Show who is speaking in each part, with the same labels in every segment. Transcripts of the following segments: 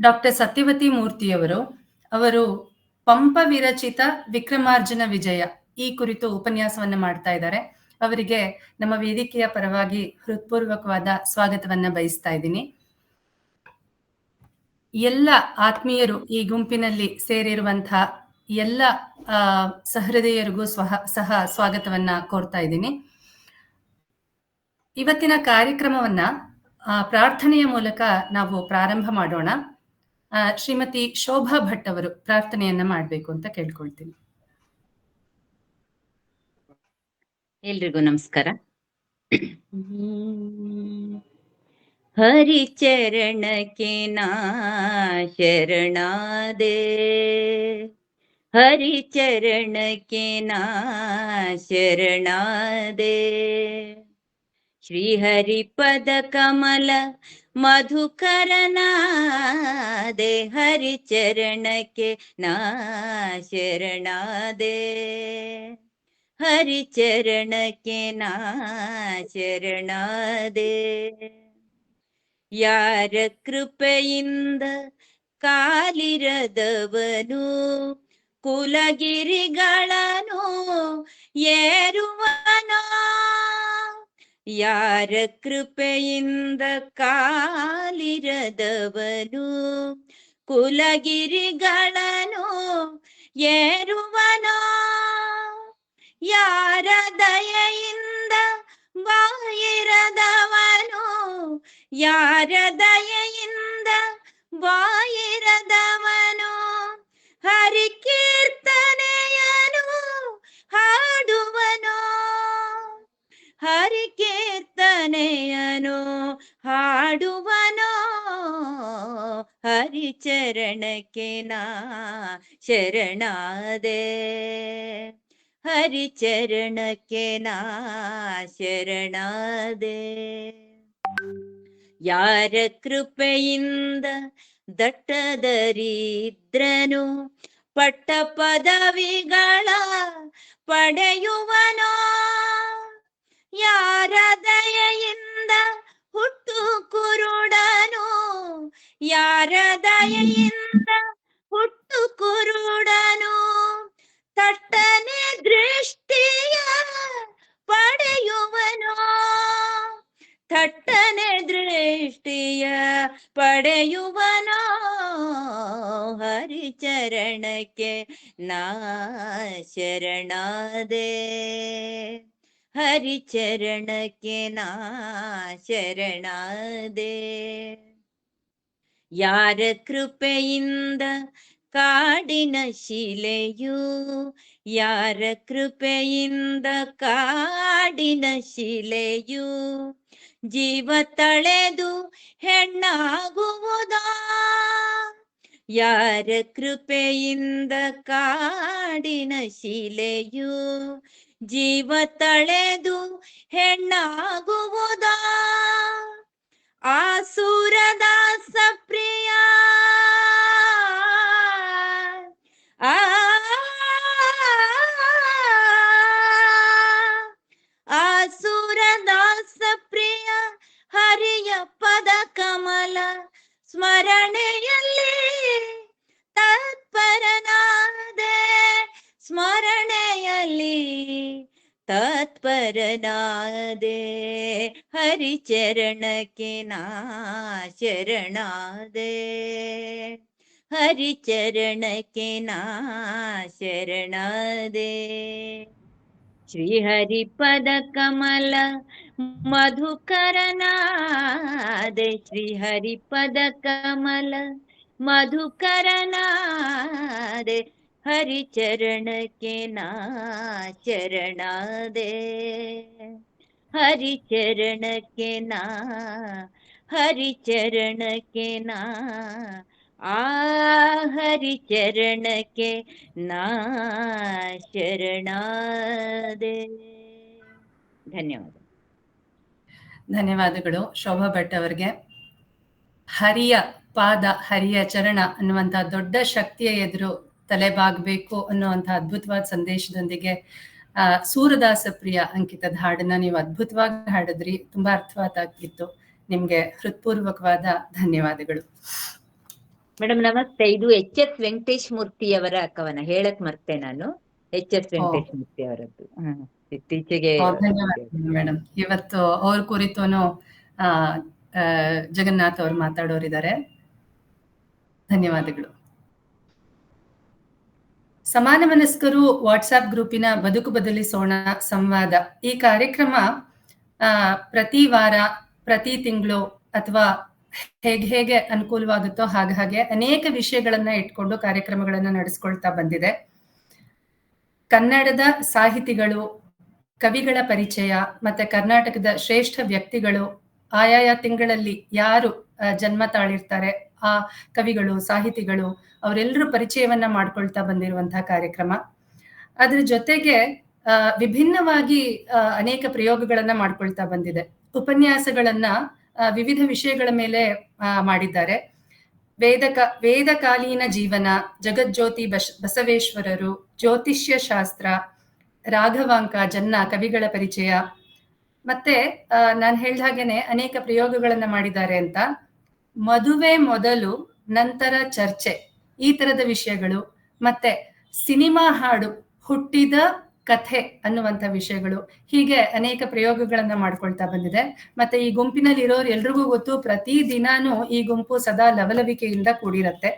Speaker 1: Doctor Satyavati ಮೂರ್ತಿಯವರು ಅವರು ಪಂಪ ವಿರಚಿತ ವಿಕ್ರಮಾರ್ಜುನ ವಿಜಯ ಈ ಕುರಿತು ಉಪನ್ಯಾಸವನ್ನ ಮಾಡ್ತಾ ಇದ್ದಾರೆ. ಅವರಿಗೆ ನಮ್ಮ ವೇದಿಕೆಯ ಪರವಾಗಿ ಹೃತ್ಪೂರ್ವಕವಾದ ಸ್ವಾಗತವನ್ನ ಬಯಸ್ತಾ ಇದ್ದೀನಿ. ಎಲ್ಲ ಆತ್ಮೀಯರು ಈ ಗುಂಪಿನಲ್ಲಿ ಸೇರಿರುವಂತಹ ಎಲ್ಲ ಸಹೃದಯರಿಗೂ ಸಹ ಸ್ವಾಗತವನ್ನ ಕೋರ್ತಾ ಇದ್ದೀನಿ. ಇವತ್ತಿನ ಕಾರ್ಯಕ್ರಮವನ್ನ ಪ್ರಾರ್ಥನೆಯ ಮೂಲಕ ನಾವು ಪ್ರಾರಂಭ ಮಾಡೋಣ. ಶ್ರೀಮತಿ ಶೋಭಾ ಭಟ್ ಅವರು ಪ್ರಾರ್ಥನೆಯನ್ನ ಮಾಡಬೇಕು ಅಂತ ಕೇಳ್ಕೊಳ್ತೀನಿ.
Speaker 2: ಎಲ್ರಿಗೂ ನಮಸ್ಕಾರ. ಹರಿಚರಣಕ್ಕೆ ನಾ ಶರಣಾದೆ, ಹರಿಚರಣಕ್ಕೆ ನಾ ಶರಣಾದೆ. ಶ್ರೀಹರಿಪದ ಕಮಲ ಮಧುಕರನಾದೆ, ಹರಿಚರಣಕ್ಕೆ ನಾ ಶರಣಾದೆ, ಹರಿಚರಣಕ್ಕೆ ನಾ ಶರಣಾದೆ. ಯಾರ ಕೃಪೆಯಿಂದ ಕಾಲಿರದವನು ಕುಲಗಿರಿಗಳನ್ನು ಏರುವನೋ, ಯಾರ ಕೃಪೆಯಿಂದ ಕಾಲಿರದವನು ಕುಲಗಿರಿಗಳನ್ನು ಏರುವನೋ, ಯಾರ ದಯೆಯಿಂದ ಬಾಯಿರದವನು, ಯಾರ ದಯೆಯಿಂದ ಬಾಯಿರದವನು ಹರಿಕೀರ್ತನೆಯನು ಹಾಡುವನೋ, ಹರಿಕೀರ್ತನೆಯನು ಹಾಡುವನೋ. ಹರಿಚರಣಕ್ಕೆ ನಾ ಶರಣಾದೆ, ಹರಿಚರಣಕ್ಕೆ ನಾ ಶರಣಾದೆ. ಯಾರ ಕೃಪೆಯಿಂದ ದಟ್ಟದರಿದ್ರನು ಪಟ್ಟ ಪದವಿಗಳ ಪಡೆಯುವನೋ, ಯಾರ ದಯೆಯಿಂದ ಹುಟ್ಟು ಕುರುಡನು, ಯಾರ ದಯೆಯಿಂದ ಹುಟ್ಟು ಕುರುಡನು ತಟ್ಟನೆ ದೃಷ್ಟಿಯ ಪಡೆಯುವನೋ, ಥಟ್ಟನೆ ದೃಷ್ಟಿಯ ಪಡೆಯುವನೋ. ಹರಿಚರಣಕ್ಕೆ ನಾ ಶರಣಾದೆ, ಹರಿಚರಣಕ್ಕೆ ನಾ ಶರಣಾದೆ. ಯಾರ ಕೃಪೆಯಿಂದ ಕಾಡಿನ ಶಿಲೆಯು, ಯಾರ ಕೃಪೆಯಿಂದ ಕಾಡಿನ ಶಿಲೆಯು ಜೀವ ತಳೆದು ಹೆಣ್ಣಾಗುವುದೋ, ಯಾರ ಕೃಪೆಯಿಂದ ಕಾಡಿನ ಶಿಲೆಯು ಜೀವ ತಳೆದು ಹೆಣ್ಣಾಗುವುದೋ, ಆಸುರದಾಸ ಪ್ರಿಯ ಆಸುರದಾಸ ಪ್ರಿಯ ಹರಿಯ ಪದ ಕಮಲ ಸ್ಮರಣೆಯಲ್ಲಿ ತತ್ಪರನಾದೆ, ಸ್ಮರಣೆಯಲ್ಲಿ ತತ್ಪರನಾದೆ. ಹರಿಚರಣಕ್ಕೆ ನಾ ಶರಣಾದೆ, ಹರಿಚರಣಕ್ಕೆ ನಾ ಶರಣಾದೆ. ಶ್ರೀಹರಿಪದ ಕಮಲ ಮಧುಕರನಾದೆ, ಶ್ರೀಹರಿಪದ ಕಮಲ ಮಧುಕರನಾದೆ. ಹರಿಚರಣಕ್ಕೆ ನಾ ಶರಣಾದೆ, ಹರಿಚರಣಕ್ಕೆ ನಾ, ಹರಿಚರಣಕ್ಕೆ ನಾ, ಹರಿಚರಣಕ್ಕೆ ನಾ ಶರಣಾದೆ. ಧನ್ಯವಾದ.
Speaker 1: ಧನ್ಯವಾದಗಳು ಶೋಭಾ ಭಟ್ ಅವರಿಗೆ. ಹರಿಯ ಪಾದ, ಹರಿಯ ಚರಣ ಅನ್ನುವಂತಹ ದೊಡ್ಡ ಶಕ್ತಿಯ ಎದುರು ತಲೆಬಾಗಬೇಕು ಅನ್ನುವಂತಹ ಅದ್ಭುತವಾದ ಸಂದೇಶದೊಂದಿಗೆ ಸೂರದಾಸ ಪ್ರಿಯ ಅಂಕಿತದ ಹಾಡನ್ನ ನೀವು ಅದ್ಭುತವಾಗಿ ಹಾಡಿದ್ರಿ. ತುಂಬಾ ಅರ್ಥವಾದ ಆಗಿತ್ತು. ನಿಮ್ಗೆ ಹೃತ್ಪೂರ್ವಕವಾದ ಧನ್ಯವಾದಗಳು.
Speaker 2: ಮೇಡಮ್ ನಮಸ್ತೆ. ಇದು ಎಚ್.ಎಸ್. ವೆಂಕಟೇಶ್ ಮೂರ್ತಿ ಅವರ ಕವನ, ಹೇಳಕ್ ಮರ್ತೆ ನಾನು. ಎಚ್.ಎಸ್. ವೆಂಕಟೇಶ್ ಮೂರ್ತಿ ಅವರದ್ದು. ಇತ್ತೀಚೆಗೆ
Speaker 1: ಧನ್ಯವಾದ ಮೇಡಮ್. ಇವತ್ತು ಅವ್ರ ಕುರಿತುನು ಜಗನ್ನಾಥ್ ಅವರು ಮಾತಾಡೋರಿದ್ದಾರೆ. ಧನ್ಯವಾದಗಳು. ಸಮಾನ ಮನಸ್ಕರು ವಾಟ್ಸ್ಆಪ್ ಗ್ರೂಪಿನ ಬದುಕು ಬದಲಿಸೋಣ ಸಂವಾದ ಈ ಕಾರ್ಯಕ್ರಮ ಪ್ರತಿ ವಾರ, ಪ್ರತಿ ತಿಂಗಳು ಅಥವಾ ಹೇಗೆ ಅನುಕೂಲವಾಗುತ್ತೋ ಹಾಗೆ ಅನೇಕ ವಿಷಯಗಳನ್ನ ಇಟ್ಕೊಂಡು ಕಾರ್ಯಕ್ರಮಗಳನ್ನ ನಡೆಸ್ಕೊಳ್ತಾ ಬಂದಿದೆ. ಕನ್ನಡದ ಸಾಹಿತಿಗಳು, ಕವಿಗಳ ಪರಿಚಯ, ಮತ್ತೆ ಕರ್ನಾಟಕದ ಶ್ರೇಷ್ಠ ವ್ಯಕ್ತಿಗಳು, ಆಯಾಯ ತಿಂಗಳಲ್ಲಿ ಯಾರು ಜನ್ಮ ತಾಳಿರ್ತಾರೆ ಆ ಕವಿಗಳು, ಸಾಹಿತಿಗಳು, ಅವರೆಲ್ಲರೂ ಪರಿಚಯವನ್ನ ಮಾಡ್ಕೊಳ್ತಾ ಬಂದಿರುವಂತಹ ಕಾರ್ಯಕ್ರಮ. ಅದ್ರ ಜೊತೆಗೆ ವಿಭಿನ್ನವಾಗಿ ಅನೇಕ ಪ್ರಯೋಗಗಳನ್ನ ಮಾಡ್ಕೊಳ್ತಾ ಬಂದಿದೆ. ಉಪನ್ಯಾಸಗಳನ್ನ ವಿವಿಧ ವಿಷಯಗಳ ಮೇಲೆ ಮಾಡಿದ್ದಾರೆ. ವೇದಕಾಲೀನ ಜೀವನ, ಜಗಜ್ಯೋತಿ ಬಸವೇಶ್ವರರು, ಜ್ಯೋತಿಷ್ಯ ಶಾಸ್ತ್ರ, ರಾಘವಾಂಕ, ಜನ್ನ ಕವಿಗಳ ಪರಿಚಯ, ಮತ್ತೆ ನಾನು ಹೇಳ್ದ ಹಾಗೇನೆ ಅನೇಕ ಪ್ರಯೋಗಗಳನ್ನ ಮಾಡಿದ್ದಾರೆ ಅಂತ. ಮದುವೆ ಮೊದಲು ನಂತರ ಚರ್ಚೆ, ಈ ತರದ ವಿಷಯಗಳು, ಮತ್ತೆ ಸಿನಿಮಾ ಹಾಡು ಹುಟ್ಟಿದ ಕಥೆ ಅನ್ನುವಂಥ ವಿಷಯಗಳು, ಹೀಗೆ ಅನೇಕ ಪ್ರಯೋಗಗಳನ್ನ ಮಾಡ್ಕೊಳ್ತಾ ಬಂದಿದೆ. ಮತ್ತೆ ಈ ಗುಂಪಿನಲ್ಲಿ ಇರೋರು ಎಲ್ರಿಗೂ ಗೊತ್ತು, ಪ್ರತಿ ದಿನಾನು ಈ ಗುಂಪು ಸದಾ ಲವಲವಿಕೆಯಿಂದ ಕೂಡಿರತ್ತೆ.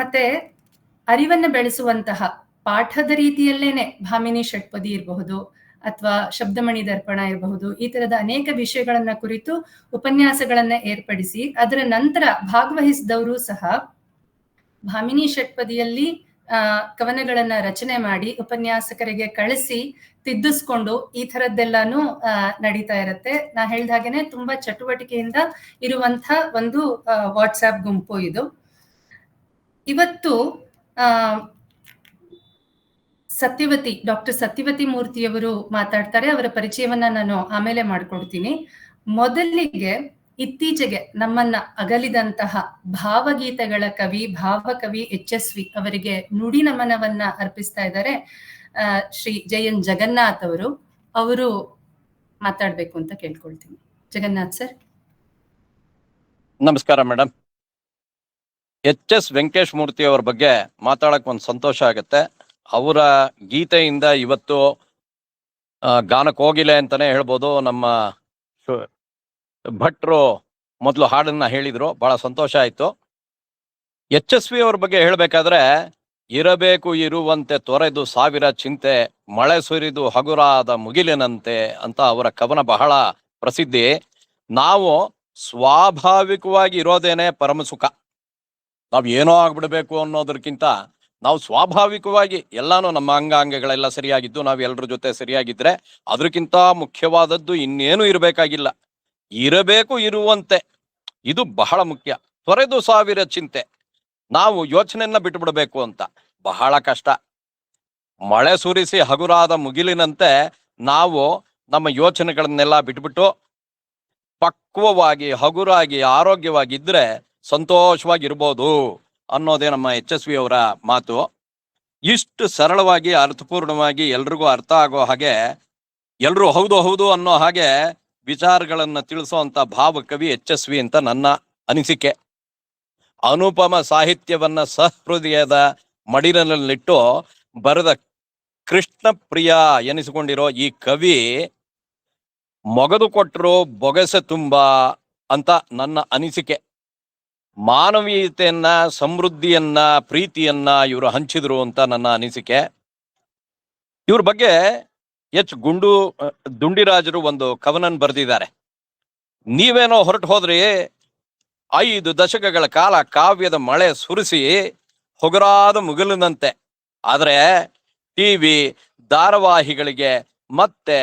Speaker 1: ಮತ್ತೆ ಅರಿವನ್ನ ಬೆಳೆಸುವಂತಹ ಪಾಠದ ರೀತಿಯಲ್ಲೇನೆ ಭಾಮಿನಿ ಷಟ್ಪದಿ ಇರಬಹುದು ಅಥವಾ ಶಬ್ದಮಣಿ ದರ್ಪಣ ಇರಬಹುದು, ಈ ತರದ ಅನೇಕ ವಿಷಯಗಳನ್ನ ಕುರಿತು ಉಪನ್ಯಾಸಗಳನ್ನ ಏರ್ಪಡಿಸಿ ಅದರ ನಂತರ ಭಾಗವಹಿಸಿದವರು ಸಹ ಭಾಮಿನಿ ಷಟ್ಪದಿಯಲ್ಲಿ ಕವನಗಳನ್ನ ರಚನೆ ಮಾಡಿ ಉಪನ್ಯಾಸಕರಿಗೆ ಕಳಿಸಿ ತಿದ್ದಿಸ್ಕೊಂಡು ಈ ತರದ್ದೆಲ್ಲಾನು ನಡೀತಾ ಇರತ್ತೆ. ನಾ ಹೇಳ್ದ ಹಾಗೇನೆ ತುಂಬಾ ಚಟುವಟಿಕೆಯಿಂದ ಇರುವಂತ ಒಂದು ವಾಟ್ಸ್ಆಪ್ ಗುಂಪು ಇದು. ಇವತ್ತು ಡಾಕ್ಟರ್ ಸತ್ಯವತಿ ಮೂರ್ತಿಯವರು ಮಾತಾಡ್ತಾರೆ. ಅವರ ಪರಿಚಯವನ್ನ ನಾನು ಆಮೇಲೆ ಮಾಡ್ಕೊಡ್ತೀನಿ. ಮೊದಲಿಗೆ ಇತ್ತೀಚೆಗೆ ನಮ್ಮನ್ನ ಅಗಲಿದಂತಹ ಭಾವಗೀತೆಗಳ ಭಾವಕವಿ HSV ಅವರಿಗೆ ನುಡಿ ನಮನವನ್ನ ಅರ್ಪಿಸ್ತಾ ಇದ್ದಾರೆ ಶ್ರೀ JN ಜಗನ್ನಾಥ್ ಅವರು ಮಾತಾಡ್ಬೇಕು ಅಂತ ಕೇಳ್ಕೊಳ್ತೀನಿ. ಜಗನ್ನಾಥ್ ಸರ್.
Speaker 3: ನಮಸ್ಕಾರ ಮೇಡಮ್. HS ವೆಂಕಟೇಶ್ ಮೂರ್ತಿ ಅವ್ರ ಬಗ್ಗೆ ಮಾತಾಡಕ್ ಒಂದು ಸಂತೋಷ ಆಗತ್ತೆ. ಅವರ ಗೀತೆಯಿಂದ ಇವತ್ತು ಗಾನಕ್ಕೆ ಹೋಗಿಲ್ಲ ಅಂತಾನೆ ಹೇಳ್ಬೋದು. ನಮ್ಮ ಭಟ್ರು ಮೊದಲು ಹಾಡನ್ನ ಹೇಳಿದ್ರು, ಬಹಳ ಸಂತೋಷ ಆಯ್ತು. HSV ಅವ್ರ ಬಗ್ಗೆ ಹೇಳ್ಬೇಕಾದ್ರೆ, ಇರಬೇಕು ಇರುವಂತೆ ತೊರೆದು ಸಾವಿರ ಚಿಂತೆ, ಮಳೆ ಸುರಿದು ಹಗುರಾದ ಮುಗಿಲಿನಂತೆ ಅಂತ ಅವರ ಕವನ ಬಹಳ ಪ್ರಸಿದ್ಧಿ. ನಾವು ಸ್ವಾಭಾವಿಕವಾಗಿ ಇರೋದೇನೆ ಪರಮ ಸುಖ. ನಾವ್ ಏನೋ ಆಗ್ಬಿಡ್ಬೇಕು ಅನ್ನೋದಕ್ಕಿಂತ ನಾವು ಸ್ವಾಭಾವಿಕವಾಗಿ ಎಲ್ಲಾನು ನಮ್ಮ ಅಂಗಾಂಗಗಳೆಲ್ಲ ಸರಿಯಾಗಿದ್ದು ನಾವ್ ಎಲ್ಲರ ಜೊತೆ ಸರಿಯಾಗಿದ್ರೆ ಅದಕ್ಕಿಂತ ಮುಖ್ಯವಾದದ್ದು ಇನ್ನೇನು ಇರಬೇಕಾಗಿಲ್ಲ. ಇರಬೇಕು ಇರುವಂತೆ, ಇದು ಬಹಳ ಮುಖ್ಯ. ತೊರೆದು ಸಾವಿರ ಚಿಂತೆ, ನಾವು ಯೋಚನೆಯನ್ನ ಬಿಟ್ಟು ಬಿಡಬೇಕು ಅಂತ ಬಹಳ ಕಷ್ಟ. ಮಳೆ ಸುರಿಸಿ ಹಗುರಾದ ಮುಗಿಲಿನಂತೆ ನಾವು ನಮ್ಮ ಯೋಚನೆಗಳನ್ನೆಲ್ಲ ಬಿಟ್ಬಿಟ್ಟು ಪಕ್ವವಾಗಿ ಹಗುರಾಗಿ ಆರೋಗ್ಯವಾಗಿದ್ರೆ ಸಂತೋಷವಾಗಿರ್ಬೋದು ಅನ್ನೋದೇ ನಮ್ಮ HSV ಅವರ ಮಾತು. ಇಷ್ಟು ಸರಳವಾಗಿ ಅರ್ಥಪೂರ್ಣವಾಗಿ ಎಲ್ರಿಗೂ ಅರ್ಥ ಆಗೋ ಹಾಗೆ, ಎಲ್ರೂ ಹೌದು ಹೌದು ಅನ್ನೋ ಹಾಗೆ ವಿಚಾರಗಳನ್ನ ತಿಳಿಸೋಂತ ಭಾವಕವಿ HSV ಅಂತ ನನ್ನ ಅನಿಸಿಕೆ. ಅನುಪಮ ಸಾಹಿತ್ಯವನ್ನ ಸಹೃದಯದ ಮಡಿಲಿನಲ್ಲಿಟ್ಟು ಬರೆದ ಕೃಷ್ಣ ಪ್ರಿಯ ಎನಿಸಿಕೊಂಡಿರೋ ಈ ಕವಿ ಮೊಗದು ಕೊಟ್ಟರು ಬೊಗಸೆ ತುಂಬಾ ಅಂತ ನನ್ನ ಅನಿಸಿಕೆ. ಮಾನವೀಯತೆಯನ್ನ, ಸಮೃದ್ಧಿಯನ್ನ, ಪ್ರೀತಿಯನ್ನ ಇವರು ಹಂಚಿದ್ರು ಅಂತ ನನ್ನ ಅನಿಸಿಕೆ. ಇವ್ರ ಬಗ್ಗೆ ದುಂಡಿರಾಜರು ಒಂದು ಕವನನ್ ಬರೆದಿದ್ದಾರೆ. ನೀವೇನೋ ಹೊರಟು ಹೋದ್ರಿ, 5 ದಶಕಗಳ ಕಾಲ ಕಾವ್ಯದ ಮಳೆ ಸುರಿಸಿ ಹೊಗರಾದ ಮುಗಿಲಿನಂತೆ. ಆದ್ರೆ ಟಿವಿ ಧಾರಾವಾಹಿಗಳಿಗೆ ಮತ್ತೆ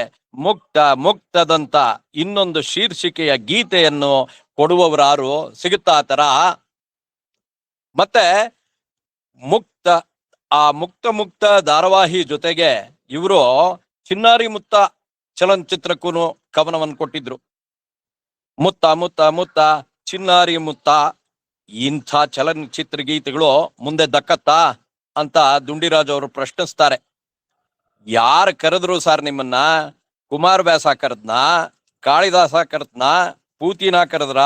Speaker 3: ಮುಕ್ತದಂತ ಇನ್ನೊಂದು ಶೀರ್ಷಿಕೆಯ ಗೀತೆಯನ್ನು ಕೊಡುವವರಾರು ಸಿಗುತ್ತಾ ಆ ತರ. ಮತ್ತೆ ಮುಕ್ತ ಧಾರಾವಾಹಿ ಜೊತೆಗೆ ಇವರು ಚಿನ್ನಾರಿ ಮುತ್ತ ಚಲನಚಿತ್ರಕ್ಕೂ ಕವನವನ್ನು ಕೊಟ್ಟಿದ್ರು. ಮುತ್ತ ಚಿನ್ನಾರಿ ಮುತ್ತ, ಇಂಥ ಚಲನಚಿತ್ರ ಗೀತೆಗಳು ಮುಂದೆ ದಕ್ಕತ್ತಾ ಅಂತ ದುಂಡಿರಾಜ್ ಅವರು ಪ್ರಶ್ನಿಸ್ತಾರೆ. ಯಾರು ಕರೆದ್ರು ಸರ್ ನಿಮ್ಮನ್ನ? ಕುಮಾರ್ ವ್ಯಾಸ ಕರೆದ್ನ, ಕಾಳಿದಾಸ ಕರೆದ್ನ, ಪೂತಿನ ಕರೆದ್ರ,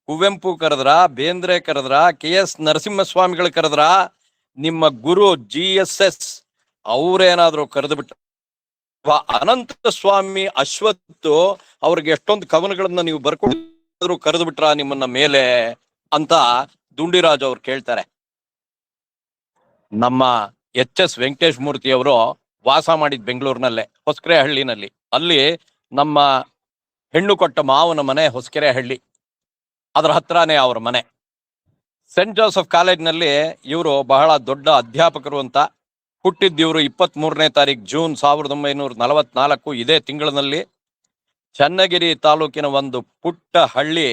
Speaker 3: ಕುವೆಂಪು ಕರೆದ್ರ, ಬೇಂದ್ರೆ ಕರೆದ್ರ, KS ನರಸಿಂಹಸ್ವಾಮಿಗಳು ಕರೆದ್ರ, ನಿಮ್ಮ ಗುರು GSS ಅವ್ರೇನಾದ್ರು ಕರೆದು ಬಿಟ್ಟ, ಅನಂತ ಸ್ವಾಮಿ ಅಶ್ವತ್ತು ಅವ್ರಿಗೆ ಎಷ್ಟೊಂದು ಕವನಗಳನ್ನ ನೀವು ಬರ್ಕೊಡ್ರು ಕರೆದು ಬಿಟ್ರ ನಿಮ್ಮನ್ನ ಮೇಲೆ ಅಂತ ದುಂಡಿರಾಜ್ ಅವ್ರು ಕೇಳ್ತಾರೆ. ನಮ್ಮ HS ವೆಂಕಟೇಶ್ ಮೂರ್ತಿ ಅವರು ವಾಸ ಮಾಡಿದ್ ಬೆಂಗಳೂರಿನಲ್ಲೇ, ಹೊಸಕೆರೆಹಳ್ಳಿನಲ್ಲಿ. ಅಲ್ಲಿ ನಮ್ಮ ಹೆಣ್ಣು ಕೊಟ್ಟ ಮಾವನ ಮನೆ ಹೊಸಕೆರೆಹಳ್ಳಿ, ಅದರ ಹತ್ರನೇ ಅವ್ರ ಮನೆ. ಸೆಂಟ್ ಜೋಸೆಫ್ ಕಾಲೇಜ್ನಲ್ಲಿ ಇವರು ಬಹಳ ದೊಡ್ಡ ಅಧ್ಯಾಪಕರು ಅಂತ. ಹುಟ್ಟಿದ್ದಿವರು 23ನೇ ತಾರೀಕು ಜೂನ್ 1944, ಇದೇ ತಿಂಗಳಿನಲ್ಲಿ. ಚನ್ನಗಿರಿ ತಾಲೂಕಿನ ಒಂದು ಪುಟ್ಟ ಹಳ್ಳಿ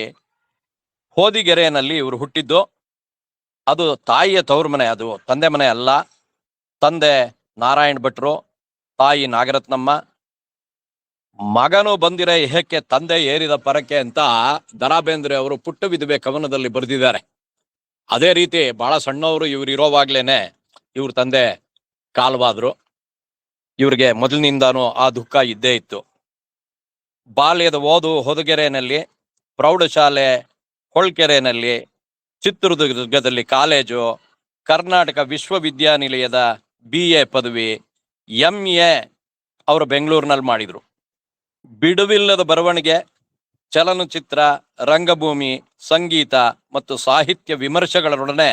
Speaker 3: ಹೋದಿಗೆರೆಯಲ್ಲಿ ಇವರು ಹುಟ್ಟಿದ್ದು. ಅದು ತಾಯಿಯ ತವರು ಮನೆ, ಅದು ತಂದೆ ಮನೆ ಅಲ್ಲ. ತಂದೆ ನಾರಾಯಣ ಭಟ್ರು, ತಾಯಿ ನಾಗರತ್ನಮ್ಮ. ಮಗನು ಬಂದಿರ ಇಹಕ್ಕೆ ತಂದೆ ಏರಿದ ಪರಕ್ಕೆ ಅಂತ ದ.ರಾ ಬೇಂದ್ರೆ ಅವರು ಪುಟ್ಟ ವಿಧವೆ ಕವನದಲ್ಲಿ ಬರೆದಿದ್ದಾರೆ. ಅದೇ ರೀತಿ ಬಹಳ ಸಣ್ಣವರು ಇವ್ರು ಇರೋವಾಗ್ಲೇನೆ ಇವ್ರ ತಂದೆ ಕಾಲ್ವಾದ್ರು. ಇವ್ರಿಗೆ ಮೊದಲಿನಿಂದಾನು ಆ ದುಃಖ ಇದ್ದೇ ಇತ್ತು. ಬಾಲ್ಯದ ಓದು ಹೊದಗೆರೆನಲ್ಲಿ, ಪ್ರೌಢಶಾಲೆ ಹೊಳ್ಕೆರೆನಲ್ಲಿ, ಚಿತ್ರದುರ್ಗದಲ್ಲಿ ಕಾಲೇಜು, ಕರ್ನಾಟಕ ವಿಶ್ವವಿದ್ಯಾನಿಲಯದ BA ಪದವಿ, MA ಅವರು ಬೆಂಗಳೂರಿನಲ್ಲಿ ಮಾಡಿದ್ರು. ಬಿಡುವಿಲ್ಲದ ಬರವಣಿಗೆ, ಚಲನಚಿತ್ರ, ರಂಗಭೂಮಿ, ಸಂಗೀತ ಮತ್ತು ಸಾಹಿತ್ಯ ವಿಮರ್ಶೆಗಳೊಡನೆ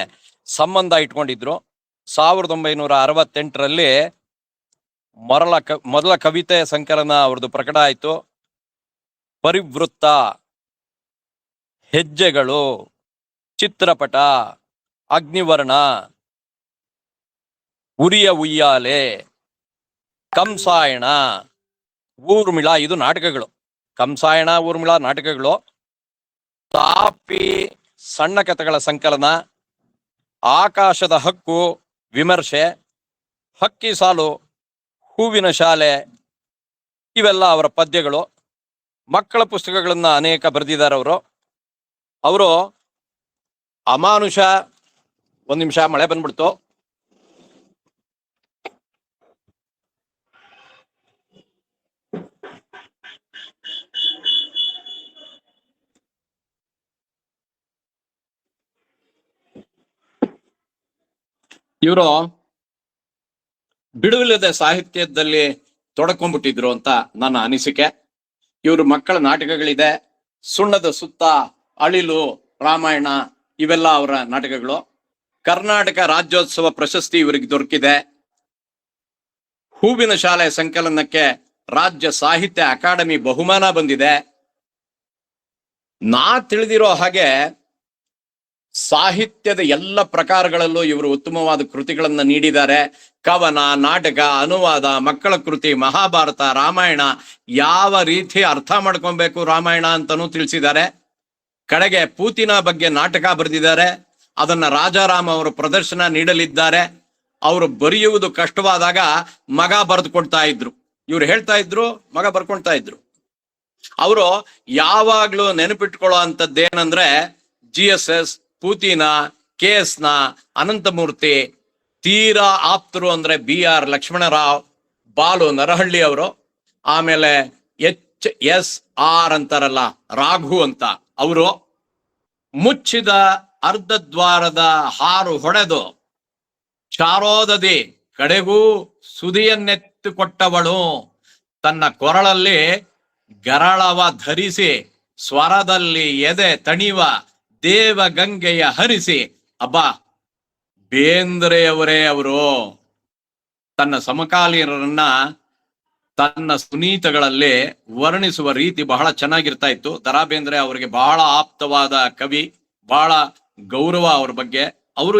Speaker 3: ಸಂಬಂಧ ಇಟ್ಕೊಂಡಿದ್ರು. 1968ರಲ್ಲಿ ಮೊದಲ ಕವಿತೆ ಸಂಕಲನ ಅವ್ರದ್ದು ಪ್ರಕಟ ಆಯಿತು. ಪರಿವೃತ್ತ, ಹೆಜ್ಜೆಗಳು, ಚಿತ್ರಪಟ, ಅಗ್ನಿವರ್ಣ, ಉರಿಯ ಉಯ್ಯಾಲೆ, ಕಂಸಾಯಣ, ಊರ್ಮಿಳ, ಇದು ನಾಟಕಗಳು. ಕಂಸಾಯಣ, ಊರ್ಮಿಳ ನಾಟಕಗಳು. ತಾಪಿ ಸಣ್ಣ ಕಥೆಗಳ ಸಂಕಲನ, ಆಕಾಶದ ಹಕ್ಕು ವಿಮರ್ಶೆ, ಹಕ್ಕಿ ಸಾಲು, ಹೂವಿನ ಶಾಲೆ, ಇವೆಲ್ಲ ಅವರ ಪದ್ಯಗಳು. ಮಕ್ಕಳ ಪುಸ್ತಕಗಳನ್ನ ಅನೇಕ ಬರೆದಿದ್ದಾರೆ ಅವರು. ಅಮಾನುಷ, ಒಂದ್ ನಿಮಿಷ ಮಳೆ ಬಂದ್ಬಿಡ್ತು. ಇವರು ಬಿಡುವಿಲ್ಲದೆ ಸಾಹಿತ್ಯದಲ್ಲಿ ತೊಡಕೊಂಡ್ಬಿಟ್ಟಿದ್ರು ಅಂತ ನನ್ನ ಅನಿಸಿಕೆ. ಇವರು ಮಕ್ಕಳ ನಾಟಕಗಳಿದೆ. ಸುಣ್ಣದ ಸುತ್ತ, ಅಳಿಲು, ರಾಮಾಯಣ, ಇವೆಲ್ಲ ಅವರ ನಾಟಕಗಳು. ಕರ್ನಾಟಕ ರಾಜ್ಯೋತ್ಸವ ಪ್ರಶಸ್ತಿ ಇವರಿಗೆ ದೊರಕಿದೆ. ಹೂವಿನ ಶಾಲೆ ಸಂಕಲನಕ್ಕೆ ರಾಜ್ಯ ಸಾಹಿತ್ಯ ಅಕಾಡೆಮಿ ಬಹುಮಾನ ಬಂದಿದೆ. ನಾ ತಿಳಿದಿರೋ ಹಾಗೆ ಸಾಹಿತ್ಯದ ಎಲ್ಲ ಪ್ರಕಾರಗಳಲ್ಲೂ ಇವರು ಉತ್ತಮವಾದ ಕೃತಿಗಳನ್ನ ನೀಡಿದ್ದಾರೆ. ಕವನ, ನಾಟಕ, ಅನುವಾದ, ಮಕ್ಕಳ ಕೃತಿ, ಮಹಾಭಾರತ, ರಾಮಾಯಣ, ಯಾವ ರೀತಿ ಅರ್ಥ ಮಾಡ್ಕೊಬೇಕು ರಾಮಾಯಣ ಅಂತಾನೂ ತಿಳಿಸಿದ್ದಾರೆ. ಕಡೆಗೆ ಪೂತಿನ ಬಗ್ಗೆ ನಾಟಕ ಬರೆದಿದ್ದಾರೆ. ಅದನ್ನ ರಾಜಾರಾಮ್ ಅವರು ಪ್ರದರ್ಶನ ನೀಡಲಿದ್ದಾರೆ. ಅವರು ಬರೆಯುವುದು ಕಷ್ಟವಾದಾಗ ಮಗ ಬರೆದು ಕೊಡ್ತಾ ಇದ್ರು. ಇವ್ರು ಹೇಳ್ತಾ ಇದ್ರು, ಮಗ ಬರ್ಕೊಳ್ತಾ ಇದ್ರು. ಅವರು ಯಾವಾಗ್ಲೂ ನೆನಪಿಟ್ಕೊಳ್ಳೋ ಅಂತದ್ದೇನಂದ್ರೆ GSS, ಪೂತಿನ, KS ಅನಂತಮೂರ್ತಿ, ತೀರಾ ಆಪ್ತರು ಅಂದ್ರೆ BR ಲಕ್ಷ್ಮಣರಾವ್, ಬಾಲು ನರಹಳ್ಳಿ ಅವರು, ಆಮೇಲೆ HSR ಅಂತಾರಲ್ಲ ರಾಘು ಅಂತ ಅವರು, ಮುಚ್ಚಿದ ಅರ್ಧ ದ್ವಾರದ ಹಾರು ಹೊಡೆದು ಚಾರೋದದಿ ಕಡೆಗೂ ಸುದಿಯನ್ನೆತ್ತುಕೊಟ್ಟವಳು, ತನ್ನ ಕೊರಳಲ್ಲಿ ಗರಳವ ಧರಿಸಿ ಸ್ವರದಲ್ಲಿ ಎದೆ ತಣಿವ ದೇವಗಂಗೆಯ ಹರಿಸಿ. ಅಬ್ಬಾ, ಬೇಂದ್ರೆಯವರೇ ಅವರು ತನ್ನ ಸಮಕಾಲೀನರನ್ನ ತನ್ನ ಸುನೀತಗಳಲ್ಲಿ ವರ್ಣಿಸುವ ರೀತಿ ಬಹಳ ಚೆನ್ನಾಗಿರ್ತಾ ಇತ್ತು. ದ.ರಾ ಬೇಂದ್ರೆ ಅವರಿಗೆ ಬಹಳ ಆಪ್ತವಾದ ಕವಿ, ಬಹಳ ಗೌರವ ಅವ್ರ ಬಗ್ಗೆ.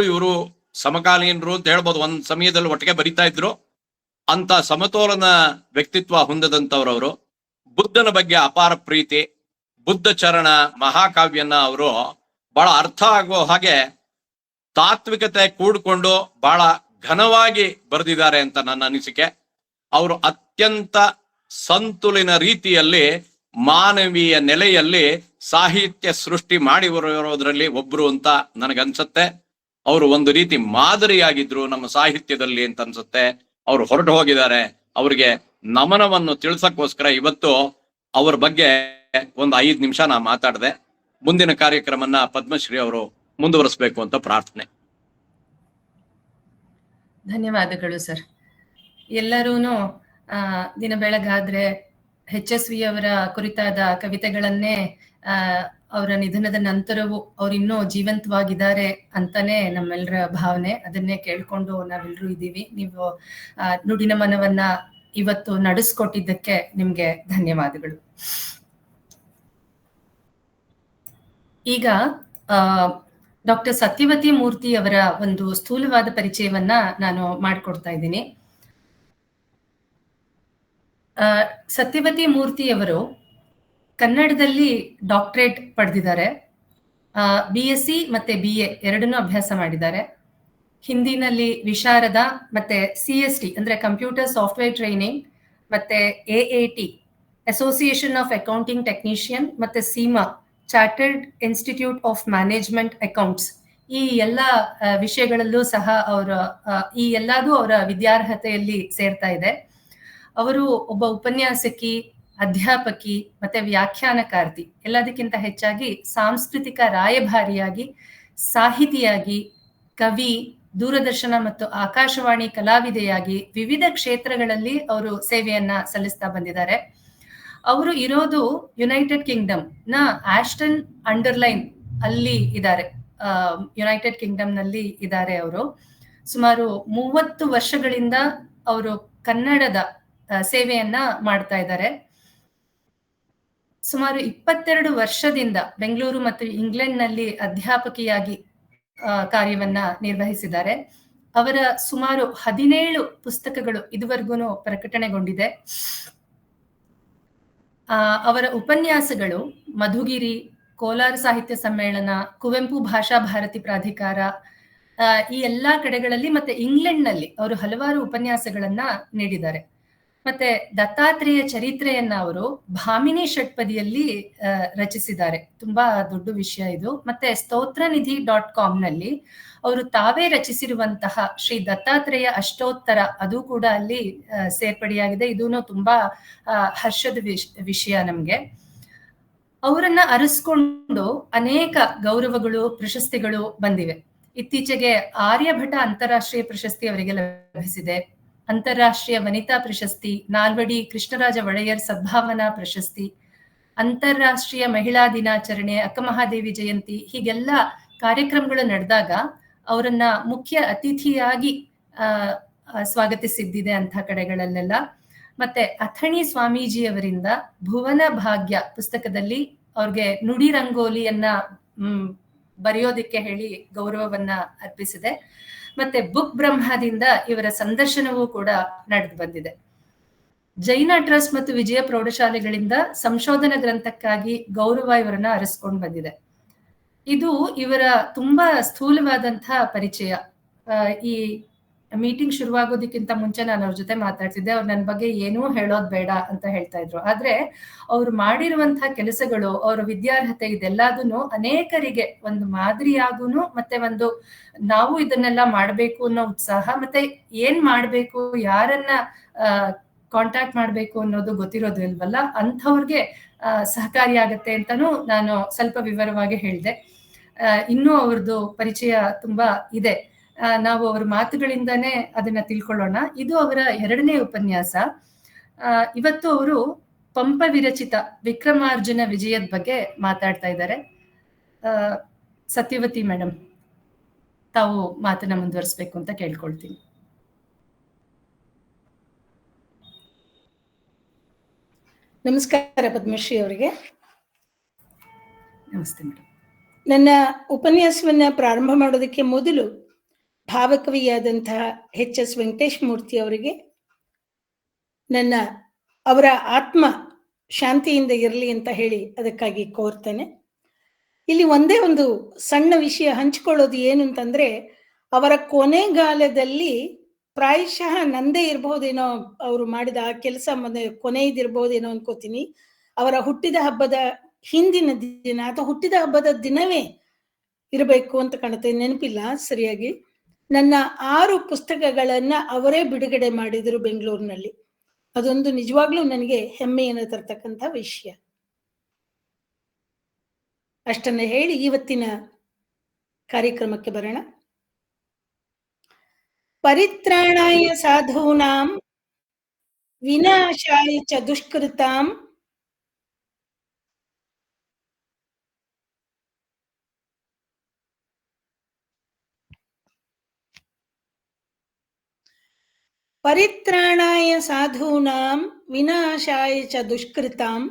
Speaker 3: ಇವರು ಸಮಕಾಲೀನರು ಅಂತ ಹೇಳ್ಬೋದು. ಒಂದ್ ಸಮಯದಲ್ಲಿ ಒಟ್ಟಿಗೆ ಬರಿತಾ ಇದ್ರು. ಅಂತ ಸಮತೋಲನ ವ್ಯಕ್ತಿತ್ವ ಹೊಂದದಂತವ್ರವರು. ಬುದ್ಧನ ಬಗ್ಗೆ ಅಪಾರ ಪ್ರೀತಿ. ಬುದ್ಧ ಚರಣ ಮಹಾಕಾವ್ಯನ ಅವರು ಬಹಳ ಅರ್ಥ ಆಗೋ ಹಾಗೆ ತಾತ್ವಿಕತೆ ಕೂಡ್ಕೊಂಡು ಬಹಳ ಘನವಾಗಿ ಬರೆದಿದ್ದಾರೆ ಅಂತ ನನ್ನ ಅನಿಸಿಕೆ. ಅವರು ಅತ್ಯಂತ ಸಂತುಲಿನ ರೀತಿಯಲ್ಲಿ ಮಾನವೀಯ ನೆಲೆಯಲ್ಲಿ ಸಾಹಿತ್ಯ ಸೃಷ್ಟಿ ಮಾಡಿ ಬರೋದ್ರಲ್ಲಿ ಒಬ್ರು ಅಂತ ನನಗನ್ಸತ್ತೆ. ಅವರು ಒಂದು ರೀತಿ ಮಾದರಿಯಾಗಿದ್ರು ನಮ್ಮ ಸಾಹಿತ್ಯದಲ್ಲಿ ಅಂತ ಅನ್ಸುತ್ತೆ. ಅವರು ಹೊರಟು ಹೋಗಿದ್ದಾರೆ. ಅವ್ರಿಗೆ ನಮನವನ್ನು ತಿಳಿಸಕ್ಕೋಸ್ಕರ ಇವತ್ತು ಅವ್ರ ಬಗ್ಗೆ ಒಂದು 5 ನಿಮಿಷ ನಾ ಮಾತಾಡಿದೆ. ಮುಂದಿನ ಕಾರ್ಯಕ್ರಮನ ಪದ್ಮಶ್ರೀ ಅವರು ಮುಂದುವರಿಸಬೇಕು ಅಂತ ಪ್ರಾರ್ಥನೆ.
Speaker 1: ಧನ್ಯವಾದಗಳು ಸರ್. ಎಲ್ಲರೂ ದಿನ ಬೆಳಗಾದ್ರೆ HSV ಅವರ ಕುರಿತಾದ ಕವಿತೆಗಳನ್ನೇ ಅವರ ನಿಧನದ ನಂತರವೂ ಅವ್ರಿನ್ನೂ ಜೀವಂತವಾಗಿದ್ದಾರೆ ಅಂತಾನೆ ನಮ್ಮೆಲ್ಲರ ಭಾವನೆ. ಅದನ್ನೇ ಕೇಳ್ಕೊಂಡು ನಾವೆಲ್ಲರೂ ಇದ್ದೀವಿ. ನೀವು ನುಡಿನ ಮನವನ್ನ ಇವತ್ತು ನಡೆಸ್ಕೊಟ್ಟಿದ್ದಕ್ಕೆ ನಿಮ್ಗೆ ಧನ್ಯವಾದಗಳು. ಈಗ ಡಾಕ್ಟರ್ ಸತ್ಯವತಿ ಮೂರ್ತಿ ಅವರ ಒಂದು ಸ್ಥೂಲವಾದ ಪರಿಚಯವನ್ನ ನಾನು ಮಾಡಿಕೊಡ್ತಾ ಇದ್ದೀನಿ. ಸತ್ಯವತಿ ಮೂರ್ತಿ ಅವರು ಕನ್ನಡದಲ್ಲಿ ಡಾಕ್ಟರೇಟ್ ಪಡೆದಿದ್ದಾರೆ. BSc ಮತ್ತೆ BA ಎರಡನ್ನೂ ಅಭ್ಯಾಸ ಮಾಡಿದ್ದಾರೆ. ಹಿಂದಿನಲ್ಲಿ ವಿಶಾರದ ಮತ್ತೆ CST ಅಂದ್ರೆ ಕಂಪ್ಯೂಟರ್ ಸಾಫ್ಟ್ವೇರ್ ಟ್ರೈನಿಂಗ್ ಮತ್ತೆ AAT association of accounting technician ಮತ್ತೆ SEMA chartered institute of management accounts ಈ ಎಲ್ಲ ವಿಷಯಗಳಲ್ಲೂ ಸಹ ಈ ಎಲ್ಲದೂ ಅವರ ವಿದ್ಯಾರ್ಹತೆಯಲ್ಲಿ ಸೇರ್ತಾ ಇದೆ. ಅವರು ಒಬ್ಬ ಉಪನ್ಯಾಸಕಿ, ಅಧ್ಯಾಪಕಿ ಮತ್ತೆ ವ್ಯಾಖ್ಯಾನಕಾರ್ತಿ, ಎಲ್ಲದಕ್ಕಿಂತ ಹೆಚ್ಚಾಗಿ ಸಾಂಸ್ಕೃತಿಕ ರಾಯಭಾರಿಯಾಗಿ, ಸಾಹಿತಿಯಾಗಿ, ಕವಿ, ದೂರದರ್ಶನ ಮತ್ತು ಆಕಾಶವಾಣಿ ಕಲಾವಿದೆಯಾಗಿ ವಿವಿಧ ಕ್ಷೇತ್ರಗಳಲ್ಲಿ ಅವರು ಸೇವೆಯನ್ನ ಸಲ್ಲಿಸ್ತಾ ಬಂದಿದ್ದಾರೆ. ಅವರು ಇರೋದು ಯುನೈಟೆಡ್ ಕಿಂಗ್ಡಮ್ ನ ಆಸ್ಟನ್ ಅಂಡರ್ಲೈನ್ ಅಲ್ಲಿ ಇದ್ದಾರೆ. ಯುನೈಟೆಡ್ ಕಿಂಗ್ಡಮ್ ನಲ್ಲಿ ಇದ್ದಾರೆ. ಅವರು ಸುಮಾರು 30 ವರ್ಷಗಳಿಂದ ಅವರು ಕನ್ನಡದ ಸೇವೆಯನ್ನ ಮಾಡ್ತಾ ಇದ್ದಾರೆ. ಸುಮಾರು 22 ವರ್ಷದಿಂದ ಬೆಂಗಳೂರು ಮತ್ತು ಇಂಗ್ಲೆಂಡ್ ನಲ್ಲಿ ಅಧ್ಯಾಪಕಿಯಾಗಿ ಕಾರ್ಯವನ್ನ ನಿರ್ವಹಿಸಿದ್ದಾರೆ. ಅವರ ಸುಮಾರು 17 ಪುಸ್ತಕಗಳು ಇದುವರೆಗೂ ಪ್ರಕಟಣೆಗೊಂಡಿದೆ. ಅವರ ಉಪನ್ಯಾಸಗಳು ಮಧುಗಿರಿ, ಕೋಲಾರ ಸಾಹಿತ್ಯ ಸಮ್ಮೇಳನ, ಕುವೆಂಪು ಭಾಷಾ ಭಾರತಿ ಪ್ರಾಧಿಕಾರ ಈ ಎಲ್ಲಾ ಕಡೆಗಳಲ್ಲಿ ಮತ್ತೆ ಇಂಗ್ಲೆಂಡ್ ನಲ್ಲಿ ಅವರು ಹಲವಾರು ಉಪನ್ಯಾಸಗಳನ್ನ ನೀಡಿದ್ದಾರೆ. ಮತ್ತೆ ದತ್ತಾತ್ರೇಯ ಚರಿತ್ರೆಯನ್ನ ಅವರು ಭಾಮಿನಿ ಷಟ್ಪದಿಯಲ್ಲಿ ರಚಿಸಿದ್ದಾರೆ. ತುಂಬಾ ದೊಡ್ಡ ವಿಷಯ ಇದು. ಮತ್ತೆ ಸ್ತೋತ್ರನಿಧಿ.com ನಲ್ಲಿ ಅವರು ತಾವೇ ರಚಿಸಿರುವಂತಹ ಶ್ರೀ ದತ್ತಾತ್ರೇಯ ಅಷ್ಟೋತ್ತರ ಅದು ಕೂಡ ಅಲ್ಲಿ ಸೇರ್ಪಡೆಯಾಗಿದೆ. ಇದೂ ತುಂಬಾ ಹರ್ಷದ ವಿಷಯ ನಮ್ಗೆ. ಅವರನ್ನ ಅರಸ್ಕೊಂಡು ಅನೇಕ ಗೌರವಗಳು, ಪ್ರಶಸ್ತಿಗಳು ಬಂದಿವೆ. ಇತ್ತೀಚೆಗೆ ಆರ್ಯಭಟ ಅಂತಾರಾಷ್ಟ್ರೀಯ ಪ್ರಶಸ್ತಿ ಅವರಿಗೆ ಲಭಿಸಿದೆ. ಅಂತಾರಾಷ್ಟ್ರೀಯ ವನಿತಾ ಪ್ರಶಸ್ತಿ, ನಾಲ್ವಡಿ ಕೃಷ್ಣರಾಜ ಒಡೆಯರ್ ಸದ್ಭಾವನಾ ಪ್ರಶಸ್ತಿ, ಅಂತಾರಾಷ್ಟ್ರೀಯ ಮಹಿಳಾ ದಿನಾಚರಣೆ, ಅಕ್ಕಮಹಾದೇವಿ ಜಯಂತಿ, ಹೀಗೆಲ್ಲ ಕಾರ್ಯಕ್ರಮಗಳು ನಡೆದಾಗ ಅವರನ್ನ ಮುಖ್ಯ ಅತಿಥಿಯಾಗಿ ಸ್ವಾಗತಿಸಿದ್ದಿದೆ ಅಂಥ ಕಡೆಗಳಲ್ಲೆಲ್ಲ. ಮತ್ತೆ ಅಥಣಿ ಸ್ವಾಮೀಜಿ ಅವರಿಂದ ಭುವನ ಭಾಗ್ಯ ಪುಸ್ತಕದಲ್ಲಿ ಅವ್ರಿಗೆ ನುಡಿ ರಂಗೋಲಿಯನ್ನ ಬರೆಯೋದಿಕ್ಕೆ ಹೇಳಿ ಗೌರವವನ್ನ ಅರ್ಪಿಸಿದೆ. ಮತ್ತೆ ಬುಕ್ ಬ್ರಹ್ಮದಿಂದ ಇವರ ಸಂದರ್ಶನವೂ ಕೂಡ ನಡೆದು ಬಂದಿದೆ. ಜೈನ ಟ್ರಸ್ಟ್ ಮತ್ತು ವಿಜಯ ಪ್ರೌಢಶಾಲೆಗಳಿಂದ ಸಂಶೋಧನಾ ಗ್ರಂಥಕ್ಕಾಗಿ ಗೌರವ ಇವರನ್ನ ಅರಸ್ಕೊಂಡು ಬಂದಿದೆ. ಇದು ಇವರ ತುಂಬಾ ಸ್ಥೂಲವಾದಂತಹ ಪರಿಚಯ. ಈ ಮೀಟಿಂಗ್ ಶುರುವಾಗೋದಕ್ಕಿಂತ ಮುಂಚೆ ನಾನು ಅವ್ರ ಜೊತೆ ಮಾತಾಡ್ತಿದ್ದೆ. ಅವ್ರು ನನ್ನ ಬಗ್ಗೆ ಏನೂ ಹೇಳೋದ್ ಬೇಡ ಅಂತ ಹೇಳ್ತಾ ಇದ್ರು. ಆದ್ರೆ ಅವ್ರು ಮಾಡಿರುವಂತಹ ಕೆಲಸಗಳು, ಅವರ ವಿದ್ಯಾರ್ಹತೆ, ಇದೆಲ್ಲದನ್ನು ಅನೇಕರಿಗೆ ಒಂದು ಮಾದರಿಯಾಗೂನು ಮತ್ತೆ ಒಂದು ನಾವು ಇದನ್ನೆಲ್ಲ ಮಾಡ್ಬೇಕು ಅನ್ನೋ ಉತ್ಸಾಹ, ಮತ್ತೆ ಏನ್ ಮಾಡ್ಬೇಕು, ಯಾರನ್ನ ಕಾಂಟ್ಯಾಕ್ಟ್ ಮಾಡ್ಬೇಕು ಅನ್ನೋದು ಗೊತ್ತಿರೋದು ಇಲ್ವಲ್ಲ, ಅಂಥವ್ರಿಗೆ ಸಹಕಾರಿಯಾಗತ್ತೆ ಅಂತಾನು ನಾನು ಸ್ವಲ್ಪ ವಿವರವಾಗಿ ಹೇಳಿದೆ. ಇನ್ನೂ ಅವ್ರದ್ದು ಪರಿಚಯ ತುಂಬಾ ಇದೆ. ನಾವು ಅವರ ಮಾತುಗಳಿಂದಾನೇ ಅದನ್ನ ತಿಳ್ಕೊಳ್ಳೋಣ. ಇದು ಅವರ 2ನೇ ಉಪನ್ಯಾಸ. ಇವತ್ತು ಅವರು ಪಂಪ ವಿರಚಿತ ವಿಕ್ರಮಾರ್ಜುನ ವಿಜಯದ ಬಗ್ಗೆ ಮಾತಾಡ್ತಾ ಇದ್ದಾರೆ. ಸತ್ಯವತಿ ಮೇಡಮ್, ತಾವು ಮಾತನ್ನ ಮುಂದುವರಿಸ್ಬೇಕು ಅಂತ ಕೇಳ್ಕೊಳ್ತೀನಿ.
Speaker 4: ನಮಸ್ಕಾರ ಪದ್ಮಶ್ರೀ ಅವರಿಗೆ.
Speaker 1: ನಮಸ್ತೆ ಮೇಡಮ್.
Speaker 4: ನನ್ನ ಉಪನ್ಯಾಸವನ್ನ ಪ್ರಾರಂಭ ಮಾಡೋದಕ್ಕೆ ಮೊದಲು ಭಾವಕವಿಯಾದಂತಹ HS ವೆಂಕಟೇಶ್ ಮೂರ್ತಿ ಅವರಿಗೆ ಅವರ ಆತ್ಮ ಶಾಂತಿಯಿಂದ ಇರಲಿ ಅಂತ ಹೇಳಿ ಅದಕ್ಕಾಗಿ ಕೋರ್ತೇನೆ. ಇಲ್ಲಿ ಒಂದೇ ಒಂದು ಸಣ್ಣ ವಿಷಯ ಹಂಚಿಕೊಳ್ಳೋದು ಏನು ಅಂತಂದ್ರೆ, ಅವರ ಕೊನೆಗಾಲದಲ್ಲಿ ಪ್ರಾಯಶಃ ನಂದೇ ಇರಬಹುದೇನೋ ಅವರು ಮಾಡಿದ ಆ ಕೆಲಸ ಕೊನೆಯದಿರ್ಬಹುದೇನೋ ಅನ್ಕೋತೀನಿ. ಅವರ ಹುಟ್ಟಿದ ಹಬ್ಬದ ಹಿಂದಿನ ದಿನ ಅಥವಾ ಹುಟ್ಟಿದ ಹಬ್ಬದ ದಿನವೇ ಇರಬೇಕು ಅಂತ ಕಾಣುತ್ತೆ, ನೆನಪಿಲ್ಲ ಸರಿಯಾಗಿ. ನನ್ನ 6 ಪುಸ್ತಕಗಳನ್ನ ಅವರೇ ಬಿಡುಗಡೆ ಮಾಡಿದ್ರು ಬೆಂಗಳೂರಿನಲ್ಲಿ. ಅದೊಂದು ನಿಜವಾಗ್ಲೂ ನನಗೆ ಹೆಮ್ಮೆಯನ್ನು ತರ್ತಕ್ಕಂಥ ವಿಷಯ. ಅಷ್ಟನ್ನ ಹೇಳಿ ಇವತ್ತಿನ ಕಾರ್ಯಕ್ರಮಕ್ಕೆ ಬರೋಣ. ಪರಿತ್ರಾಣಾಯ ಸಾಧೂನಾಂ ವಿನಾಶಾಯ ಚ ದುಷ್ಕೃತಾಂ ಪರಿತ್ರಾಣಾಯ ಸಾಧೂನಾಂ ವಿನಾಶಾಯ ಚ ದುಷ್ಕೃತಾಂ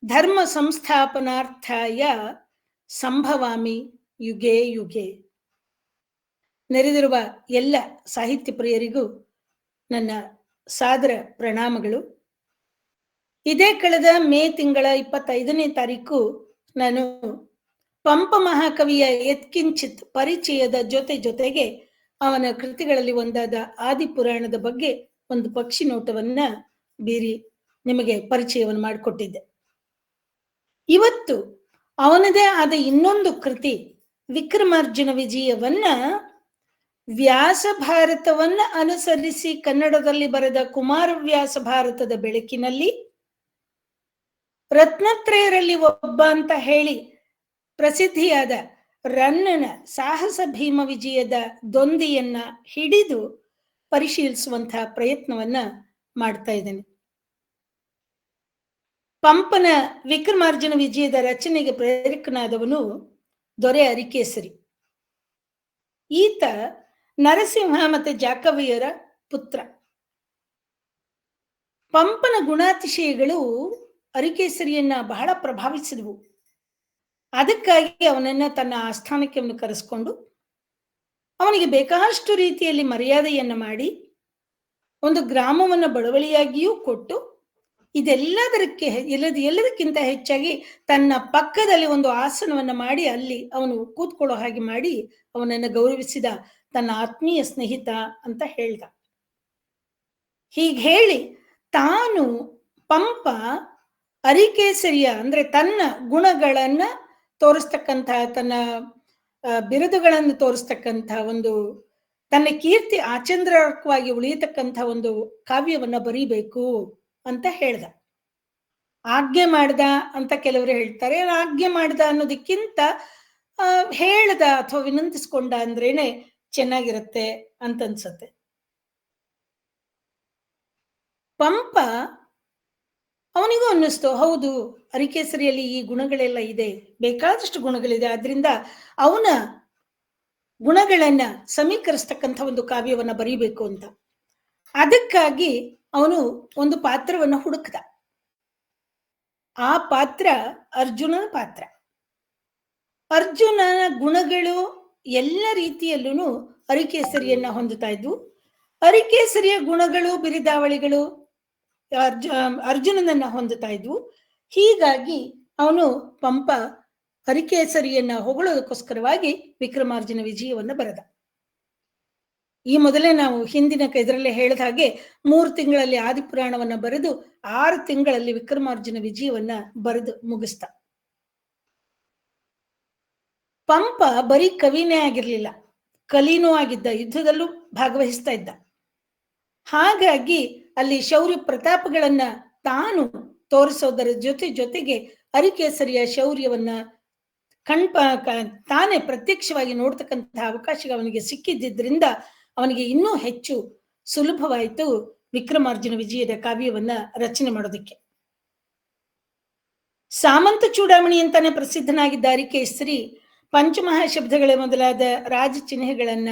Speaker 4: ಧರ್ಮ ಸಂಸ್ಥಾಪನಾರ್ಥಾಯ ಸಂಭವಾಮಿ ಯುಗೇ ಯುಗೇ. ನೆರೆದಿರುವ ಎಲ್ಲ ಸಾಹಿತ್ಯ ಪ್ರಿಯರಿಗೂ ನನ್ನ ಸಾದರ ಪ್ರಣಾಮಗಳು. ಇದೇ ಕಳೆದ ಮೇ ತಿಂಗಳ 25ನೇ ತಾರೀಕು ನಾನು ಪಂಪ ಮಹಾಕವಿಯ ಯತ್ಕಿಂಚಿತ್ ಪರಿಚಯದ ಜೊತೆಗೆ ಅವನ ಕೃತಿಗಳಲ್ಲಿ ಒಂದಾದ ಆದಿಪುರಾಣದ ಬಗ್ಗೆ ಒಂದು ಪಕ್ಷಿ ನೋಟವನ್ನ ಬೀರಿ ನಿಮಗೆ ಪರಿಚಯವನ್ನು ಮಾಡಿಕೊಟ್ಟಿದ್ದೆ. ಇವತ್ತು ಅವನದೇ ಆದ ಇನ್ನೊಂದು ಕೃತಿ ವಿಕ್ರಮಾರ್ಜುನ ವಿಜಯವನ್ನ ವ್ಯಾಸ ಭಾರತವನ್ನ ಅನುಸರಿಸಿ ಕನ್ನಡದಲ್ಲಿ ಬರೆದ ಕುಮಾರವ್ಯಾಸ ಭಾರತದ ಬೆಳಕಿನಲ್ಲಿ ರತ್ನತ್ರಯರಲ್ಲಿ ಒಬ್ಬ ಅಂತ ಹೇಳಿ ಪ್ರಸಿದ್ಧಿಯಾದ ರನ್ನನ ಸಾಹಸ ಭೀಮ ವಿಜಯದ ದೊಂದಿಯನ್ನ ಹಿಡಿದು ಪರಿಶೀಲಿಸುವಂತಹ ಪ್ರಯತ್ನವನ್ನ ಮಾಡ್ತಾ ಇದ್ದೇನೆ. ಪಂಪನ ವಿಕ್ರಮಾರ್ಜುನ ವಿಜಯದ ರಚನೆಗೆ ಪ್ರೇರಕನಾದವನು ದೊರೆ ಅರಿಕೇಸರಿ. ಈತ ನರಸಿಂಹ ಮತ್ತೆ ಜಾಕವಿಯರ ಪುತ್ರ. ಪಂಪನ ಗುಣಾತಿಶಯಗಳು ಅರಿಕೇಸರಿಯನ್ನ ಬಹಳ ಪ್ರಭಾವಿಸಿದವು. ಅದಕ್ಕಾಗಿ ಅವನನ್ನ ತನ್ನ ಆಸ್ಥಾನಕ್ಕೆ ಕರೆಸಿಕೊಂಡು ಅವನಿಗೆ ಬೇಕಾದಷ್ಟು ರೀತಿಯಲ್ಲಿ ಮರ್ಯಾದೆಯನ್ನ ಮಾಡಿ ಒಂದು ಗ್ರಾಮವನ್ನು ಬಳುವಳಿಯಾಗಿಯೂ ಕೊಟ್ಟು ಎಲ್ಲದಕ್ಕಿಂತ ಹೆಚ್ಚಾಗಿ ತನ್ನ ಪಕ್ಕದಲ್ಲಿ ಒಂದು ಆಸನವನ್ನ ಮಾಡಿ ಅಲ್ಲಿ ಅವನು ಕೂತ್ಕೊಳ್ಳೋ ಹಾಗೆ ಮಾಡಿ ಅವನನ್ನು ಗೌರವಿಸಿದ ತನ್ನ ಆತ್ಮೀಯ ಸ್ನೇಹಿತ ಅಂತ ಹೇಳ್ದ. ಹೀಗೆ ಹೇಳಿ ತಾನು ಪಂಪ ಅರಿಕೇಸರಿಯ ಅಂದ್ರೆ ತನ್ನ ಗುಣಗಳನ್ನ ತೋರಿಸ್ತಕ್ಕಂತಹ ತನ್ನ ಬಿರುದುಗಳನ್ನು ತೋರಿಸ್ತಕ್ಕಂತಹ ಒಂದು ತನ್ನ ಕೀರ್ತಿ ಆಚಂದ್ರಕವಾಗಿ ಉಳಿಯತಕ್ಕಂಥ ಒಂದು ಕಾವ್ಯವನ್ನ ಬರೀಬೇಕು ಅಂತ ಹೇಳ್ದ. ಆಜ್ಞೆ ಮಾಡ್ದ ಅಂತ ಕೆಲವರು ಹೇಳ್ತಾರೆ. ಆಜ್ಞೆ ಮಾಡ್ದ ಅನ್ನೋದಕ್ಕಿಂತ ಹೇಳ್ದ ಅಥವಾ ವಿನಂತಿಸ್ಕೊಂಡ ಅಂದ್ರೇನೆ ಚೆನ್ನಾಗಿರುತ್ತೆ ಅಂತ ಅನ್ಸತ್ತೆ. ಪಂಪ ಅವನಿಗೂ ಅನ್ನಿಸ್ತು, ಹೌದು ಅರಿಕೇಸರಿಯಲ್ಲಿ ಈ ಗುಣಗಳೆಲ್ಲ ಇದೆ, ಬೇಕಾದಷ್ಟು ಗುಣಗಳಿದೆ, ಆದ್ರಿಂದ ಅವನ ಗುಣಗಳನ್ನ ಸಮೀಕರಿಸ್ತಕ್ಕಂಥ ಒಂದು ಕಾವ್ಯವನ್ನ ಬರೀಬೇಕು ಅಂತ. ಅದಕ್ಕಾಗಿ ಅವನು ಒಂದು ಪಾತ್ರವನ್ನು ಹುಡುಕ್ದ. ಆ ಪಾತ್ರ ಅರ್ಜುನನ ಪಾತ್ರ. ಅರ್ಜುನನ ಗುಣಗಳು ಎಲ್ಲ ರೀತಿಯಲ್ಲೂ ಅರಿಕೇಸರಿಯನ್ನ ಹೊಂದುತ್ತಾ ಇದ್ವು. ಅರಿಕೇಸರಿಯ ಗುಣಗಳು ಬಿರುದಾವಳಿಗಳು ಅರ್ಜುನನನ್ನ ಹೊಂದುತ್ತಾ ಇದ್ವು. ಹೀಗಾಗಿ ಅವನು ಪಂಪ ಅರಿಕೇಸರಿಯನ್ನ ಹೊಗಳೋದಕ್ಕೋಸ್ಕರವಾಗಿ ವಿಕ್ರಮಾರ್ಜುನ ವಿಜಯವನ್ನ ಬರೆದ. ಈ ಮೊದಲೇ ನಾವು ಹಿಂದಿನ ಇದರಲ್ಲೇ ಹೇಳಿದ ಹಾಗೆ 3 ತಿಂಗಳಲ್ಲಿ ಆದಿಪುರಾಣವನ್ನ ಬರೆದು 6 ತಿಂಗಳಲ್ಲಿ ವಿಕ್ರಮಾರ್ಜುನ ವಿಜಯವನ್ನ ಬರೆದು ಮುಗಿಸ್ತ. ಪಂಪ ಬರೀ ಕವಿನೇ ಆಗಿರ್ಲಿಲ್ಲ, ಕಲಿನೂ ಆಗಿದ್ದ, ಯುದ್ಧದಲ್ಲೂ ಭಾಗವಹಿಸ್ತಾ ಇದ್ದ. ಹಾಗಾಗಿ ಅಲ್ಲಿ ಶೌರ್ಯ ಪ್ರತಾಪಗಳನ್ನ ತಾನು ತೋರಿಸೋದರ ಜೊತೆಗೆ ಅರಿಕೇಸರಿಯ ಶೌರ್ಯವನ್ನ ತಾನೇ ಪ್ರತ್ಯಕ್ಷವಾಗಿ ನೋಡ್ತಕ್ಕಂತಹ ಅವಕಾಶ ಅವನಿಗೆ ಸಿಕ್ಕಿದ್ರಿಂದ ಅವನಿಗೆ ಇನ್ನೂ ಹೆಚ್ಚು ಸುಲಭವಾಯಿತು ವಿಕ್ರಮಾರ್ಜುನ ವಿಜಯದ ಕಾವ್ಯವನ್ನ ರಚನೆ ಮಾಡೋದಕ್ಕೆ. ಸಾಮಂತ ಚೂಡಾಮಣಿ ಅಂತಾನೆ ಪ್ರಸಿದ್ಧನಾಗಿದ್ದ ಅರಿಕೇಸರಿ ಪಂಚಮಹಾಶಬ್ದಗಳ ಮೊದಲಾದ ರಾಜ ಚಿಹ್ನೆಗಳನ್ನ,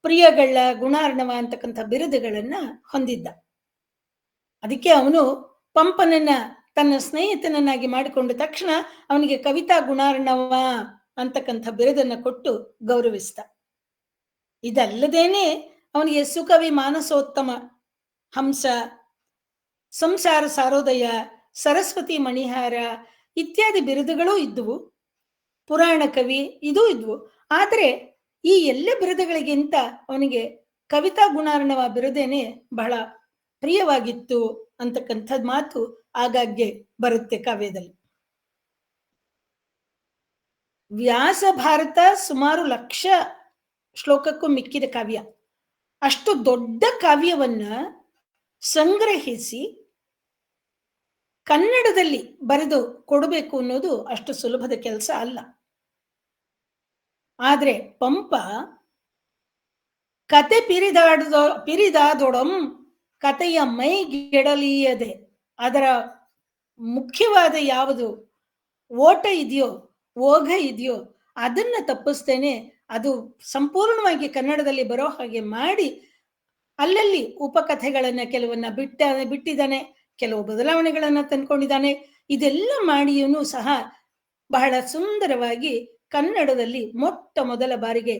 Speaker 4: ಪ್ರಿಯಗಳ, ಗುಣಾರ್ಣವ ಅಂತಕ್ಕಂಥ ಬಿರುದುಗಳನ್ನ ಹೊಂದಿದ್ದ. ಅದಕ್ಕೆ ಅವನು ಪಂಪನನ್ನ ತನ್ನ ಸ್ನೇಹಿತನನ್ನಾಗಿ ಮಾಡಿಕೊಂಡ ತಕ್ಷಣ ಅವನಿಗೆ ಕವಿತಾ ಗುಣಾರ್ಣವ ಅಂತಕ್ಕಂಥ ಬಿರುದನ್ನ ಕೊಟ್ಟು ಗೌರವಿಸ್ತ. ಇದಲ್ಲದೇನೆ ಅವನಿಗೆ ಸುಕವಿ ಮಾನಸೋತ್ತಮ, ಹಂಸ, ಸಂಸಾರ ಸಾರೋದಯ, ಸರಸ್ವತಿ ಮಣಿಹಾರ ಇತ್ಯಾದಿ ಬಿರುದುಗಳೂ ಇದ್ದುವು. ಪುರಾಣ ಕವಿ ಇದೂ ಇದ್ವು. ಆದರೆ ಈ ಎಲ್ಲ ಬಿರುದುಗಳಿಗಿಂತ ಅವನಿಗೆ ಕವಿತಾ ಗುಣಾರ್ಣವ ಬಿರುದೇನೆ ಬಹಳ ಪ್ರಿಯವಾಗಿತ್ತು ಅಂತಕ್ಕಂಥದ್ ಮಾತು ಆಗಾಗ್ಗೆ ಬರುತ್ತೆ ಕಾವ್ಯದಲ್ಲಿ. ವ್ಯಾಸ ಭಾರತ ಸುಮಾರು 1,00,000 ಶ್ಲೋಕಕ್ಕೂ ಮಿಕ್ಕಿದ ಕಾವ್ಯ. ಅಷ್ಟು ದೊಡ್ಡ ಕಾವ್ಯವನ್ನ ಸಂಗ್ರಹಿಸಿ ಕನ್ನಡದಲ್ಲಿ ಬರೆದು ಕೊಡಬೇಕು ಅನ್ನೋದು ಅಷ್ಟು ಸುಲಭದ ಕೆಲಸ ಅಲ್ಲ. ಆದ್ರೆ ಪಂಪ ಕತೆ ಪಿರಿದಾದೊಡಂ ಕತೆಯ ಮೈಗೆಡಲೀಯದೆ, ಅದರ ಮುಖ್ಯವಾದ ಯಾವುದು ಓಟ ಇದೆಯೋ, ಓಘ ಇದೆಯೋ ಅದನ್ನ ತಪ್ಪಿಸ್ತೇನೆ, ಅದು ಸಂಪೂರ್ಣವಾಗಿ ಕನ್ನಡದಲ್ಲಿ ಬರೋ ಹಾಗೆ ಮಾಡಿ, ಅಲ್ಲಲ್ಲಿ ಉಪಕಥೆಗಳನ್ನ ಕೆಲವನ್ನ ಬಿಟ್ಟಿದ್ದಾನೆ, ಕೆಲವು ಬದಲಾವಣೆಗಳನ್ನ ತಂದ್ಕೊಂಡಿದ್ದಾನೆ. ಇದೆಲ್ಲ ಮಾಡಿಯೂ ಸಹ ಬಹಳ ಸುಂದರವಾಗಿ ಕನ್ನಡದಲ್ಲಿ ಮೊಟ್ಟ ಮೊದಲ ಬಾರಿಗೆ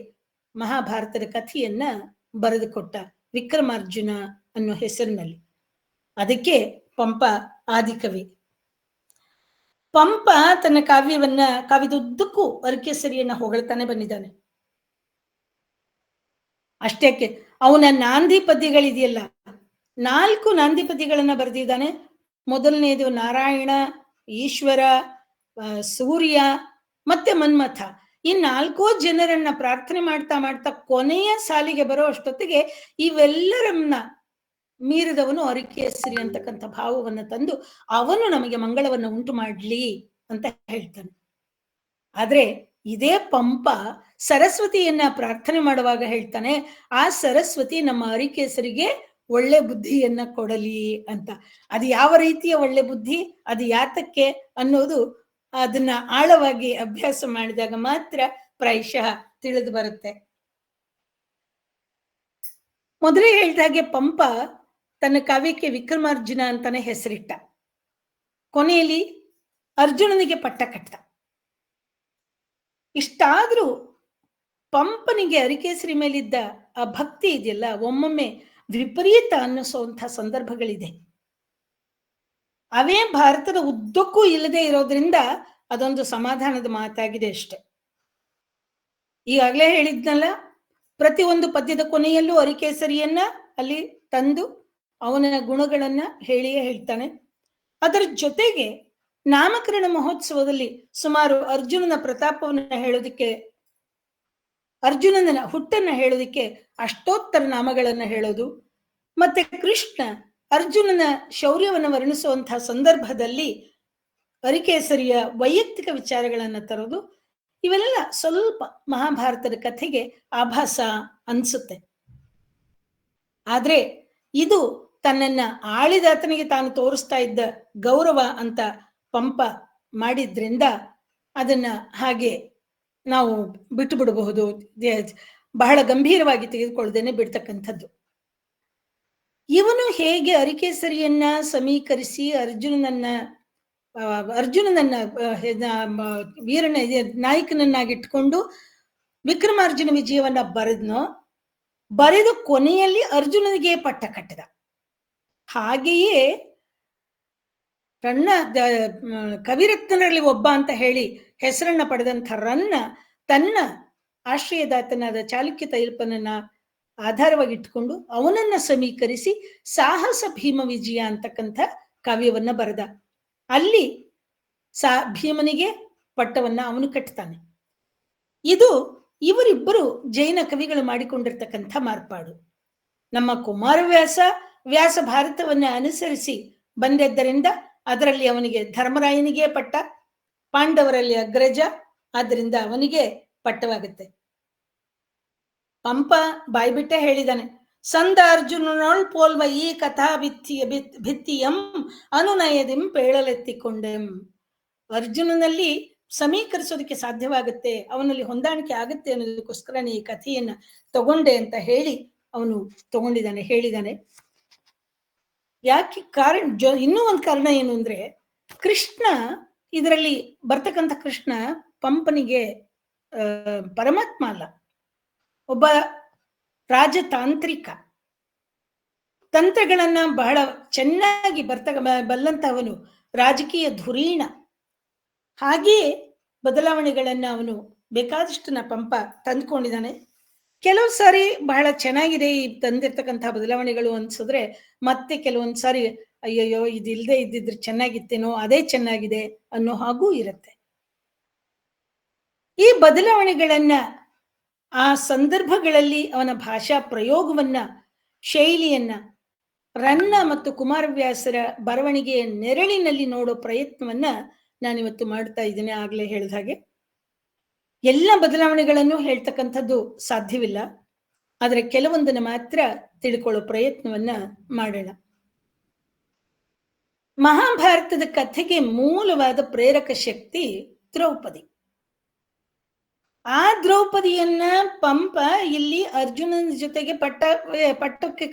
Speaker 4: ಮಹಾಭಾರತದ ಕಥೆಯನ್ನ ಬರೆದುಕೊಟ್ಟ, ವಿಕ್ರಮಾರ್ಜುನ ಅನ್ನೋ ಹೆಸರಿನಲ್ಲಿ. ಅದಕ್ಕೆ ಪಂಪ ಆದಿಕವಿ. ಪಂಪ ತನ್ನ ಕಾವ್ಯದುದ್ದಕ್ಕೂ ಅರಕೇಸರಿಯನ್ನ ಹೊಗಳ್ತಾನೆ ಬಂದಿದ್ದಾನೆ. ಅಷ್ಟೇಕೆ ಅವನ ನಾಂದಿ ಪದ್ಯಗಳಿದೆಯಲ್ಲ, 4 ನಾಂದಿ ಪದ್ಯಗಳನ್ನ ಬರೆದಿದ್ದಾನೆ. ಮೊದಲನೇದು ನಾರಾಯಣ, ಈಶ್ವರ, ಸೂರ್ಯ ಮತ್ತೆ ಮನ್ಮಥ. ಈ 4 ಜನರನ್ನ ಪ್ರಾರ್ಥನೆ ಮಾಡ್ತಾ ಮಾಡ್ತಾ ಕೊನೆಯ ಸಾಲಿಗೆ ಬರೋ ಅಷ್ಟೊತ್ತಿಗೆ ಇವೆಲ್ಲರನ್ನ ಮೀರಿದವನು ಅರಕೇಸರಿ ಅಂತಕ್ಕಂಥ ಭಾವವನ್ನು ತಂದು ಅವನು ನಮಗೆ ಮಂಗಳವನ್ನು ಉಂಟು ಮಾಡ್ಲಿ ಅಂತ ಹೇಳ್ತಾನೆ. ಆದ್ರೆ ಇದೇ ಪಂಪ ಸರಸ್ವತಿಯನ್ನ ಪ್ರಾರ್ಥನೆ ಮಾಡುವಾಗ ಹೇಳ್ತಾನೆ, ಆ ಸರಸ್ವತಿ ನಮ್ಮ ಅರಕೇಸರಿಗೆ ಒಳ್ಳೆ ಬುದ್ಧಿಯನ್ನ ಕೊಡಲಿ ಅಂತ. ಅದು ಯಾವ ರೀತಿಯ ಒಳ್ಳೆ ಬುದ್ಧಿ, ಅದು ಯಾತಕ್ಕೆ ಅನ್ನೋದು ಅದನ್ನ ಆಳವಾಗಿ ಅಭ್ಯಾಸ ಮಾಡಿದಾಗ ಮಾತ್ರ ಪ್ರಾಯಶಃ ತಿಳಿದು ಬರುತ್ತೆ. ಮೊದಲೇ ಹೇಳಿದಾಗೆ ಪಂಪ ತನ್ನ ಕಾವ್ಯಕ್ಕೆ ವಿಕ್ರಮಾರ್ಜುನ ಅಂತಾನೆ ಹೆಸರಿಟ್ಟ. ಕೊನೆಯಲ್ಲಿ ಅರ್ಜುನನಿಗೆ ಪಟ್ಟ ಕಟ್ಟ. ಇಷ್ಟಾದ್ರೂ ಪಂಪನಿಗೆ ಅರಕೇಸರಿ ಮೇಲಿದ್ದ ಆ ಭಕ್ತಿ ಇದೆಯಲ್ಲ, ಒಮ್ಮೊಮ್ಮೆ ವಿಪರೀತ ಅನ್ನಿಸುವಂತಹ ಸಂದರ್ಭಗಳಿದೆ. ಅವೇ ಭಾರತದ ಉದ್ದಕ್ಕೂ ಇಲ್ಲದೆ ಇರೋದ್ರಿಂದ ಅದೊಂದು ಸಮಾಧಾನದ ಮಾತಾಗಿದೆ ಅಷ್ಟೆ. ಈಗಾಗಲೇ ಹೇಳಿದ್ನಲ್ಲ, ಪ್ರತಿಯೊಂದು ಪದ್ಯದ ಕೊನೆಯಲ್ಲೂ ಅರಕೇಸರಿಯನ್ನ ಅಲ್ಲಿ ತಂದು ಅವನ ಗುಣಗಳನ್ನ ಹೇಳಿಯೇ ಹೇಳ್ತಾನೆ. ಅದರ ಜೊತೆಗೆ ನಾಮಕರಣ ಮಹೋತ್ಸವದಲ್ಲಿ ಸುಮಾರು ಅರ್ಜುನನ ಪ್ರತಾಪವನ್ನ ಹೇಳೋದಿಕ್ಕೆ, ಅರ್ಜುನನ ಹುಟ್ಟನ್ನ ಹೇಳೋದಿಕ್ಕೆ ಅಷ್ಟೋತ್ತರ ನಾಮಗಳನ್ನ ಹೇಳೋದು, ಮತ್ತೆ ಕೃಷ್ಣ ಅರ್ಜುನನ ಶೌರ್ಯವನ್ನು ವರ್ಣಿಸುವಂತಹ ಸಂದರ್ಭದಲ್ಲಿ ಅರಕೇಸರಿಯ ವೈಯಕ್ತಿಕ ವಿಚಾರಗಳನ್ನ ತರೋದು, ಇವೆಲ್ಲ ಸ್ವಲ್ಪ ಮಹಾಭಾರತದ ಕಥೆಗೆ ಆಭಾಸ ಅನ್ಸುತ್ತೆ. ಆದ್ರೆ ಇದು ತನ್ನನ್ನ ಆಳಿದಾತನಿಗೆ ತಾನು ತೋರಿಸ್ತಾ ಇದ್ದ ಗೌರವ ಅಂತ ಪಂಪ ಮಾಡಿದ್ರಿಂದ ಅದನ್ನ ಹಾಗೆ ನಾವು ಬಿಟ್ಟು ಬಿಡಬಹುದು, ಬಹಳ ಗಂಭೀರವಾಗಿ ತೆಗೆದುಕೊಳ್ಳದೇನೆ ಬಿಡ್ತಕ್ಕಂಥದ್ದು. ಇವನು ಹೇಗೆ ಅರಕೇಸರಿಯನ್ನ ಸಮೀಕರಿಸಿ ಅರ್ಜುನನನ್ನ ವೀರನ ನಾಯಕನನ್ನಾಗಿಟ್ಕೊಂಡು ವಿಕ್ರಮಾರ್ಜುನ ವಿಜಯವನ್ನ ಬರೆದು ಕೊನೆಯಲ್ಲಿ ಅರ್ಜುನನಿಗೆ ಪಟ್ಟ ಕಟ್ಟಿದ. ಹಾಗೆಯೇ ಕವಿರತ್ನರಲ್ಲಿ ಒಬ್ಬ ಅಂತ ಹೇಳಿ ಹೆಸರನ್ನ ಪಡೆದಂಥ ರನ್ನ ತನ್ನ ಆಶ್ರಯದಾತನಾದ ಚಾಲುಕ್ಯ ತೈಲ್ಪನನ್ನ ಆಧಾರವಾಗಿಟ್ಟುಕೊಂಡು ಅವನನ್ನ ಸಮೀಕರಿಸಿ ಸಾಹಸ ಭೀಮ ವಿಜಯ ಅಂತಕ್ಕಂಥ ಕಾವ್ಯವನ್ನ ಬರೆದ. ಅಲ್ಲಿ ಭೀಮನಿಗೆ ಪಟ್ಟವನ್ನ ಅವನು ಕಟ್ತಾನೆ. ಇದು ಇವರಿಬ್ಬರು ಜೈನ ಕವಿಗಳು ಮಾಡಿಕೊಂಡಿರ್ತಕ್ಕಂಥ ಮಾರ್ಪಾಡು. ನಮ್ಮ ವ್ಯಾಸ ಭಾರತವನ್ನ ಅನುಸರಿಸಿ ಬಂದಿದ್ದರಿಂದ ಅದರಲ್ಲಿ ಅವನಿಗೆ ಧರ್ಮರಾಯನಿಗೆ ಪಟ್ಟ, ಪಾಂಡವರಲ್ಲಿ ಅಗ್ರಜ, ಆದ್ದರಿಂದ ಅವನಿಗೆ ಪಟ್ಟವಾಗುತ್ತೆ. ಪಂಪ ಬಾಯ್ಬಿಟ್ಟೆ ಹೇಳಿದಾನೆ, ಸಂದ ಅರ್ಜುನನೊಳ್ ಪೋಲ್ವ ಈ ಕಥಾ ಭಿತ್ತಿಯಂ ಅನುನಯದಿಂ ಪೇಳಲೆತ್ತಿಕೊಂಡೆಂ. ಅರ್ಜುನನಲ್ಲಿ ಸಮೀಕರಿಸೋದಕ್ಕೆ ಸಾಧ್ಯವಾಗುತ್ತೆ, ಅವನಲ್ಲಿ ಹೊಂದಾಣಿಕೆ ಆಗುತ್ತೆ ಅನ್ನೋದಕ್ಕೋಸ್ಕರ ಈ ಕಥೆಯನ್ನ ತಗೊಂಡೆ ಅಂತ ಹೇಳಿ ಅವನು ಹೇಳಿದಾನೆ. ಯಾಕೆ ಕಾರಣ, ಇನ್ನೂ ಒಂದು ಕಾರಣ ಏನು ಅಂದ್ರೆ, ಕೃಷ್ಣ ಇದರಲ್ಲಿ ಬರ್ತಕ್ಕಂಥ ಕೃಷ್ಣ ಪಂಪನಿಗೆ ಪರಮಾತ್ಮ ಅಲ್ಲ, ಒಬ್ಬ ರಾಜತಾಂತ್ರಿಕ, ತಂತ್ರಗಳನ್ನ ಬಹಳ ಚೆನ್ನಾಗಿ ಬಲ್ಲಂತವನು, ರಾಜಕೀಯ ಧುರೀಣ. ಹಾಗೆಯೇ ಬದಲಾವಣೆಗಳನ್ನ ಅವನು ಬೇಕಾದಷ್ಟನ್ನ ಪಂಪ ತಂದ್ಕೊಂಡಿದ್ದಾನೆ. ಕೆಲವು ಸಾರಿ ಬಹಳ ಚೆನ್ನಾಗಿದೆ ಈ ತಂದಿರ್ತಕ್ಕಂಥ ಬದಲಾವಣೆಗಳು ಅನ್ಸಿದ್ರೆ, ಮತ್ತೆ ಕೆಲವೊಂದ್ ಸಾರಿ ಅಯ್ಯಯ್ಯೋ ಇದಿಲ್ದೆ ಇದ್ದಿದ್ರೆ ಚೆನ್ನಾಗಿತ್ತೇನೋ, ಅದೇ ಚೆನ್ನಾಗಿದೆ ಅನ್ನೋ ಹಾಗೂ ಇರುತ್ತೆ. ಈ ಬದಲಾವಣೆಗಳನ್ನ ಆ ಸಂದರ್ಭಗಳಲ್ಲಿ ಅವನ ಭಾಷಾ ಪ್ರಯೋಗವನ್ನ, ಶೈಲಿಯನ್ನ ರನ್ನ ಮತ್ತು ಕುಮಾರವ್ಯಾಸರ ಬರವಣಿಗೆಯ ನೆರಳಿನಲ್ಲಿ ನೋಡೋ ಪ್ರಯತ್ನವನ್ನ ನಾನಿವತ್ತು ಮಾಡ್ತಾ ಇದ್ದೇನೆ. ಆಗ್ಲೇ ಹೇಳಿದ ಹಾಗೆ ಎಲ್ಲ ಬದಲಾವಣೆಗಳನ್ನು ಹೇಳ್ತಕ್ಕಂಥದ್ದು ಸಾಧ್ಯವಿಲ್ಲ, ಆದರೆ ಕೆಲವೊಂದನ್ನು ಮಾತ್ರ ತಿಳ್ಕೊಳ್ಳೋ ಪ್ರಯತ್ನವನ್ನ ಮಾಡೋಣ. ಮಹಾಭಾರತದ ಕಥೆಗೆ ಮೂಲವಾದ ಪ್ರೇರಕ ಶಕ್ತಿ ದ್ರೌಪದಿ. ಆ ದ್ರೌಪದಿಯನ್ನ ಪಂಪ ಇಲ್ಲಿ ಅರ್ಜುನನ ಜೊತೆಗೆ ಪಟ್ಟ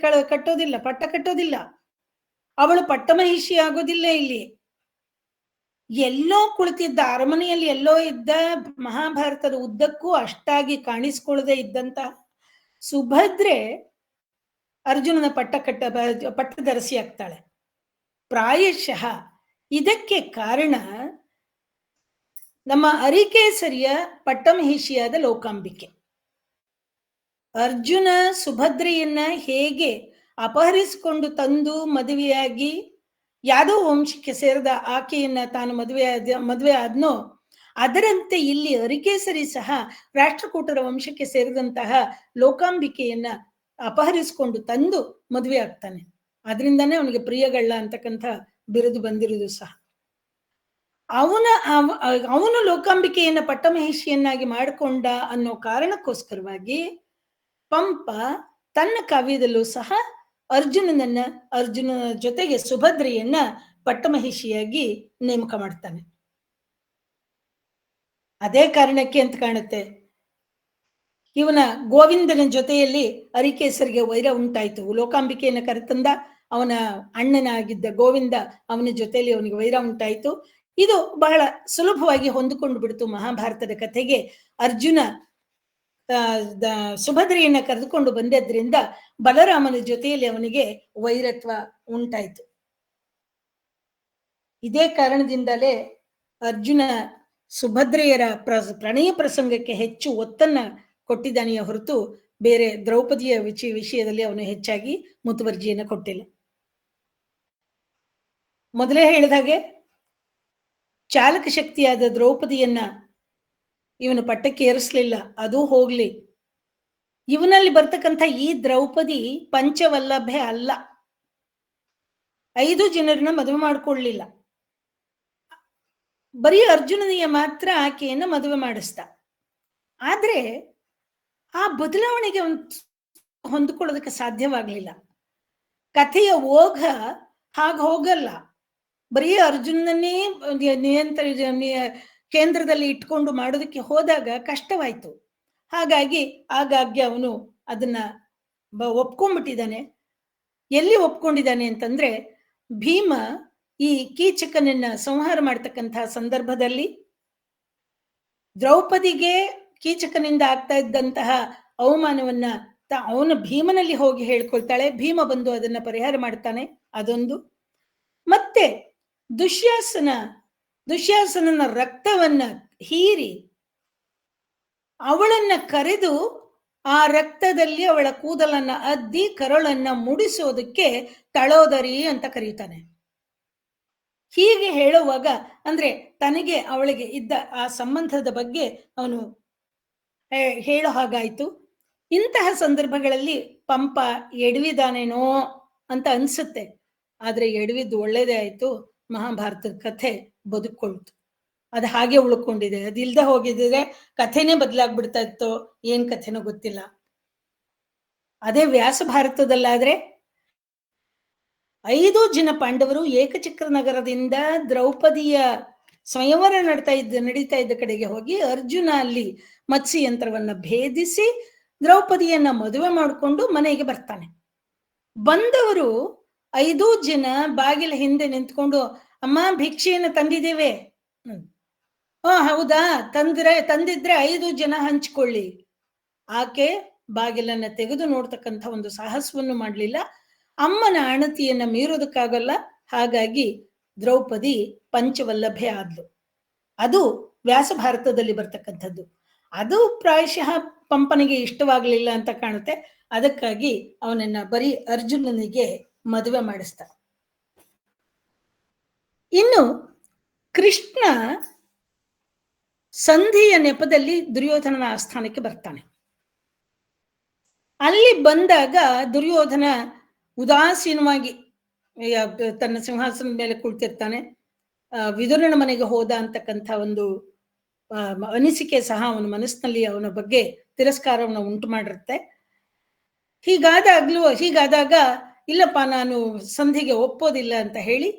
Speaker 4: ಕಟ್ಟೋದಿಲ್ಲ. ಅವಳು ಪಟ್ಟಮಹಿಷಿ ಆಗೋದಿಲ್ಲ. ಇಲ್ಲಿ ಎಲ್ಲೋ ಕುಳಿತಿದ್ದ, ಅರಮನೆಯಲ್ಲಿ ಎಲ್ಲೋ ಇದ್ದ, ಮಹಾಭಾರತದ ಉದ್ದಕ್ಕೂ ಅಷ್ಟಾಗಿ ಕಾಣಿಸ್ಕೊಳ್ಳದೆ ಇದ್ದಂತ ಸುಭದ್ರೆ ಅರ್ಜುನನ ಪಟ್ಟದರಸಿ ಆಗ್ತಾಳೆ. ಪ್ರಾಯಶಃ ಇದಕ್ಕೆ ಕಾರಣ ನಮ್ಮ ಅರಿಕೇಸರಿಯ ಪಟ್ಟಮಹಿಷಿಯಾದ ಲೋಕಾಂಬಿಕೆ. ಅರ್ಜುನ ಸುಭದ್ರೆಯನ್ನ ಹೇಗೆ ಅಪಹರಿಸಿಕೊಂಡು ತಂದು ಮದುವೆಯಾಗಿ ಯಾದವ ವಂಶಕ್ಕೆ ಸೇರಿದ ಆಕೆಯನ್ನ ತಾನು ಮದುವೆ ಆದ್ನೋ, ಅದರಂತೆ ಇಲ್ಲಿ ಅರಿಕೇಸರಿ ಸಹ ರಾಷ್ಟ್ರಕೂಟರ ವಂಶಕ್ಕೆ ಸೇರಿದಂತಹ ಲೋಕಾಂಬಿಕೆಯನ್ನ ಅಪಹರಿಸಿಕೊಂಡು ತಂದು ಮದುವೆ ಆಗ್ತಾನೆ. ಅದರಿಂದಾನೇ ಅವನಿಗೆ ಪ್ರಿಯಗಳ್ಳ ಅಂತಕ್ಕಂಥ ಬಿರುದು ಬಂದಿರುವುದು ಸಹ. ಅವನು ಲೋಕಾಂಬಿಕೆಯನ್ನ ಪಟ್ಟಮಹಿಷಿಯನ್ನಾಗಿ ಮಾಡಿಕೊಂಡ ಅನ್ನೋ ಕಾರಣಕ್ಕೋಸ್ಕರವಾಗಿ ಪಂಪ ತನ್ನ ಕಾವ್ಯದಲ್ಲೂ ಸಹ ಅರ್ಜುನನ ಜೊತೆಗೆ ಸುಭದ್ರೆಯನ್ನ ಪಟ್ಟಮಹಿಷಿಯಾಗಿ ನೇಮಕ ಮಾಡ್ತಾನೆ. ಅದೇ ಕಾರಣಕ್ಕೆ ಅಂತ ಕಾಣುತ್ತೆ ಇವನ ಗೋವಿಂದನ ಜೊತೆಯಲ್ಲಿ ಅರಿಕೇಸರಿಗೆ ವೈರ ಉಂಟಾಯ್ತು. ಲೋಕಾಂಬಿಕೆಯನ್ನು ಕರೆತಂದ ಅವನ ಅಣ್ಣನಾಗಿದ್ದ ಗೋವಿಂದ, ಅವನ ಜೊತೆಯಲ್ಲಿ ಅವನಿಗೆ ವೈರ ಉಂಟಾಯ್ತು. ಇದು ಬಹಳ ಸುಲಭವಾಗಿ ಹೊಂದಿಕೊಂಡು ಬಿಡ್ತು ಮಹಾಭಾರತದ ಕಥೆಗೆ. ಅರ್ಜುನ ಸುಭದ್ರೆಯನ್ನ ಕರೆದುಕೊಂಡು ಬಂದದ್ರಿಂದ ಬಲರಾಮನ ಜೊತೆಯಲ್ಲಿ ಅವನಿಗೆ ವೈರತ್ವ ಉಂಟಾಯ್ತು. ಇದೇ ಕಾರಣದಿಂದಲೇ ಅರ್ಜುನ ಸುಭದ್ರೆಯರ ಪ್ರಣಯ ಪ್ರಸಂಗಕ್ಕೆ ಹೆಚ್ಚು ಒತ್ತನ್ನ ಕೊಟ್ಟಿದ್ದಾನೆಯೇ ಹೊರತು ಬೇರೆ ದ್ರೌಪದಿಯ ವಿಷಯದಲ್ಲಿ ಅವನು ಹೆಚ್ಚಾಗಿ ಮುತುವರ್ಜಿಯನ್ನು ಕೊಟ್ಟಿಲ್ಲ. ಮೊದಲೇ ಹೇಳಿದ ಹಾಗೆ ಚಾಲಕ ಶಕ್ತಿಯಾದ ದ್ರೌಪದಿಯನ್ನ ಇವನು ಪಟ್ಟಕ್ಕೆ ಏರಿಸಲಿಲ್ಲ. ಅದು ಹೋಗ್ಲಿ, ಇವನಲ್ಲಿ ಬರ್ತಕ್ಕಂಥ ಈ ದ್ರೌಪದಿ ಪಂಚವಲ್ಲಭೆ ಅಲ್ಲ. 5 ಜನರನ್ನ ಮದುವೆ ಮಾಡ್ಕೊಳ್ಳಿಲ್ಲ. ಬರೀ ಅರ್ಜುನನಿಗೆ ಮಾತ್ರ ಆಕೆಯನ್ನ ಮದುವೆ ಮಾಡಿಸ್ತ. ಆದ್ರೆ ಆ ಬದಲಾವಣೆಗೆ ಹೊಂದಿಕೊಳ್ಳೋದಕ್ಕೆ ಸಾಧ್ಯವಾಗ್ಲಿಲ್ಲ. ಕಥೆಯ ಓಘ ಹಾಗೆ ಹೋಗಲ್ಲ. ಬರೀ ಅರ್ಜುನನ್ನೇ ಕೇಂದ್ರದಲ್ಲಿ ಇಟ್ಕೊಂಡು ಮಾಡೋದಕ್ಕೆ ಹೋದಾಗ ಕಷ್ಟವಾಯ್ತು. ಹಾಗಾಗಿ ಆಗಾಗ್ಗೆ ಅವನು ಅದನ್ನ ಒಪ್ಕೊಂಡ್ಬಿಟ್ಟಿದ್ದಾನೆ. ಎಲ್ಲಿ ಒಪ್ಕೊಂಡಿದ್ದಾನೆ ಅಂತಂದ್ರೆ, ಭೀಮ ಈ ಕೀಚಕನನ್ನ ಸಂಹಾರ ಮಾಡ್ತಕ್ಕಂತಹ ಸಂದರ್ಭದಲ್ಲಿ ದ್ರೌಪದಿಗೆ ಕೀಚಕನಿಂದ ಆಗ್ತಾ ಇದ್ದಂತಹ ಅವಮಾನವನ್ನ ಅವನು ಭೀಮನಲ್ಲಿ ಹೋಗಿ ಹೇಳ್ಕೊಳ್ತಾಳೆ. ಭೀಮ ಬಂದು ಅದನ್ನ ಪರಿಹಾರ ಮಾಡ್ತಾನೆ. ಅದೊಂದು. ಮತ್ತೆ ದುಶ್ಯಾಸನನ ರಕ್ತವನ್ನ ಹೀರಿ ಅವಳನ್ನ ಕರೆದು ಆ ರಕ್ತದಲ್ಲಿ ಅವಳ ಕೂದಲನ್ನ ಅದ್ದಿ ಕರಳನ್ನ ಮುಡಿಸೋದಕ್ಕೆ ತಳೋದರಿ ಅಂತ ಕರೀತಾನೆ. ಹೀಗೆ ಹೇಳುವಾಗ ಅಂದ್ರೆ ತನಗೆ ಅವಳಿಗೆ ಇದ್ದ ಆ ಸಂಬಂಧದ ಬಗ್ಗೆ ಅವನು ಹೇಳೋ ಹಾಗಾಯ್ತು. ಇಂತಹ ಸಂದರ್ಭಗಳಲ್ಲಿ ಪಂಪ ಎಡವಿದಾನೇನೋ ಅಂತ ಅನ್ಸುತ್ತೆ. ಆದ್ರೆ ಎಡವಿದ್ದು ಒಳ್ಳೇದೇ ಆಯ್ತು. ಮಹಾಭಾರತದ ಕಥೆ ಬದುಕೊಳ್ತು. ಅದು ಹಾಗೆ ಉಳ್ಕೊಂಡಿದೆ. ಅದಿಲ್ದೆ ಹೋಗಿದ್ರೆ ಕಥೆನೇ ಬದಲಾಗ್ಬಿಡ್ತಾ ಇತ್ತು. ಏನ್ ಕಥೆನೋ ಗೊತ್ತಿಲ್ಲ. ಅದೇ ವ್ಯಾಸ ಭಾರತದಲ್ಲಾದ್ರೆ 5 ಜನ ಪಾಂಡವರು ಏಕಚಕ್ರ ನಗರದಿಂದ ದ್ರೌಪದಿಯ ಸ್ವಯಂವರ ನಡೀತಾ ಇದ್ದ ಕಡೆಗೆ ಹೋಗಿ ಅರ್ಜುನ ಅಲ್ಲಿ ಮತ್ಸ್ಯ ಯಂತ್ರವನ್ನ ಭೇದಿಸಿ ದ್ರೌಪದಿಯನ್ನ ಮದುವೆ ಮಾಡಿಕೊಂಡು ಮನೆಗೆ ಬರ್ತಾನೆ. ಬಂದವರು 5 ಜನ ಬಾಗಿಲ ಹಿಂದೆ ನಿಂತ್ಕೊಂಡು, ಅಮ್ಮ ಭಿಕ್ಷೆಯನ್ನು ತಂದಿದ್ದೇವೆ. ಹೌದಾ, ತಂದಿದ್ರೆ 5 ಜನ ಹಂಚ್ಕೊಳ್ಳಿ. ಆಕೆ ಬಾಗಿಲನ್ನ ತೆಗೆದು ನೋಡ್ತಕ್ಕಂಥ ಒಂದು ಸಾಹಸವನ್ನು ಮಾಡಲಿಲ್ಲ. ಅಮ್ಮನ ಅಣತಿಯನ್ನ ಮೀರೋದಕ್ಕಾಗಲ್ಲ. ಹಾಗಾಗಿ ದ್ರೌಪದಿ ಪಂಚವಲ್ಲಭೆ ಆದ್ಲು. ಅದು ವ್ಯಾಸ ಭಾರತದಲ್ಲಿ ಬರ್ತಕ್ಕಂಥದ್ದು. ಅದು ಪ್ರಾಯಶಃ ಪಂಪನಿಗೆ ಇಷ್ಟವಾಗ್ಲಿಲ್ಲ ಅಂತ ಕಾಣುತ್ತೆ. ಅದಕ್ಕಾಗಿ ಅವನನ್ನ ಬರೀ ಅರ್ಜುನನಿಗೆ ಮದುವೆ ಮಾಡಿಸ್ತ. ಇನ್ನು ಕೃಷ್ಣ ಸಂಧಿಯ ನೆಪದಲ್ಲಿ ದುರ್ಯೋಧನನ ಆಸ್ಥಾನಕ್ಕೆ ಬರ್ತಾನೆ. ಅಲ್ಲಿ ಬಂದಾಗ ದುರ್ಯೋಧನ ಉದಾಸೀನವಾಗಿ ತನ್ನ ಸಿಂಹಾಸನದ ಮೇಲೆ ಕುಳಿತಿರ್ತಾನೆ. ವಿದುರನ ಮನೆಗೆ ಹೋದ ಅಂತಕ್ಕಂಥ ಒಂದು ಅನಿಸಿಕೆ ಸಹ ಅವನ ಮನಸ್ಸಿನಲ್ಲಿ ಅವನ ಬಗ್ಗೆ ತಿರಸ್ಕಾರವನ್ನು ಉಂಟು ಮಾಡಿರುತ್ತೆ. ಹೀಗಾದಾಗ ಇಲ್ಲಪ್ಪ ನಾನು ಸಂಧಿಗೆ ಒಪ್ಪೋದಿಲ್ಲ ಅಂತ ಹೇಳಿ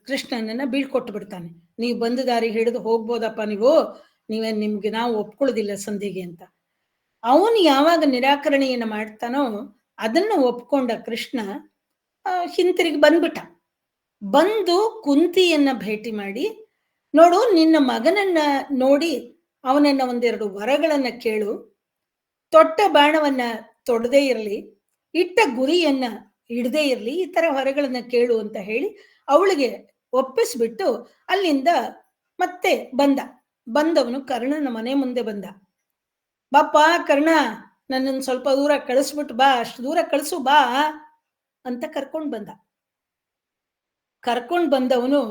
Speaker 4: ಕೃಷ್ಣನನ್ನ ಬೀಳ್ಕೊಟ್ಟು ಬಿಡ್ತಾನೆ. ನೀವು ಬಂದ ದಾರಿ ಹಿಡಿದು ಹೋಗ್ಬೋದಪ್ಪ, ನಿಮ್ಗೆ ನಾವು ಒಪ್ಕೊಳ್ಳೋದಿಲ್ಲ ಸಂಧಿಗೆ ಅಂತ. ಅವನು ಯಾವಾಗ ನಿರಾಕರಣೆಯನ್ನ ಮಾಡ್ತಾನೋ ಅದನ್ನ ಒಪ್ಕೊಂಡ ಕೃಷ್ಣ ಹಿಂತಿರುಗಿ ಬಂದು ಕುಂತಿಯನ್ನ ಭೇಟಿ ಮಾಡಿ, ನೋಡು ನಿನ್ನ ಮಗನನ್ನ ನೋಡಿ ಅವನನ್ನ ಒಂದೆರಡು ವರಗಳನ್ನ ಕೇಳು, ತೊಟ್ಟ ಬಾಣವನ್ನ ತೊಡದೇ ಇರಲಿ, ಇಟ್ಟ ಗುರಿಯನ್ನ ಹಿಡದೇ ಇರಲಿ, ಈ ತರ ವರಗಳನ್ನ ಕೇಳು ಅಂತ ಹೇಳಿ ಅವಳಿಗೆ ಒಪ್ಪಿಸ್ಬಿಟ್ಟು ಅಲ್ಲಿಂದ ಮತ್ತೆ ಬಂದವನು ಕರ್ಣನ ಮನೆ ಮುಂದೆ ಬಂದ. ಬಾಪ ಕರ್ಣ, ನನ್ನನ್ನು ಸ್ವಲ್ಪ ದೂರ ಕಳಿಸ್ಬಿಟ್ಟು ಬಾ, ಅಷ್ಟು ದೂರ ಕಳಿಸು ಬಾ ಅಂತ ಕರ್ಕೊಂಡ್ ಬಂದವನು,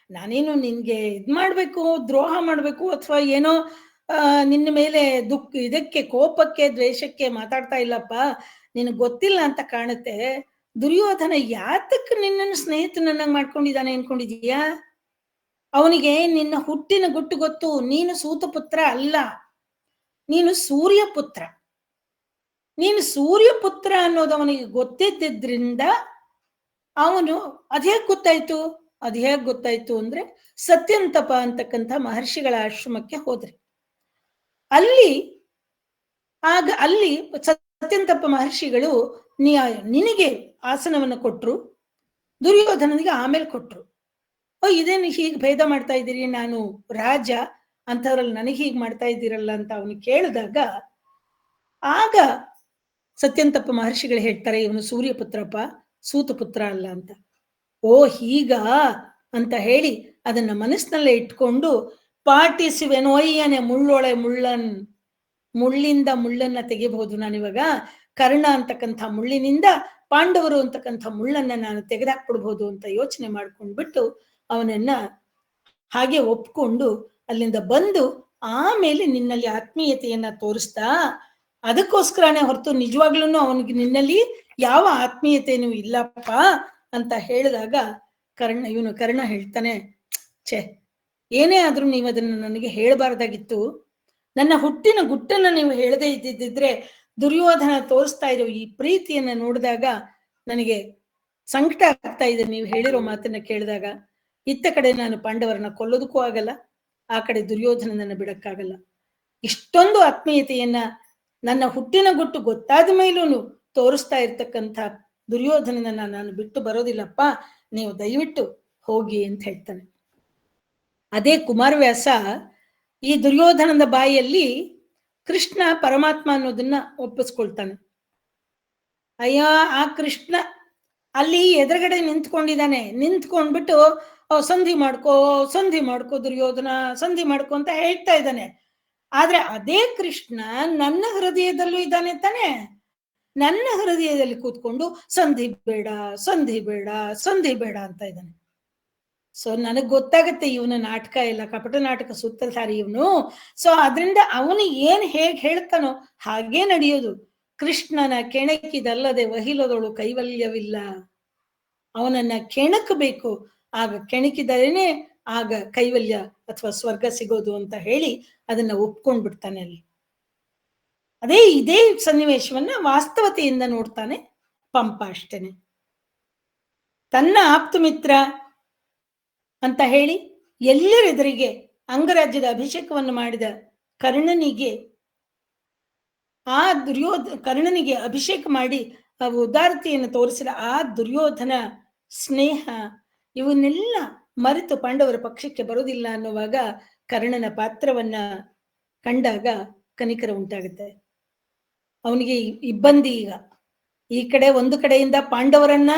Speaker 4: ನಾನೇನು ನಿನ್ಗೆ ಮಾಡ್ಬೇಕು, ದ್ರೋಹ ಮಾಡ್ಬೇಕು ಅಥವಾ ಏನೋ ನಿನ್ನ ಮೇಲೆ ಇದಕ್ಕೆ ಕೋಪಕ್ಕೆ ದ್ವೇಷಕ್ಕೆ ಮಾತಾಡ್ತಾ ಇಲ್ಲಪ್ಪ, ನಿನಗೆ ಗೊತ್ತಿಲ್ಲ ಅಂತ ಕಾಣುತ್ತೆ. ದುರ್ಯೋಧನ ಯಾತಕ್ಕೆ ನಿನ್ನನ್ನು ಸ್ನೇಹಿತನನ್ನಾಗಿ ಮಾಡ್ಕೊಂಡಿದ್ದಾನೆ ಅನ್ಕೊಂಡಿದೀಯಾ? ಅವನಿಗೆ ನಿನ್ನ ಹುಟ್ಟಿನ ಗುಟ್ಟು ಗೊತ್ತು. ನೀನು ಸೂತಪುತ್ರ ಅಲ್ಲ, ನೀನು ಸೂರ್ಯಪುತ್ರ. ನೀನು ಸೂರ್ಯಪುತ್ರ ಅನ್ನೋದು ಅವನಿಗೆ ಗೊತ್ತಿದ್ದರಿಂದ ಅವನು ಅದ್ ಹೇಗ್ ಗೊತ್ತಾಯ್ತು ಅಂದ್ರೆ ಸತ್ಯಂತಪ ಅಂತಕ್ಕಂಥ ಮಹರ್ಷಿಗಳ ಆಶ್ರಮಕ್ಕೆ ಹೋದ್ರಿ. ಅಲ್ಲಿ ಸತ್ಯಂತಪ ಮಹರ್ಷಿಗಳು ನಿನಗೆ ಆಸನವನ್ನು ಕೊಟ್ರು, ದುರ್ಯೋಧನನಿಗೆ ಆಮೇಲೆ ಕೊಟ್ರು. ಇದೇನು ಹೀಗೆ ಭೇದ ಮಾಡ್ತಾ ಇದ್ದೀರಿ, ನಾನು ರಾಜ ಅಂಥವ್ರಲ್ಲಿ ನನಗೆ ಹೀಗೆ ಮಾಡ್ತಾ ಇದ್ದೀರಲ್ಲ ಅಂತ ಅವನು ಕೇಳಿದಾಗ, ಆಗ ಸತ್ಯಂತಪ್ಪ ಮಹರ್ಷಿಗಳು ಹೇಳ್ತಾರೆ, ಇವನು ಸೂರ್ಯಪುತ್ರಪ್ಪ, ಸೂತಪುತ್ರ ಅಲ್ಲ ಅಂತ. ಓ ಹೀಗ ಅಂತ ಹೇಳಿ ಅದನ್ನ ಮನಸ್ಸಿನಲ್ಲೇ ಇಟ್ಕೊಂಡು ಪಾಟಿಸುವೆನೋಯ್ಯನೆ ಮುಳ್ಳೊಳೆ ಮುಳ್ಳಿಂದ ಮುಳ್ಳನ್ನ ತೆಗಿಬಹುದು ನಾನಿವಾಗ. ಕರ್ಣ ಅಂತಕ್ಕಂಥ ಮುಳ್ಳಿನಿಂದ ಪಾಂಡವರು ಅಂತಕ್ಕಂಥ ಮುಳ್ಳನ್ನ ನಾನು ತೆಗೆದಾಕ್ಬಿಡ್ಬೋದು ಅಂತ ಯೋಚನೆ ಮಾಡ್ಕೊಂಡ್ಬಿಟ್ಟು ಅವನನ್ನ ಹಾಗೆ ಒಪ್ಕೊಂಡು ಅಲ್ಲಿಂದ ಬಂದು ಆಮೇಲೆ ನಿನ್ನಲ್ಲಿ ಆತ್ಮೀಯತೆಯನ್ನ ತೋರಿಸ್ತಾ, ಅದಕ್ಕೋಸ್ಕರನೇ ಹೊರತು ನಿಜವಾಗ್ಲೂ ಅವನಿಗೆ ನಿನ್ನಲ್ಲಿ ಯಾವ ಆತ್ಮೀಯತೆನೂ ಇಲ್ಲಪ್ಪ ಅಂತ ಹೇಳಿದಾಗ ಕರ್ಣ ಹೇಳ್ತಾನೆ, ಛೇ ಏನೇ ಆದ್ರೂ ನೀವು ಅದನ್ನ ನನಗೆ ಹೇಳಬಾರ್ದಾಗಿತ್ತು. ನನ್ನ ಹುಟ್ಟಿನ ಗುಟ್ಟನ್ನ ನೀವು ಹೇಳದೇ ಇದ್ದಿದ್ರೆ ದುರ್ಯೋಧನ ತೋರಿಸ್ತಾ ಇರೋ ಈ ಪ್ರೀತಿಯನ್ನ ನೋಡಿದಾಗ ನನಗೆ ಸಂಕಟ ಆಗ್ತಾ ಇದೆ. ನೀವು ಹೇಳಿರೋ ಮಾತನ್ನ ಕೇಳಿದಾಗ ಇತ್ತ ಕಡೆ ನಾನು ಪಾಂಡವರನ್ನ ಕೊಲ್ಲೋದಕ್ಕೂ ಆಗಲ್ಲ, ಆ ಕಡೆ ದುರ್ಯೋಧನನನ್ನ ಬಿಡಕ್ಕಾಗಲ್ಲ. ಇಷ್ಟೊಂದು ಆತ್ಮೀಯತೆಯನ್ನ ನನ್ನ ಹುಟ್ಟಿನ ಗುಟ್ಟು ಗೊತ್ತಾದ ಮೇಲೂ ತೋರಿಸ್ತಾ ಇರ್ತಕ್ಕಂಥ ದುರ್ಯೋಧನನನ್ನ ನಾನು ಬಿಟ್ಟು ಬರೋದಿಲ್ಲಪ್ಪ, ನೀವು ದಯವಿಟ್ಟು ಹೋಗಿ ಅಂತ ಹೇಳ್ತಾನೆ. ಅದೇ ಕುಮಾರವ್ಯಾಸ ಈ ದುರ್ಯೋಧನದ ಬಾಯಿಯಲ್ಲಿ ಕೃಷ್ಣ ಪರಮಾತ್ಮ ಅನ್ನೋದನ್ನ ಒಪ್ಪಿಸ್ಕೊಳ್ತಾನೆ. ಅಯ್ಯ ಆ ಕೃಷ್ಣ ಅಲ್ಲಿ ಎದುರುಗಡೆ ನಿಂತ್ಕೊಂಡಿದ್ದಾನೆ, ನಿಂತ್ಕೊಂಡ್ಬಿಟ್ಟು ಸಂಧಿ ಮಾಡ್ಕೋ ದುರ್ಯೋಧನ, ಸಂಧಿ ಮಾಡ್ಕೋ ಅಂತ ಹೇಳ್ತಾ ಇದ್ದಾನೆ. ಆದ್ರೆ ಅದೇ ಕೃಷ್ಣ ನನ್ನ ಹೃದಯದಲ್ಲೂ ಇದ್ದಾನೆ ತಾನೆ. ನನ್ನ ಹೃದಯದಲ್ಲಿ ಕೂತ್ಕೊಂಡು ಸಂಧಿ ಬೇಡ ಅಂತ ಇದ್ದಾನೆ. ಸೊ ನನಗ್ ಗೊತ್ತಾಗತ್ತೆ ಇವನ ನಾಟಕ ಎಲ್ಲ ಕಪಟ ನಾಟಕ ಸೂತ್ರಧಾರಿ ಇವನು. ಸೊ ಅದ್ರಿಂದ ಅವನು ಹೇಗ್ ಹೇಳ್ತಾನೋ ಹಾಗೇ ನಡೆಯೋದು. ಕೃಷ್ಣನ ಕೆಣಕಿದಲ್ಲದೆ ವಹಿಲದೊಳು ಕೈವಲ್ಯವಿಲ್ಲ. ಅವನನ್ನ ಕೆಣಕಬೇಕು, ಆಗ ಕೆಣಕಿದರೇನೆ ಆಗ ಕೈವಲ್ಯ ಅಥವಾ ಸ್ವರ್ಗ ಸಿಗೋದು ಅಂತ ಹೇಳಿ ಅದನ್ನ ಒಪ್ಕೊಂಡ್ಬಿಡ್ತಾನೆ. ಅಲ್ಲಿ ಇದೇ ಸನ್ನಿವೇಶವನ್ನ ವಾಸ್ತವತೆಯಿಂದ ನೋಡ್ತಾನೆ ಪಂಪ ಅಷ್ಟೇನೆ. ತನ್ನ ಆಪ್ತ ಮಿತ್ರ ಅಂತ ಹೇಳಿ ಎಲ್ಲರೆದುರಿಗೆ ಅಂಗರಾಜ್ಯದ ಅಭಿಷೇಕವನ್ನು ಮಾಡಿದ ಕರ್ಣನಿಗೆ ಕರ್ಣನಿಗೆ ಅಭಿಷೇಕ ಮಾಡಿ ಆ ಉದಾರತೆಯನ್ನು ತೋರಿಸಿದ ಆ ದುರ್ಯೋಧನ ಸ್ನೇಹ ಇವನ್ನೆಲ್ಲ ಮರೆತು ಪಾಂಡವರ ಪಕ್ಷಕ್ಕೆ ಬರೋದಿಲ್ಲ ಅನ್ನುವಾಗ ಕರ್ಣನ ಪಾತ್ರವನ್ನ ಕಂಡಾಗ ಕನಿಕರ ಉಂಟಾಗುತ್ತೆ. ಅವನಿಗೆ ಇಬ್ಬಂದಿ. ಈಗ ಈ ಕಡೆ ಒಂದು ಕಡೆಯಿಂದ ಪಾಂಡವರನ್ನ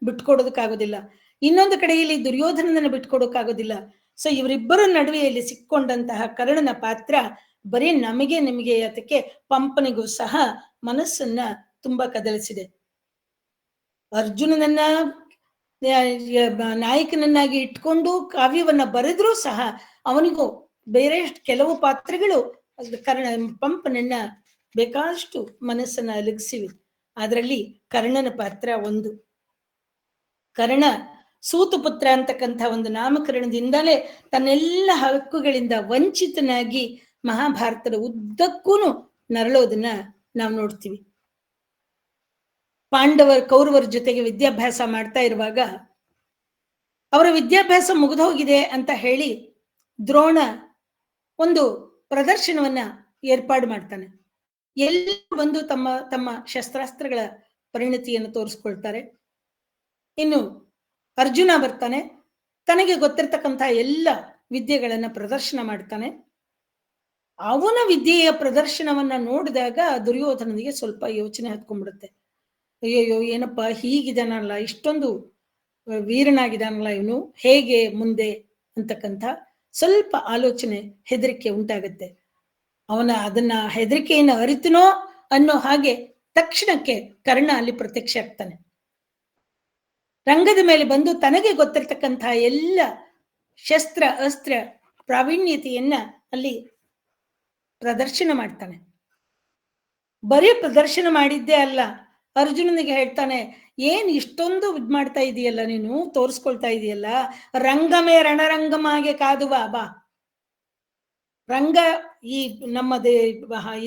Speaker 4: ಬಿಟ್ಕೊಡೋದಕ್ಕಾಗೋದಿಲ್ಲ, ಇನ್ನೊಂದು ಕಡೆಯಲ್ಲಿ ದುರ್ಯೋಧನನನ್ನ ಬಿಟ್ಕೊಡೋಕ್ಕಾಗೋದಿಲ್ಲ. ಸೊ ಇವರಿಬ್ಬರ ನಡುವೆಯಲ್ಲಿ ಸಿಕ್ಕೊಂಡಂತಹ ಕರ್ಣನ ಪಾತ್ರ ಬರೀ ನಿಮಗೆ ಅದಕ್ಕೆ ಪಂಪನಿಗೂ ಸಹ ಮನಸ್ಸನ್ನ ತುಂಬಾ ಕದಲಿಸಿದೆ. ಅರ್ಜುನನನ್ನ ನಾಯಕನನ್ನಾಗಿ ಇಟ್ಕೊಂಡು ಕಾವ್ಯವನ್ನ ಬರೆದ್ರೂ ಸಹ ಅವನಿಗೂ ಬೇರೆ ಕೆಲವು ಪಾತ್ರಗಳು ಪಂಪನನ್ನ ಬೇಕಾದಷ್ಟು ಮನಸ್ಸನ್ನ ಅಲಗಿಸಿವೆ. ಅದರಲ್ಲಿ ಕರ್ಣನ ಪಾತ್ರ ಒಂದು. ಕರ್ಣ ಸೂತಪುತ್ರ ಅಂತಕ್ಕಂಥ ಒಂದು ನಾಮಕರಣದಿಂದಲೇ ತನ್ನೆಲ್ಲ ಹಕ್ಕುಗಳಿಂದ ವಂಚಿತನಾಗಿ ಮಹಾಭಾರತದ ಉದ್ದಕ್ಕೂ ನರಳೋದನ್ನ ನಾವು ನೋಡ್ತೀವಿ. ಕೌರವರ ಜೊತೆಗೆ ವಿದ್ಯಾಭ್ಯಾಸ ಮಾಡ್ತಾ ಇರುವಾಗ ಅವರ ವಿದ್ಯಾಭ್ಯಾಸ ಮುಗಿದೋಗಿದೆ ಅಂತ ಹೇಳಿ ದ್ರೋಣ ಒಂದು ಪ್ರದರ್ಶನವನ್ನ ಏರ್ಪಾಡು ಮಾಡ್ತಾನೆ. ಎಲ್ಲರೂ ಬಂದು ತಮ್ಮ ತಮ್ಮ ಶಸ್ತ್ರಾಸ್ತ್ರಗಳ ಪರಿಣತಿಯನ್ನು ತೋರಿಸ್ಕೊಳ್ತಾರೆ. ಇನ್ನು ಅರ್ಜುನ ಬರ್ತಾನೆ, ತನಗೆ ಗೊತ್ತಿರ್ತಕ್ಕಂಥ ಎಲ್ಲ ವಿದ್ಯೆಗಳನ್ನ ಪ್ರದರ್ಶನ ಮಾಡ್ತಾನೆ. ಅವನ ವಿದ್ಯೆಯ ಪ್ರದರ್ಶನವನ್ನ ನೋಡಿದಾಗ ದುರ್ಯೋಧನನಿಗೆ ಸ್ವಲ್ಪ ಯೋಚನೆ ಹತ್ಕೊಂಡ್ಬಿಡುತ್ತೆ. ಅಯ್ಯಯ್ಯೋ, ಏನಪ್ಪ ಹೀಗಿದಾನಲ್ಲ, ಇಷ್ಟೊಂದು ವೀರನಾಗಿದಾನಲ್ಲ ಇವನು, ಹೇಗೆ ಮುಂದೆ ಅಂತಕ್ಕಂಥ ಸ್ವಲ್ಪ ಆಲೋಚನೆ, ಹೆದರಿಕೆ ಉಂಟಾಗುತ್ತೆ. ಅದನ್ನ ಹೆದರಿಕೆಯನ್ನು ಅರಿತನೋ ಅನ್ನೋ ಹಾಗೆ ತಕ್ಷಣಕ್ಕೆ ಕರ್ಣ ಅಲ್ಲಿ ಪ್ರತ್ಯಕ್ಷ ಆಗ್ತಾನೆ. ರಂಗದ ಮೇಲೆ ಬಂದು ತನಗೆ ಗೊತ್ತಿರ್ತಕ್ಕಂಥ ಎಲ್ಲ ಶಸ್ತ್ರ ಅಸ್ತ್ರ ಪ್ರಾವೀಣ್ಯತೆಯನ್ನ ಅಲ್ಲಿ ಪ್ರದರ್ಶನ ಮಾಡ್ತಾನೆ. ಬರೀ ಪ್ರದರ್ಶನ ಮಾಡಿದ್ದೇ ಅಲ್ಲ, ಅರ್ಜುನನಿಗೆ ಹೇಳ್ತಾನೆ, ಏನ್ ಇಷ್ಟೊಂದು ಇದ್ ಮಾಡ್ತಾ ಇದೀಯಲ್ಲ, ನೀನು ತೋರಿಸ್ಕೊಳ್ತಾ ಇದೀಯಲ್ಲ, ರಂಗಮೇ ರಣರಂಗಮಾಗೆ ಕಾದುವ ಬಾ. ರಂಗ ಈ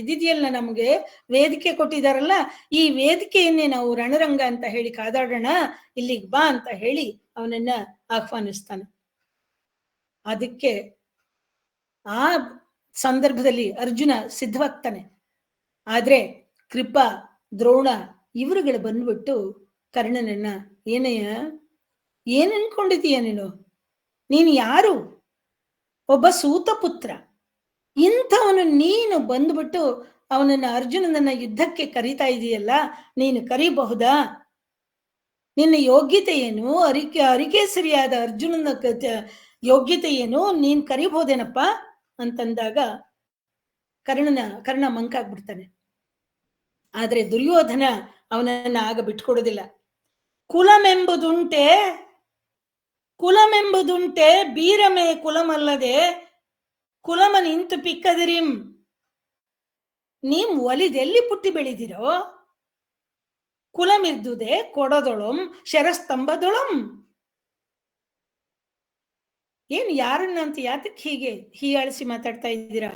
Speaker 4: ಇದಿದೆಯಲ್ಲ, ನಮ್ಗೆ ವೇದಿಕೆ ಕೊಟ್ಟಿದಾರಲ್ಲ, ಈ ವೇದಿಕೆಯನ್ನೇ ನಾವು ರಣರಂಗ ಅಂತ ಹೇಳಿ ಕಾದಾಡೋಣ, ಇಲ್ಲಿಗೆ ಬಾ ಅಂತ ಹೇಳಿ ಅವನನ್ನ ಆಹ್ವಾನಿಸ್ತಾನೆ. ಅದಕ್ಕೆ ಆ ಸಂದರ್ಭದಲ್ಲಿ ಅರ್ಜುನ ಸಿದ್ಧವಾಗ್ತಾನೆ. ಆದ್ರೆ ಕೃಪಾ, ದ್ರೋಣ ಇವರುಗಳು ಬಂದ್ಬಿಟ್ಟು ಕರ್ಣನನ್ನ, ಏನ್ ಅನ್ಕೊಂಡಿದೀಯ ನೀನು ಯಾರು? ಒಬ್ಬ ಸೂತಪುತ್ರ. ಇಂಥವನು ನೀನು ಬಂದ್ಬಿಟ್ಟು ಅವನನ್ನ, ಅರ್ಜುನನನ್ನ ಯುದ್ಧಕ್ಕೆ ಕರೀತಾ ಇದೆಯಲ್ಲ, ನೀನು ಕರೀಬಹುದಾ? ನಿನ್ನ ಯೋಗ್ಯತೆ ಏನು? ಅರಿಕೆ ಸರಿಯಾದ ಅರ್ಜುನನ ಯೋಗ್ಯತೆ ಏನು? ನೀನ್ ಕರಿಬಹುದೇನಪ್ಪ ಅಂತಂದಾಗ ಕರ್ಣ ಮಂಕಾಗ್ಬಿಡ್ತಾನೆ. ಆದ್ರೆ ದುರ್ಯೋಧನ ಅವನನ್ನ ಆಗ ಬಿಟ್ಕೊಡೋದಿಲ್ಲ. ಕುಲಮೆಂಬುದುಂಟೆ ಬೀರಮೇ ಕುಲಮಲ್ಲದೆ ಕುಲಮ ನಿಂತು ಪಿಕ್ಕದಿರಿಂ. ನೀಮ್ ಒಲಿದೆಲ್ಲಿ ಪುಟ್ಟಿ ಬೆಳೆದಿರೋ? ಕುಲಮಿರ್ದುದೆ ಕೊಡದೊಳಂ ಶರಸ್ತಂಭದೊಳಂ. ಏನ್ ಯಾರನ್ನಂತ ಯಾತಕ್ಕೆ ಹೀಗೆ ಹೀಯಾಳಿಸಿ ಮಾತಾಡ್ತಾ ಇದ್ದೀರಾ?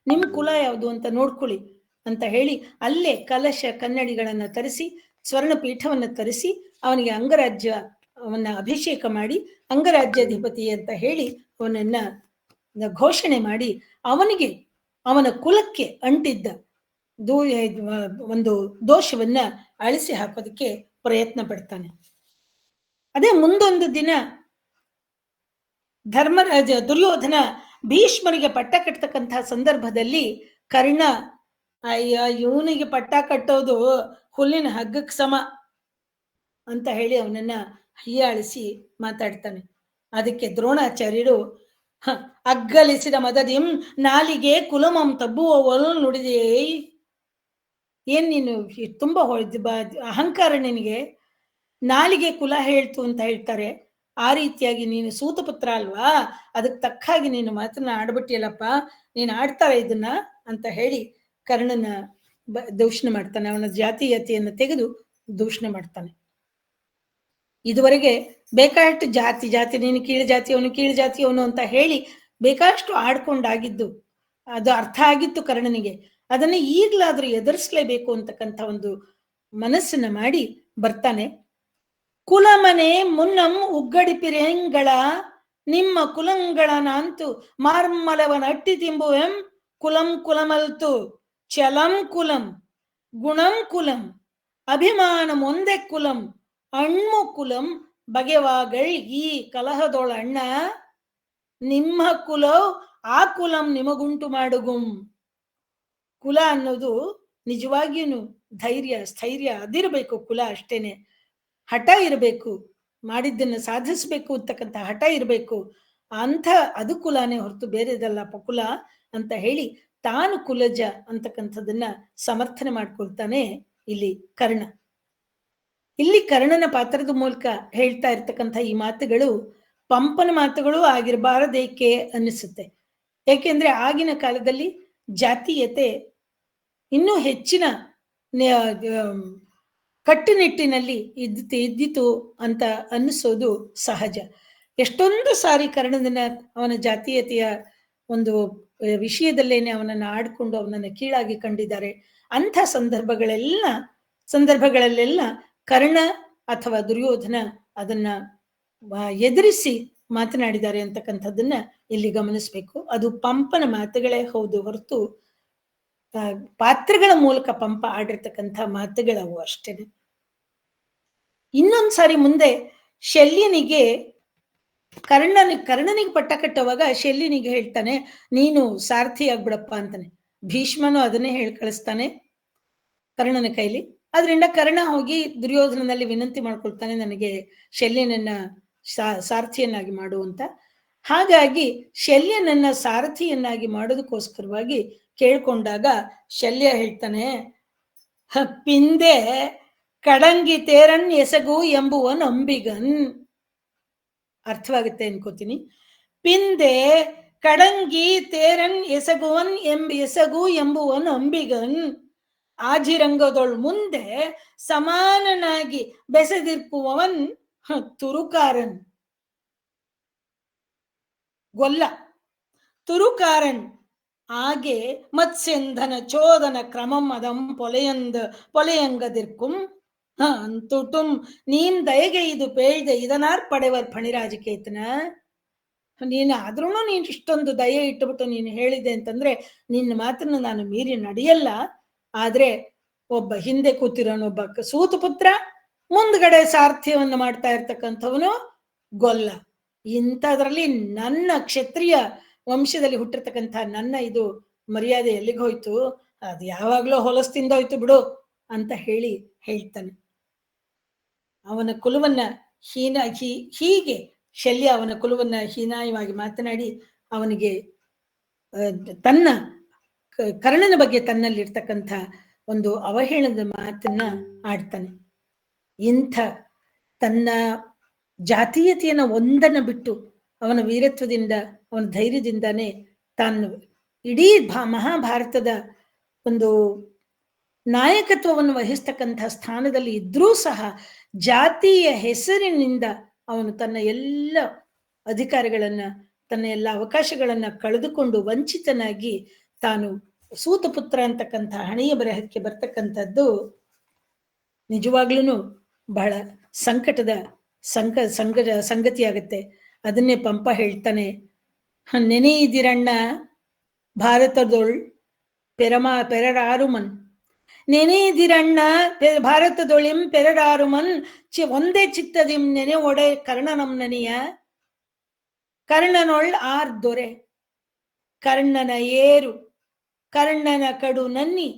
Speaker 4: ನಿಮ್ ಕುಲ ಯಾವುದು ಅಂತ ನೋಡ್ಕೊಳ್ಳಿ ಅಂತ ಹೇಳಿ ಅಲ್ಲೇ ಕಲಶ ಕನ್ನಡಿಗಳನ್ನ ತರಿಸಿ, ಸ್ವರ್ಣ ಪೀಠವನ್ನ ತರಿಸಿ, ಅವನಿಗೆ ಅವನ್ನ ಅಭಿಷೇಕ ಮಾಡಿ ಅಂಗರಾಜ್ಯಾಧಿಪತಿ ಅಂತ ಹೇಳಿ ಅವನನ್ನ ಘೋಷಣೆ ಮಾಡಿ, ಅವನಿಗೆ ಅವನ ಕುಲಕ್ಕೆ ಅಂಟಿದ್ದ ಒಂದು ದೋಷವನ್ನ ಅಳಿಸಿ ಹಾಕೋದಕ್ಕೆ ಪ್ರಯತ್ನ ಪಡ್ತಾನೆ. ಅದೇ ಮುಂದೊಂದು ದಿನ ದುರ್ಯೋಧನ ಭೀಷ್ಮರಿಗೆ ಪಟ್ಟ ಕಟ್ಟತಕ್ಕಂತಹ ಸಂದರ್ಭದಲ್ಲಿ ಕರ್ಣ, ಅಯ್ಯ ಇವನಿಗೆ ಪಟ್ಟ ಕಟ್ಟೋದು ಹುಲ್ಲಿನ ಹಗ್ಗಕ್ಕೆ ಸಮ ಅಂತ ಹೇಳಿ ಅವನನ್ನ ಹೀಯಾಳಿಸಿ ಮಾತಾಡ್ತಾನೆ. ಅದಕ್ಕೆ ದ್ರೋಣಾಚಾರ್ಯರು, ಅಗ್ಗಲಿಸಿದ ಮದದಿಂ ನಾಲಿಗೆ ಕುಲಮಂ ತಬ್ಬುವ ಒಲ್ ನುಡಿದೆಯೇ. ಏನ್ ನೀನು ತುಂಬಾ ಅಹಂಕಾರ ನಿನಗೆ, ನಾಲಿಗೆ ಕುಲ ಹೇಳ್ತು ಅಂತ ಹೇಳ್ತಾರೆ, ಆ ರೀತಿಯಾಗಿ ನೀನು ಸೂತಪುತ್ರ ಅಲ್ವಾ, ಅದಕ್ಕೆ ತಕ್ಕ ಹಾಗೆ ನೀನು ಮಾತನ್ನ ಆಡ್ಬಿಟ್ಟಿಯಲ್ಲಪ್ಪ, ನೀನು ಆಡ್ತಾರ ಇದನ್ನ ಅಂತ ಹೇಳಿ ಕರ್ಣನ ದೂಷಣ ಮಾಡ್ತಾನೆ. ಅವನ ಜಾತೀಯತೆಯನ್ನು ತೆಗೆದು ದೂಷಣೆ ಮಾಡ್ತಾನೆ. ಇದುವರೆಗೆ ಬೇಕಾಷ್ಟು ಜಾತಿ ನೀನು ಕೀಳು ಜಾತಿಯವನು ಅಂತ ಹೇಳಿ ಬೇಕಾಷ್ಟು ಆಡ್ಕೊಂಡಾಗಿದ್ದು ಅದು ಅರ್ಥ ಆಗಿತ್ತು ಕರ್ಣನಿಗೆ. ಅದನ್ನ ಈಗ್ಲಾದ್ರೂ ಎದುರಿಸ್ಲೇಬೇಕು ಅಂತಕ್ಕಂಥ ಒಂದು ಮನಸ್ಸನ್ನ ಮಾಡಿ ಬರ್ತಾನೆ. ಕುಲಮನೆ ಮುನ್ನಂ ಉಗ್ಗಡಿಪಿರೆಂಗಳ ನಿಮ್ಮ ಕುಲಂಗಳನಂತು ಮಾರ್ಮಲವನ ಅಟ್ಟಿ ತಿಂಬುವೆಂ ಕುಲಮಲ್ತು ಚಲಂ ಕುಲಂ ಗುಣಂ ಕುಲಂ ಅಭಿಮಾನಂ ಒಂದೇ ಕುಲಂ ಅಣ್ಮು ಕುಲಂ ಬಗೆವಾಗಳ್ ಈ ಕಲಹದೊಳಣ್ಣ ನಿಮ್ಮ ಕುಲ ಆ ಕುಲಂ ನಿಮಗುಂಟು ಮಾಡುಗುಂ. ಕುಲ ಅನ್ನೋದು ನಿಜವಾಗಿಯೂ ಧೈರ್ಯ ಸ್ಥೈರ್ಯ ಅದಿರಬೇಕು. ಕುಲ ಅಷ್ಟೇನೆ, ಹಠ ಇರಬೇಕು, ಮಾಡಿದ್ದನ್ನು ಸಾಧಿಸ್ಬೇಕು ಅಂತಕ್ಕಂಥ ಹಠ ಇರಬೇಕು. ಅದು ಕುಲನೇ ಹೊರತು ಬೇರೆದಲ್ಲಪ್ಪ ಕುಲ ಅಂತ ಹೇಳಿ ತಾನು ಕುಲಜ ಅಂತಕ್ಕಂಥದ್ದನ್ನ ಸಮರ್ಥನೆ ಮಾಡ್ಕೊಳ್ತಾನೆ ಇಲ್ಲಿ ಕರ್ಣ. ಇಲ್ಲಿ ಕರ್ಣನ ಪಾತ್ರದ ಮೂಲಕ ಹೇಳ್ತಾ ಇರ್ತಕ್ಕಂಥ ಈ ಮಾತುಗಳು ಪಂಪನ ಮಾತುಗಳು ಆಗಿರಬಾರದೇಕೆ ಅನ್ನಿಸುತ್ತೆ. ಏಕೆಂದ್ರೆ ಆಗಿನ ಕಾಲದಲ್ಲಿ ಜಾತೀಯತೆ ಇನ್ನೂ ಹೆಚ್ಚಿನ ಕಟ್ಟುನಿಟ್ಟಿನಲ್ಲಿ ಇದ್ದಿತು ಅಂತ ಅನ್ನಿಸೋದು ಸಹಜ. ಎಷ್ಟೊಂದು ಸಾರಿ ಕರ್ಣನ ಅವನ ಜಾತೀಯತೆಯ ಒಂದು ವಿಷಯದಲ್ಲೇನೆ ಅವನನ್ನು ಆಡ್ಕೊಂಡು ಅವನನ್ನು ಕೀಳಾಗಿ ಕಂಡಿದ್ದಾರೆ. ಅಂಥ ಸಂದರ್ಭಗಳಲ್ಲೆಲ್ಲ ಕರ್ಣ ಅಥವಾ ದುರ್ಯೋಧನ ಅದನ್ನ ಎದುರಿಸಿ ಮಾತನಾಡಿದ್ದಾರೆ ಅಂತಕ್ಕಂಥದ್ದನ್ನ ಇಲ್ಲಿ ಗಮನಿಸ್ಬೇಕು. ಅದು ಪಂಪನ ಮಾತುಗಳೇ ಹೌದು ಹೊರತು ಪಾತ್ರಗಳ ಮೂಲಕ ಪಂಪ ಆಡಿರ್ತಕ್ಕಂಥ ಮಾತುಗಳವು ಅಷ್ಟೇನೆ. ಇನ್ನೊಂದ್ಸಾರಿ ಮುಂದೆ ಶಲ್ಯನಿಗೆ ಕರ್ಣನಿಗೆ ಪಟ್ಟ ಕಟ್ಟುವಾಗ ಶಲ್ಯನಿಗೆ ಹೇಳ್ತಾನೆ, ನೀನು ಸಾರಥಿ ಆಗ್ಬಿಡಪ್ಪ ಅಂತಾನೆ. ಭೀಷ್ಮನು ಅದನ್ನೇ ಹೇಳಿ ಕಳಿಸ್ತಾನೆ ಕರ್ಣನ ಕೈಲಿ. ಆದ್ರಿಂದ ಕರ್ಣ ಹೋಗಿ ದುರ್ಯೋಧನನಲ್ಲಿ ವಿನಂತಿ ಮಾಡ್ಕೊಳ್ತಾನೆ, ನನಗೆ ಶಲ್ಯನನ್ನ ಸಾರಥಿಯನ್ನಾಗಿ ಮಾಡು ಅಂತ. ಹಾಗಾಗಿ ಶಲ್ಯನನ್ನ ಸಾರಥಿಯನ್ನಾಗಿ ಮಾಡೋದಕ್ಕೋಸ್ಕರವಾಗಿ ಕೇಳ್ಕೊಂಡಾಗ ಶಲ್ಯ ಹೇಳ್ತಾನೆ, ಪಿಂದೆ ಕಡಂಗಿ ತೇರನ್ ಎಸಗು ಎಂಬುವನ್ ಅಂಬಿಗನ್. ಅರ್ಥವಾಗುತ್ತೆ ಅನ್ಕೋತೀನಿ. ಪಿಂದೆ ಕಡಂಗಿ ತೇರನ್ ಎಸಗು ಎಂಬುವನ್ ಅಂಬಿಗನ್. ಆಜಿರಂಗದೊಳ್ ಮುಂದೆ ಸಮಾನನಾಗಿ ಬೆಸೆದಿರ್ಪುವವನ್ ತುರುಕಾರನ್. ಗೊಲ್ಲ ತುರುಕಾರನ್ ಆಗೆ ಮತ್ಸ್ಯಂಧನ ಚೋದನ ಕ್ರಮಂ ಅದಂ பொலையங்கதிற்கும் ಅಂತುಟುಂ ನೀನ್ ದಯಗೆ ಇದು ಪೇಳ್ದೆ ಇದನಾರ್ ಪಡೆವರ್ ಫಣಿರಾಜಕೇತನ. ನೀನು ಆದ್ರೂ ನೀನ್ ಇಷ್ಟೊಂದು ದಯೆ ಇಟ್ಟುಬಿಟ್ಟು ನೀನು ಹೇಳಿದೆ ಅಂತಂದ್ರೆ ನಿನ್ನ ಮಾತನ್ನು ನಾನು ಮೀರಿ ನಡೆಯಲ್ಲ. ಆದ್ರೆ ಒಬ್ಬ ಹಿಂದೆ ಕೂತಿರೋನೊಬ್ಬ ಸೂತಪುತ್ರ, ಮುಂದ್ಗಡೆ ಸಾರಥ್ಯವನ್ನು ಮಾಡ್ತಾ ಇರ್ತಕ್ಕಂಥವನು ಗೊಲ್ಲ. ಇಂಥದ್ರಲ್ಲಿ ನನ್ನ ಕ್ಷತ್ರಿಯ ವಂಶದಲ್ಲಿ ಹುಟ್ಟಿರ್ತಕ್ಕಂಥ ನನ್ನ ಇದು ಮರ್ಯಾದೆ ಎಲ್ಲಿಗೆ ಹೋಯ್ತು, ಅದು ಯಾವಾಗ್ಲೂ ಹೊಲಸ್ತಿಂದೋಯ್ತು ಬಿಡು ಅಂತ ಹೇಳ್ತಾನೆ. ಅವನ ಕುಲವನ್ನ ಹೀಗೆ ಶಲ್ಯ ಅವನ ಕುಲವನ್ನ ಹೀನಾಯವಾಗಿ ಮಾತನಾಡಿ ಅವನಿಗೆ ತನ್ನ ಕರ್ಣನ ಬಗ್ಗೆ ತನ್ನಲ್ಲಿರ್ತಕ್ಕಂಥ ಒಂದು ಅವಹೇಳನದ ಮಾತನ್ನ ಆಡ್ತಾನೆ. ಇಂಥ ತನ್ನ ಜಾತೀಯತೆಯನ್ನ ಒಂದನ್ನ ಬಿಟ್ಟು ಅವನ ವೀರತ್ವದಿಂದ ಅವನ ಧೈರ್ಯದಿಂದಾನೇ ತಾನು ಇಡೀ ಮಹಾಭಾರತದ ಒಂದು ನಾಯಕತ್ವವನ್ನು ವಹಿಸ್ತಕ್ಕಂಥ ಸ್ಥಾನದಲ್ಲಿ ಇದ್ರೂ ಸಹ ಜಾತಿಯ ಹೆಸರಿನಿಂದ ಅವನು ತನ್ನ ಎಲ್ಲ ಅಧಿಕಾರಗಳನ್ನ ತನ್ನ ಎಲ್ಲ ಅವಕಾಶಗಳನ್ನ ಕಳೆದುಕೊಂಡು ವಂಚಿತನಾಗಿ ತಾನು ಸೂತಪುತ್ರ ಅಂತಕ್ಕಂಥ ಹಣೆಯ ಬರಹಕ್ಕೆ ಬರ್ತಕ್ಕಂಥದ್ದು ನಿಜವಾಗ್ಲೂ ಬಹಳ ಸಂಕಟದ ಸಂಗತಿಯಾಗತ್ತೆ. ಅದನ್ನೇ ಪಂಪ ಹೇಳ್ತಾನೆ, ನೆನೆಯಿದಿರಣ್ಣ ಭಾರತದೊಳ್ ಪೆರರಾರುಮನ್. ನೆನೆಯಿದಿರಣ್ಣ ಭಾರತದೊಳಿಂ ಪೆರರಾರುಮನ್ ಒಂದೇ ಚಿತ್ತದಿಂ ನೆನೆ ಒಡೆ ಕರ್ಣನಂ ನೆನೆಯ. ಕರ್ಣನೊಳ್ ಆರ್ ದೊರೆ ಕರ್ಣನ ಏರು ಕರ್ಣನ ಕಡು ನನ್ನಿ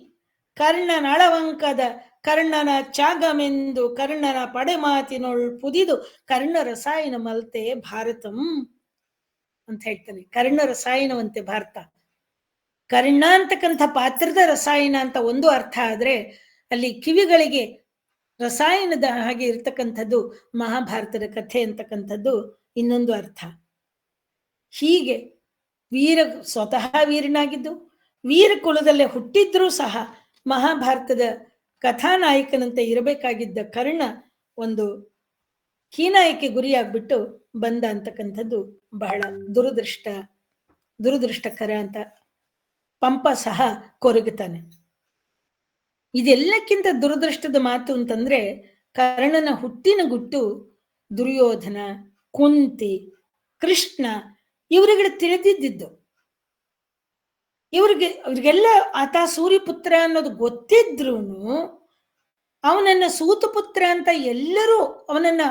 Speaker 4: ಕರ್ಣನಳವಂಕದ ಕರ್ಣನ ಚಾಗಮೆಂದು ಕರ್ಣನ ಪಡೆಮಾತಿನೊಳ್ ಪುದಿದು ಕರ್ಣ ರಸಾಯನ ಮಲ್ತೆ ಭಾರತಂ ಅಂತ ಹೇಳ್ತಾನೆ. ಕರ್ಣ ರಸಾಯನವಂತೆ ಭಾರತ. ಕರ್ಣ ಅಂತಕ್ಕಂಥ ಪಾತ್ರದ ರಸಾಯನ ಅಂತ ಒಂದು ಅರ್ಥ ಆದ್ರೆ, ಅಲ್ಲಿ ಕಿವಿಗಳಿಗೆ ರಸಾಯನದ ಹಾಗೆ ಇರ್ತಕ್ಕಂಥದ್ದು ಮಹಾಭಾರತದ ಕಥೆ ಅಂತಕ್ಕಂಥದ್ದು ಇನ್ನೊಂದು ಅರ್ಥ. ಹೀಗೆ ಸ್ವತಃ ವೀರನಾಗಿದ್ದು ವೀರ ಕುಲದಲ್ಲೇ ಹುಟ್ಟಿದ್ರೂ ಸಹ ಮಹಾಭಾರತದ ಕಥಾನಾಯಕನಂತೆ ಇರಬೇಕಾಗಿದ್ದ ಕರ್ಣ ಒಂದು ಹೀನಾಯಕ್ಕೆ ಗುರಿಯಾಗ್ಬಿಟ್ಟು ಬಂದ ಅಂತಕ್ಕಂಥದ್ದು ಬಹಳ ದುರದೃಷ್ಟಕರ ಅಂತ ಪಂಪ ಸಹ ಕೊರಗುತ್ತಾನೆ. ಇದೆಲ್ಲಕ್ಕಿಂತ ದುರದೃಷ್ಟದ ಮಾತು ಅಂತಂದ್ರೆ, ಕರ್ಣನ ಹುಟ್ಟಿನ ಗುಟ್ಟು ದುರ್ಯೋಧನ, ಕುಂತಿ, ಕೃಷ್ಣ ಇವರುಗಳು ತಿಳಿದಿದ್ದು. ಇವ್ರಿಗೆಲ್ಲ ಆತ ಸೂರ್ಯಪುತ್ರ ಅನ್ನೋದು ಗೊತ್ತಿದ್ರು ಅವನನ್ನ ಸೂತಪುತ್ರ ಅಂತ ಎಲ್ಲರೂ ಅವನನ್ನ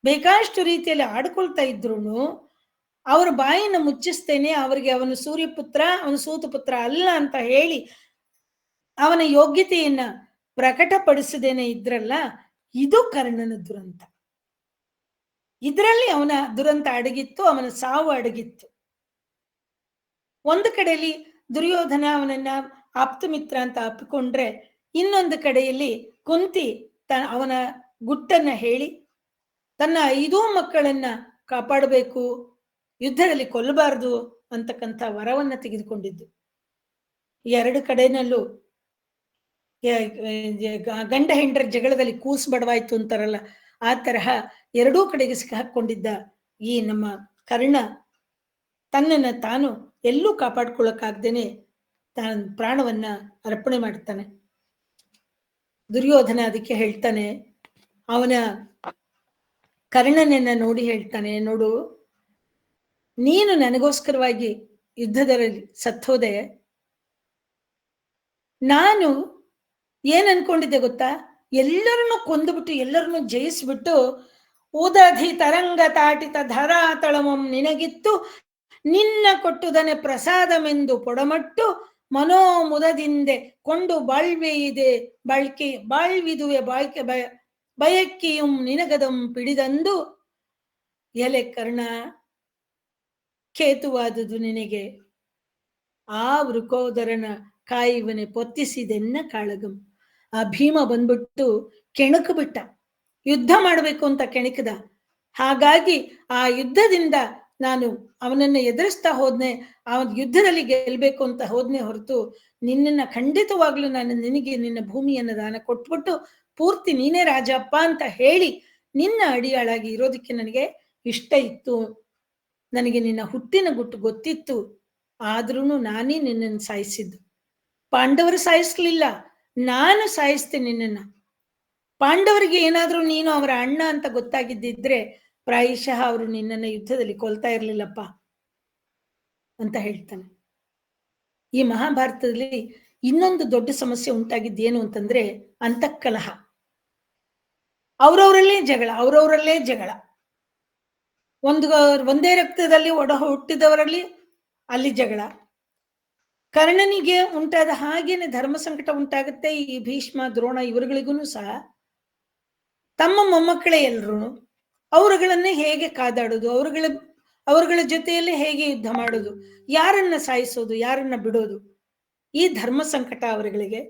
Speaker 4: ಬೇಕಾಷ್ಟು ರೀತಿಯಲ್ಲಿ ಆಡ್ಕೊಳ್ತಾ ಇದ್ರು ಅವ್ರ ಬಾಯಿನ ಮುಚ್ಚಿಸ್ತೇನೆ, ಅವರಿಗೆ ಅವನು ಸೂರ್ಯಪುತ್ರ ಅವನು ಸೂತಪುತ್ರ ಅಲ್ಲ ಅಂತ ಹೇಳಿ ಅವನ ಯೋಗ್ಯತೆಯನ್ನ ಪ್ರಕಟಪಡಿಸದೇನೆ ಇದ್ರಲ್ಲ, ಇದು ಕರ್ಣನ ದುರಂತ. ಇದರಲ್ಲಿ ಅವನ ದುರಂತ ಅಡಗಿತ್ತು, ಅವನ ಸಾವು ಅಡಗಿತ್ತು. ಒಂದು ಕಡೆಯಲ್ಲಿ ದುರ್ಯೋಧನ ಅವನನ್ನ ಆಪ್ತ ಮಿತ್ರ ಅಂತ ಅಪ್ಪಿಕೊಂಡ್ರೆ, ಇನ್ನೊಂದು ಕಡೆಯಲ್ಲಿ ಕುಂತಿ ಅವನ ಗುಟ್ಟನ್ನ ಹೇಳಿ ತನ್ನ 5 ಮಕ್ಕಳನ್ನ ಕಾಪಾಡಬೇಕು, ಯುದ್ಧದಲ್ಲಿ ಕೊಲ್ಲಬಾರದು ಅಂತಕ್ಕಂಥ ವರವನ್ನ ತೆಗೆದುಕೊಂಡಿದ್ದು. 2 ಕಡೆನಲ್ಲೂ ಗಂಡ ಹೆಂಡರ ಜಗಳದಲ್ಲಿ ಕೂಸು ಬಡವಾಯ್ತು ಅಂತಾರಲ್ಲ, ಆ ತರಹ ಎರಡೂ ಕಡೆಗೆ ಸಿಕ್ಕಾಕೊಂಡಿದ್ದ ಈ ನಮ್ಮ ಕರ್ಣ ತನ್ನನ್ನ ತಾನು ಎಲ್ಲೂ ಕಾಪಾಡ್ಕೊಳ್ಳಕ್ಕಾಗ್ದೇನೆ ತಾನು ಪ್ರಾಣವನ್ನ ಅರ್ಪಣೆ ಮಾಡ್ತಾನೆ. ದುರ್ಯೋಧನ ಅದಕ್ಕೆ ಹೇಳ್ತಾನೆ, ಅವನ ಕರ್ಣನನ್ನ ನೋಡಿ ಹೇಳ್ತಾನೆ, ನೋಡು ನೀನು ನನಗೋಸ್ಕರವಾಗಿ ಯುದ್ಧದಲ್ಲಿ ಸತ್ತೋದೆ, ನಾನು ಏನ್ ಅನ್ಕೊಂಡಿದ್ದೆ ಗೊತ್ತಾ, ಎಲ್ಲರನ್ನು ಕೊಂದುಬಿಟ್ಟು ಎಲ್ಲರನ್ನು ಜಯಿಸ್ಬಿಟ್ಟು ಉದಧಿ ತರಂಗ ತಾಟಿತ ಧರಾತಳಮಂ ನಿನಗಿತ್ತು ನಿನ್ನ ಕೊಟ್ಟುದನೆ ಪ್ರಸಾದಮೆಂದು ಪೊಡಮಟ್ಟು ಮನೋಮುದದಿಂದೆ ಕೊಂಡು ಬಾಳ್ವೆಯಿದೆ ಬಾಳ್ವಿದುವೆ ಬಯಕಿಯುಂ ನಿನಗದಂ ಪಿಡಿದಂದು. ಎಲೆ ಕರ್ಣ, ಕೇತುವಾದುದು ನಿನಗೆ, ಆ ವೃಕೋದರನ ಕಾಯುವನೆ ಪೊತ್ತಿಸಿದೆನ್ನ ಕಾಳಗಂ. ಆ ಭೀಮ ಬಂದ್ಬಿಟ್ಟು ಕೆಣಕು ಬಿಟ್ಟ, ಯುದ್ಧ ಮಾಡಬೇಕು ಅಂತ ಕೆಣಕದ. ಹಾಗಾಗಿ ಆ ಯುದ್ಧದಿಂದ ನಾನು ಅವನನ್ನ ಎದುರಿಸ್ತಾ ಹೋದ್ನೆ, ಆ ಯುದ್ಧದಲ್ಲಿ ಗೆಲ್ಬೇಕು ಅಂತ ಹೋದ್ನೆ ಹೊರತು ನಿನ್ನನ್ನ ಖಂಡಿತವಾಗ್ಲೂ ನಾನು ನಿನಗೆ ನಿನ್ನ ಭೂಮಿಯನ್ನ ದಾನ ಕೊಟ್ಬಿಟ್ಟು ಪೂರ್ತಿ ನೀನೇ ರಾಜಪ್ಪ ಅಂತ ಹೇಳಿ ನಿನ್ನ ಅಡಿಯಾಳಾಗಿ ಇರೋದಕ್ಕೆ ನನಗೆ ಇಷ್ಟ ಇತ್ತು. ನನಗೆ ನಿನ್ನ ಹುಟ್ಟಿನ ಗುಟ್ಟು ಗೊತ್ತಿತ್ತು, ಆದ್ರೂ ನಾನೇ ನಿನ್ನನ್ನು ಸಾಯಿಸಿದ್ದು. ಪಾಂಡವರು ಸಾಯಿಸ್ಲಿಲ್ಲ, ನಾನು ಸಾಯಿಸ್ತೇನೆ ನಿನ್ನನ್ನ. ಪಾಂಡವರಿಗೆ ಏನಾದ್ರೂ ನೀನು ಅವರ ಅಣ್ಣ ಅಂತ ಗೊತ್ತಾಗಿದ್ದಿದ್ರೆ ಪ್ರಾಯಶಃ ಅವರು ನಿನ್ನನ್ನ ಯುದ್ಧದಲ್ಲಿ ಕೊಲ್ತಾ ಇರ್ಲಿಲ್ಲಪ್ಪ ಅಂತ ಹೇಳ್ತಾನೆ. ಈ ಮಹಾಭಾರತದಲ್ಲಿ ಇನ್ನೊಂದು ದೊಡ್ಡ ಸಮಸ್ಯೆ ಉಂಟಾಗಿದ್ದೇನು ಅಂತಂದ್ರೆ ಅಂತಃಕಲಹ. ಅವರವರಲ್ಲೇ ಜಗಳ. ಒಂದೇ ರಕ್ತದಲ್ಲಿ ಒಡ ಹುಟ್ಟಿದವರಲ್ಲಿ ಅಲ್ಲಿ ಜಗಳ. ಕರ್ಣನಿಗೆ ಉಂಟಾದ ಹಾಗೇನೆ ಧರ್ಮ ಸಂಕಟ ಉಂಟಾಗುತ್ತೆ. ಈ ಭೀಷ್ಮ ದ್ರೋಣ ಇವರುಗಳಿಗೂ ಸಹ ತಮ್ಮ ಮೊಮ್ಮಕ್ಕಳೇ ಎಲ್ರು ಅವರುಗಳನ್ನೇ ಹೇಗೆ ಕಾದಾಡೋದು, ಅವರುಗಳ ಜೊತೆಯಲ್ಲೇ ಹೇಗೆ ಯುದ್ಧ ಮಾಡೋದು, ಯಾರನ್ನ ಸಾಯಿಸೋದು, ಯಾರನ್ನ ಬಿಡೋದು, ಈ ಧರ್ಮ ಸಂಕಟ ಅವರುಗಳಿಗೆ.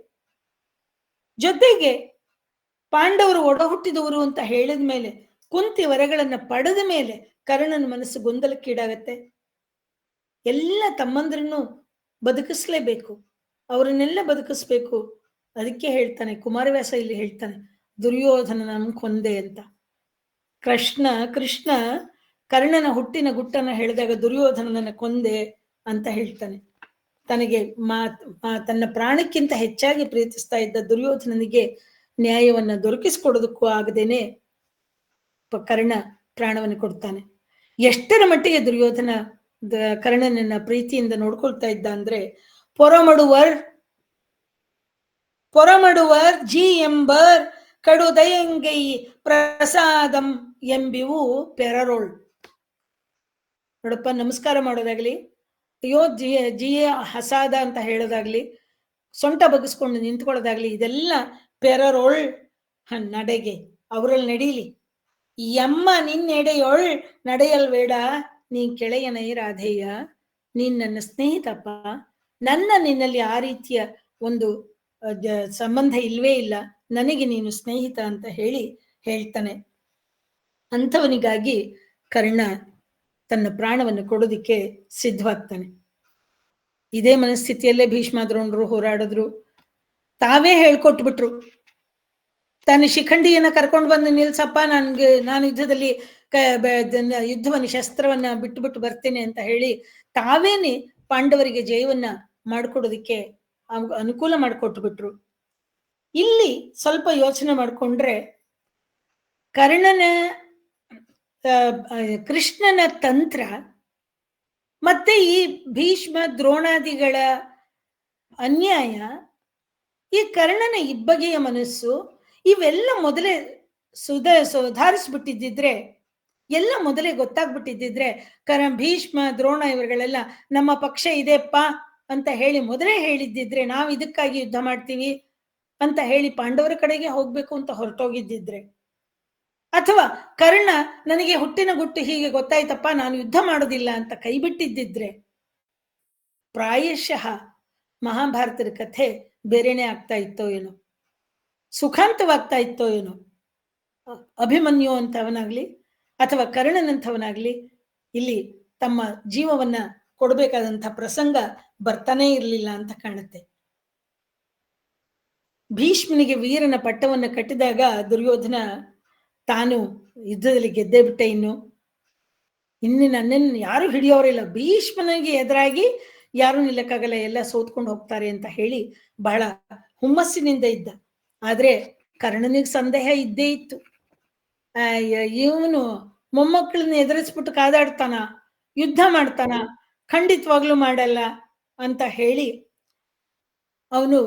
Speaker 4: ಜೊತೆಗೆ ಪಾಂಡವರು ಒಡ ಹುಟ್ಟಿದವರು ಅಂತ ಹೇಳಿದ ಮೇಲೆ ಕುಂತಿ ವರಗಳನ್ನ ಪಡೆದ ಮೇಲೆ ಕರ್ಣನ ಮನಸ್ಸು ಗೊಂದಲಕ್ಕೀಡಾಗತ್ತೆ. ಎಲ್ಲ ತಮ್ಮಂದ್ರನ್ನು ಬದುಕಿಸ್ಲೇಬೇಕು, ಅವರನ್ನೆಲ್ಲ ಬದುಕಿಸ್ಬೇಕು. ಅದಕ್ಕೆ ಹೇಳ್ತಾನೆ ಕುಮಾರವ್ಯಾಸ ಇಲ್ಲಿ ಹೇಳ್ತಾನೆ, ದುರ್ಯೋಧನ ಕೊಂದೆ ಅಂತ. ಕೃಷ್ಣ ಕರ್ಣನ ಹುಟ್ಟಿನ ಗುಟ್ಟನ್ನ ಹೇಳಿದಾಗ ದುರ್ಯೋಧನನ ಕೊಂದೆ ಅಂತ ಹೇಳ್ತಾನೆ. ತನಗೆ ತನ್ನ ಪ್ರಾಣಕ್ಕಿಂತ ಹೆಚ್ಚಾಗಿ ಪ್ರೀತಿಸ್ತಾ ಇದ್ದ ದುರ್ಯೋಧನನಿಗೆ ನ್ಯಾಯವನ್ನ ದೊರಕಿಸ್ಕೊಡೋದಕ್ಕೂ ಆಗದೇನೆ ಕರ್ಣ ಪ್ರಾಣವನ್ನು ಕೊಡ್ತಾನೆ. ಎಷ್ಟರ ಮಟ್ಟಿಗೆ ದುರ್ಯೋಧನ ಕರ್ಣನನ್ನ ಪ್ರೀತಿಯಿಂದ ನೋಡ್ಕೊಳ್ತಾ ಇದ್ದ ಅಂದ್ರೆ, ಪೊರಮಡುವರ್ ಜಿ ಎಂಬರ್ ಕಡುದಯಂಗೈ ಪ್ರಸಾದಂ ಎಂಬಿವು ಪೆರರೋಳ್. ನೋಡಪ್ಪ, ನಮಸ್ಕಾರ ಮಾಡೋದಾಗ್ಲಿ, ಅಯ್ಯೋ ಜಿಯೇ ಹಸಾದ ಅಂತ ಹೇಳೋದಾಗ್ಲಿ, ಸೊಂಟ ಬಗ್ಗಿಸ್ಕೊಂಡು ನಿಂತ್ಕೊಳ್ಳೋದಾಗ್ಲಿ, ಇದೆಲ್ಲ ಪೆರರೋಳ್ ನಡೆಗೆ, ಅವರಲ್ಲಿ ನಡೀಲಿ. ಎಮ್ಮ ನಿನ್ನೆಡೆಯೊಳ್ ನಡೆಯಲ್ಬೇಡ, ನೀ ಕೆಳೆಯನೈ ರಾಧೇಯ, ನೀನ್ ನನ್ನ ಸ್ನೇಹಿತಪ್ಪ, ನಿನ್ನಲ್ಲಿ ಆ ರೀತಿಯ ಒಂದು ಸಂಬಂಧ ಇಲ್ವೇ ಇಲ್ಲ, ನನಗೆ ನೀನು ಸ್ನೇಹಿತ ಅಂತ ಹೇಳ್ತಾನೆ. ಅಂಥವನಿಗಾಗಿ ಕರ್ಣ ತನ್ನ ಪ್ರಾಣವನ್ನು ಕೊಡೋದಿಕ್ಕೆ ಸಿದ್ಧವಾಗ್ತಾನೆ. ಇದೇ ಮನಸ್ಥಿತಿಯಲ್ಲೇ ಭೀಷ್ಮ ದ್ರೋಣರು ಹೋರಾಡಿದ್ರು. ತಾವೇ ಹೇಳ್ಕೊಟ್ಬಿಟ್ರು, ತಾನು ಶಿಖಂಡಿಯನ್ನ ಕರ್ಕೊಂಡು ಬಂದು ನಿಲ್ಸಪ್ಪ, ನಾನು ಯುದ್ಧದಲ್ಲಿ ಯುದ್ಧವನ್ನ ಶಸ್ತ್ರವನ್ನ ಬಿಟ್ಟು ಬರ್ತೇನೆ ಅಂತ ಹೇಳಿ ತಾವೇನೆ ಪಾಂಡವರಿಗೆ ಜಯವನ್ನ ಮಾಡ್ಕೊಡೋದಿಕ್ಕೆ ಅನುಕೂಲ ಮಾಡಿಕೊಟ್ಬಿಟ್ರು. ಇಲ್ಲಿ ಸ್ವಲ್ಪ ಯೋಚನೆ ಮಾಡಿಕೊಂಡ್ರೆ ಕೃಷ್ಣನ ತಂತ್ರ ಮತ್ತೆ ಈ ಭೀಷ್ಮ ದ್ರೋಣಾದಿಗಳ ಅನ್ಯಾಯ, ಈ ಕರ್ಣನ ಇಬ್ಬಗೆಯ ಮನಸ್ಸು, ಇವೆಲ್ಲ ಮೊದಲೇ ಸುಧಾರಿಸ್ಬಿಟ್ಟಿದ್ದಿದ್ರೆ, ಎಲ್ಲ ಮೊದಲೇ ಗೊತ್ತಾಗ್ಬಿಟ್ಟಿದ್ದಿದ್ರೆ, ಭೀಷ್ಮ ದ್ರೋಣ ಇವರುಗಳೆಲ್ಲ ನಮ್ಮ ಪಕ್ಷ ಇದೆಪ್ಪ ಅಂತ ಹೇಳಿ ಮೊದಲೇ ಹೇಳಿದ್ದಿದ್ರೆ, ನಾವು ಇದಕ್ಕಾಗಿ ಯುದ್ಧ ಮಾಡ್ತೀವಿ ಅಂತ ಹೇಳಿ ಪಾಂಡವರ ಕಡೆಗೆ ಹೋಗ್ಬೇಕು ಅಂತ ಹೊರಟೋಗಿದ್ದಿದ್ರೆ, ಅಥವಾ ಕರ್ಣ ನನಗೆ ಹುಟ್ಟಿನ ಗುಟ್ಟು ಹೀಗೆ ಗೊತ್ತಾಯ್ತಪ್ಪ, ನಾನು ಯುದ್ಧ ಮಾಡೋದಿಲ್ಲ ಅಂತ ಕೈ ಬಿಟ್ಟಿದ್ದಿದ್ರೆ, ಪ್ರಾಯಶಃ ಮಹಾಭಾರತದ ಕಥೆ ಬೇರೆನೆ ಆಗ್ತಾ ಇತ್ತೋ ಏನೋ, ಸುಖಾಂತವಾಗ್ತಾ ಇತ್ತೋ ಏನೋ. ಅಭಿಮನ್ಯು ಅಂತವನಾಗ್ಲಿ ಅಥವಾ ಕರ್ಣನಂಥವನಾಗ್ಲಿ ಇಲ್ಲಿ ತಮ್ಮ ಜೀವವನ್ನ ಕೊಡಬೇಕಾದಂಥ ಪ್ರಸಂಗ ಬರ್ತಾನೆ ಇರಲಿಲ್ಲ ಅಂತ ಕಾಣುತ್ತೆ. ಭೀಷ್ಮನಿಗೆ ವೀರನ ಪಟ್ಟವನ್ನು ಕಟ್ಟಿದಾಗ ದುರ್ಯೋಧನ ತಾನು ಯುದ್ಧದಲ್ಲಿ ಗೆದ್ದೇ ಬಿಟ್ಟೆ, ಇನ್ನು ನನ್ನನ್ನು ಯಾರು ಹಿಡಿಯೋರಿಲ್ಲ, ಭೀಷ್ಮನಿಗೆ ಎದುರಾಗಿ ಯಾರು ನಿಲ್ಲಕ್ಕಾಗಲ್ಲ, ಎಲ್ಲ ಸೋತ್ಕೊಂಡು ಹೋಗ್ತಾರೆ ಅಂತ ಹೇಳಿ ಬಹಳ ಹುಮ್ಮಸ್ಸಿನಿಂದ ಇದ್ದ. ಆದ್ರೆ ಕರ್ಣನಿಗೆ ಸಂದೇಹ ಇದ್ದೇ ಇತ್ತು. ಇವನು ಮೊಮ್ಮಕ್ಕಳನ್ನ ಎದುರಿಸ್ಬಿಟ್ಟು ಕಾದಾಡ್ತಾನ, ಯುದ್ಧ ಮಾಡ್ತಾನ, ಖಂಡಿತವಾಗ್ಲೂ ಮಾಡಲ್ಲ ಅಂತ ಹೇಳಿ ಅವನು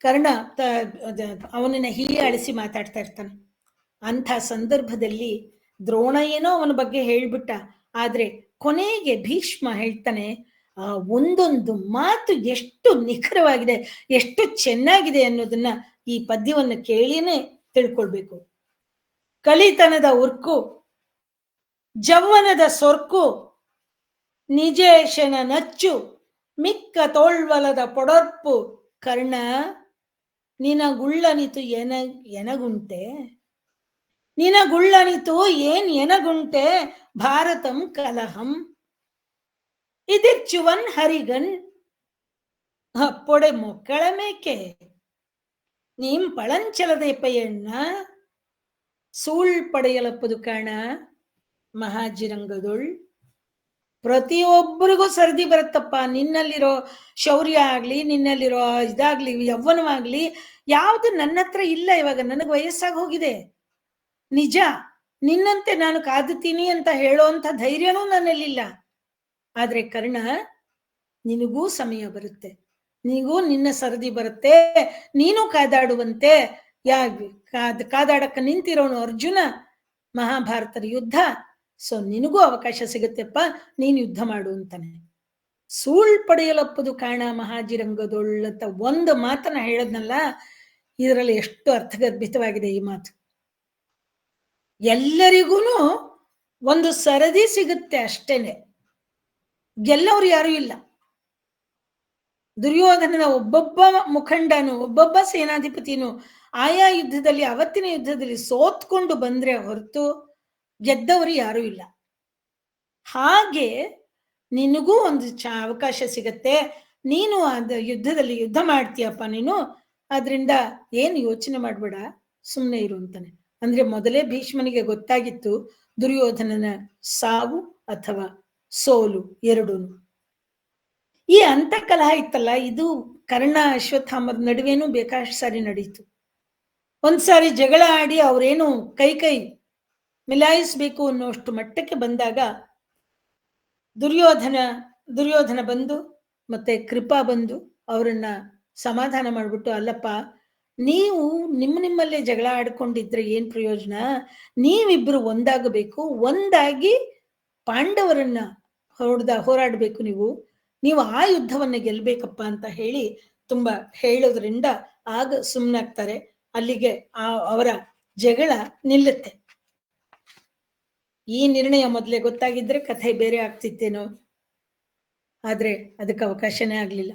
Speaker 4: ಕರ್ಣ ಅವನನ್ನ ಹೀಯಾಳಿಸಿ ಮಾತಾಡ್ತಾ ಇರ್ತಾನೆ. ಅಂಥ ಸಂದರ್ಭದಲ್ಲಿ ದ್ರೋಣ ಏನೋ ಅವನ ಬಗ್ಗೆ ಹೇಳ್ಬಿಟ್ಟ, ಆದ್ರೆ ಕೊನೆಗೆ ಭೀಷ್ಮ ಹೇಳ್ತಾನೆ, ಆ ಒಂದೊಂದು ಮಾತು ಎಷ್ಟು ನಿಖರವಾಗಿದೆ, ಎಷ್ಟು ಚೆನ್ನಾಗಿದೆ ಅನ್ನೋದನ್ನ ಈ ಪದ್ಯವನ್ನು ಕೇಳಿನೇ ತಿಳ್ಕೊಳ್ಬೇಕು. ಕಲಿತನದ ಉರ್ಕು, ಜವ್ವನದ ಸೊರ್ಕು, ನಿಜೇಶನ ನಚ್ಚು, ಮಿಕ್ಕ ತೋಳ್ವಲದ ಪೊಡರ್ಪು, ಕರ್ಣ ನಿನಗುಳ್ಳನಿತು ಎನಗುಂಟೆ, ನಿನಗುಳ್ಳನಿತು ಏನ್ ಎನಗುಂಟೆ, ಭಾರತಂ ಕಲಹಂ ಇದಿರ್ಚುವನ್ ಹರಿಗನ್ ಅಪ್ಪೊಡೆ ಮೊಕ್ಕಳ ಮೇಕೆ, ನೀಂ ಪಳಂಚಲದೆ ಪಯಣ್ಣ ಸೂಳ್ ಪಡೆಯಲಪ್ಪದು ಕಾಣ ಮಹಾಜಿರಂಗದೊಳ್. ಪ್ರತಿಯೊಬ್ಬರಿಗೂ ಸರದಿ ಬರುತ್ತಪ್ಪ, ನಿನ್ನಲ್ಲಿರೋ ಶೌರ್ಯ ಆಗ್ಲಿ, ನಿನ್ನಲ್ಲಿರೋ ಇದಾಗ್ಲಿ, ಯೌವನವಾಗ್ಲಿ, ಯಾವ್ದು ನನ್ನ ಹತ್ರ ಇಲ್ಲ. ಇವಾಗ ನನಗೆ ವಯಸ್ಸಾಗಿ ಹೋಗಿದೆ, ನಿಜ. ನಿನ್ನಂತೆ ನಾನು ಕಾದುತ್ತೀನಿ ಅಂತ ಹೇಳೋಂಥ ಧೈರ್ಯನೂ ನನ್ನಲ್ಲಿಲ್ಲ. ಆದ್ರೆ ಕರ್ಣ, ನಿನಗೂ ಸಮಯ ಬರುತ್ತೆ, ನಿನಗೂ ನಿನ್ನ ಸರದಿ ಬರುತ್ತೆ, ನೀನು ಕಾದಾಡುವಂತೆ. ಕಾದಾಡಕ್ಕೆ ನಿಂತಿರೋನು ಅರ್ಜುನ, ಮಹಾಭಾರತದ ಯುದ್ಧ, ಸೊ ನಿನಗೂ ಅವಕಾಶ ಸಿಗುತ್ತೆಪ್ಪ, ನೀನು ಯುದ್ಧ ಮಾಡು ಅಂತಾನೆ. ಸೂಳ್ ಪಡೆಯಲಪ್ಪದು ಕಾಣ ಮಹಾಜಿರಂಗದೊಳ್ಳಂತ ಒಂದು ಮಾತನ್ನ ಹೇಳದ್ನಲ್ಲ, ಇದರಲ್ಲಿ ಎಷ್ಟು ಅರ್ಥಗರ್ಭಿತವಾಗಿದೆ ಈ ಮಾತು. ಎಲ್ಲರಿಗೂ ಒಂದು ಸರದಿ ಸಿಗುತ್ತೆ ಅಷ್ಟೇನೆ, ಗೆಲ್ಲವ್ರು ಯಾರು ಇಲ್ಲ. ದುರ್ಯೋಧನನ ಒಬ್ಬೊಬ್ಬ ಮುಖಂಡನು, ಒಬ್ಬೊಬ್ಬ ಸೇನಾಧಿಪತಿನು ಆಯಾ ಯುದ್ಧದಲ್ಲಿ, ಅವತ್ತಿನ ಯುದ್ಧದಲ್ಲಿ ಸೋತ್ಕೊಂಡು ಬಂದ್ರೆ ಹೊರತು ಗೆದ್ದವರು ಯಾರೂ ಇಲ್ಲ. ಹಾಗೆ ನಿನಗೂ ಒಂದು ಅವಕಾಶ ಸಿಗತ್ತೆ, ನೀನು ಅದು ಯುದ್ಧದಲ್ಲಿ ಯುದ್ಧ ಮಾಡ್ತೀಯಪ್ಪ ನೀನು, ಆದ್ರಿಂದ ಏನು ಯೋಚನೆ ಮಾಡ್ಬೇಡ, ಸುಮ್ಮನೆ ಇರು ಅಂತಾನೆ. ಅಂದ್ರೆ ಮೊದಲೇ ಭೀಷ್ಮನಿಗೆ ಗೊತ್ತಾಗಿತ್ತು ದುರ್ಯೋಧನನ ಸಾವು ಅಥವಾ ಸೋಲು ಎರಡೂ. ಈ ಅಂತಃಕಲಹ ಇತ್ತಲ್ಲ, ಇದು ಕರ್ಣ ಅಶ್ವತ್ಥಾಮರ ನಡುವೆನೂ ಬೇಕಾಷ್ಟು ಸಾರಿ ನಡೀತು. ಒಂದ್ಸಾರಿ ಜಗಳ ಆಡಿ ಅವ್ರೇನು ಕೈ ಮಿಲಾಯಿಸ್ಬೇಕು ಅನ್ನೋಷ್ಟು ಮಟ್ಟಕ್ಕೆ ಬಂದಾಗ ದುರ್ಯೋಧನ ಬಂದು ಮತ್ತೆ ಕೃಪಾ ಬಂದು ಅವರನ್ನ ಸಮಾಧಾನ ಮಾಡ್ಬಿಟ್ಟು, ಅಲ್ಲಪ್ಪ ನೀವು ನಿಮ್ಮಲ್ಲೇ ಜಗಳ ಆಡ್ಕೊಂಡಿದ್ರೆ ಏನ್ ಪ್ರಯೋಜನ, ನೀವಿಬ್ರು ಒಂದಾಗಬೇಕು, ಒಂದಾಗಿ ಪಾಂಡವರನ್ನ ಹೋರಾಡ್ಬೇಕು, ನೀವು ಆ ಯುದ್ಧವನ್ನ ಗೆಲ್ಬೇಕಪ್ಪ ಅಂತ ಹೇಳಿ ತುಂಬಾ ಹೇಳೋದ್ರಿಂದ ಆಗ ಸುಮ್ಮನಾಗ್ತಾರೆ. ಅಲ್ಲಿಗೆ ಅವರ ಜಗಳ ನಿಲ್ಲುತ್ತೆ. ಈ ನಿರ್ಣಯ ಮೊದಲೇ ಗೊತ್ತಾಗಿದ್ರೆ ಕಥೆ ಬೇರೆ ಆಗ್ತಿತ್ತೇನೋ, ಆದ್ರೆ ಅದಕ್ಕೆ ಅವಕಾಶನೇ ಆಗ್ಲಿಲ್ಲ.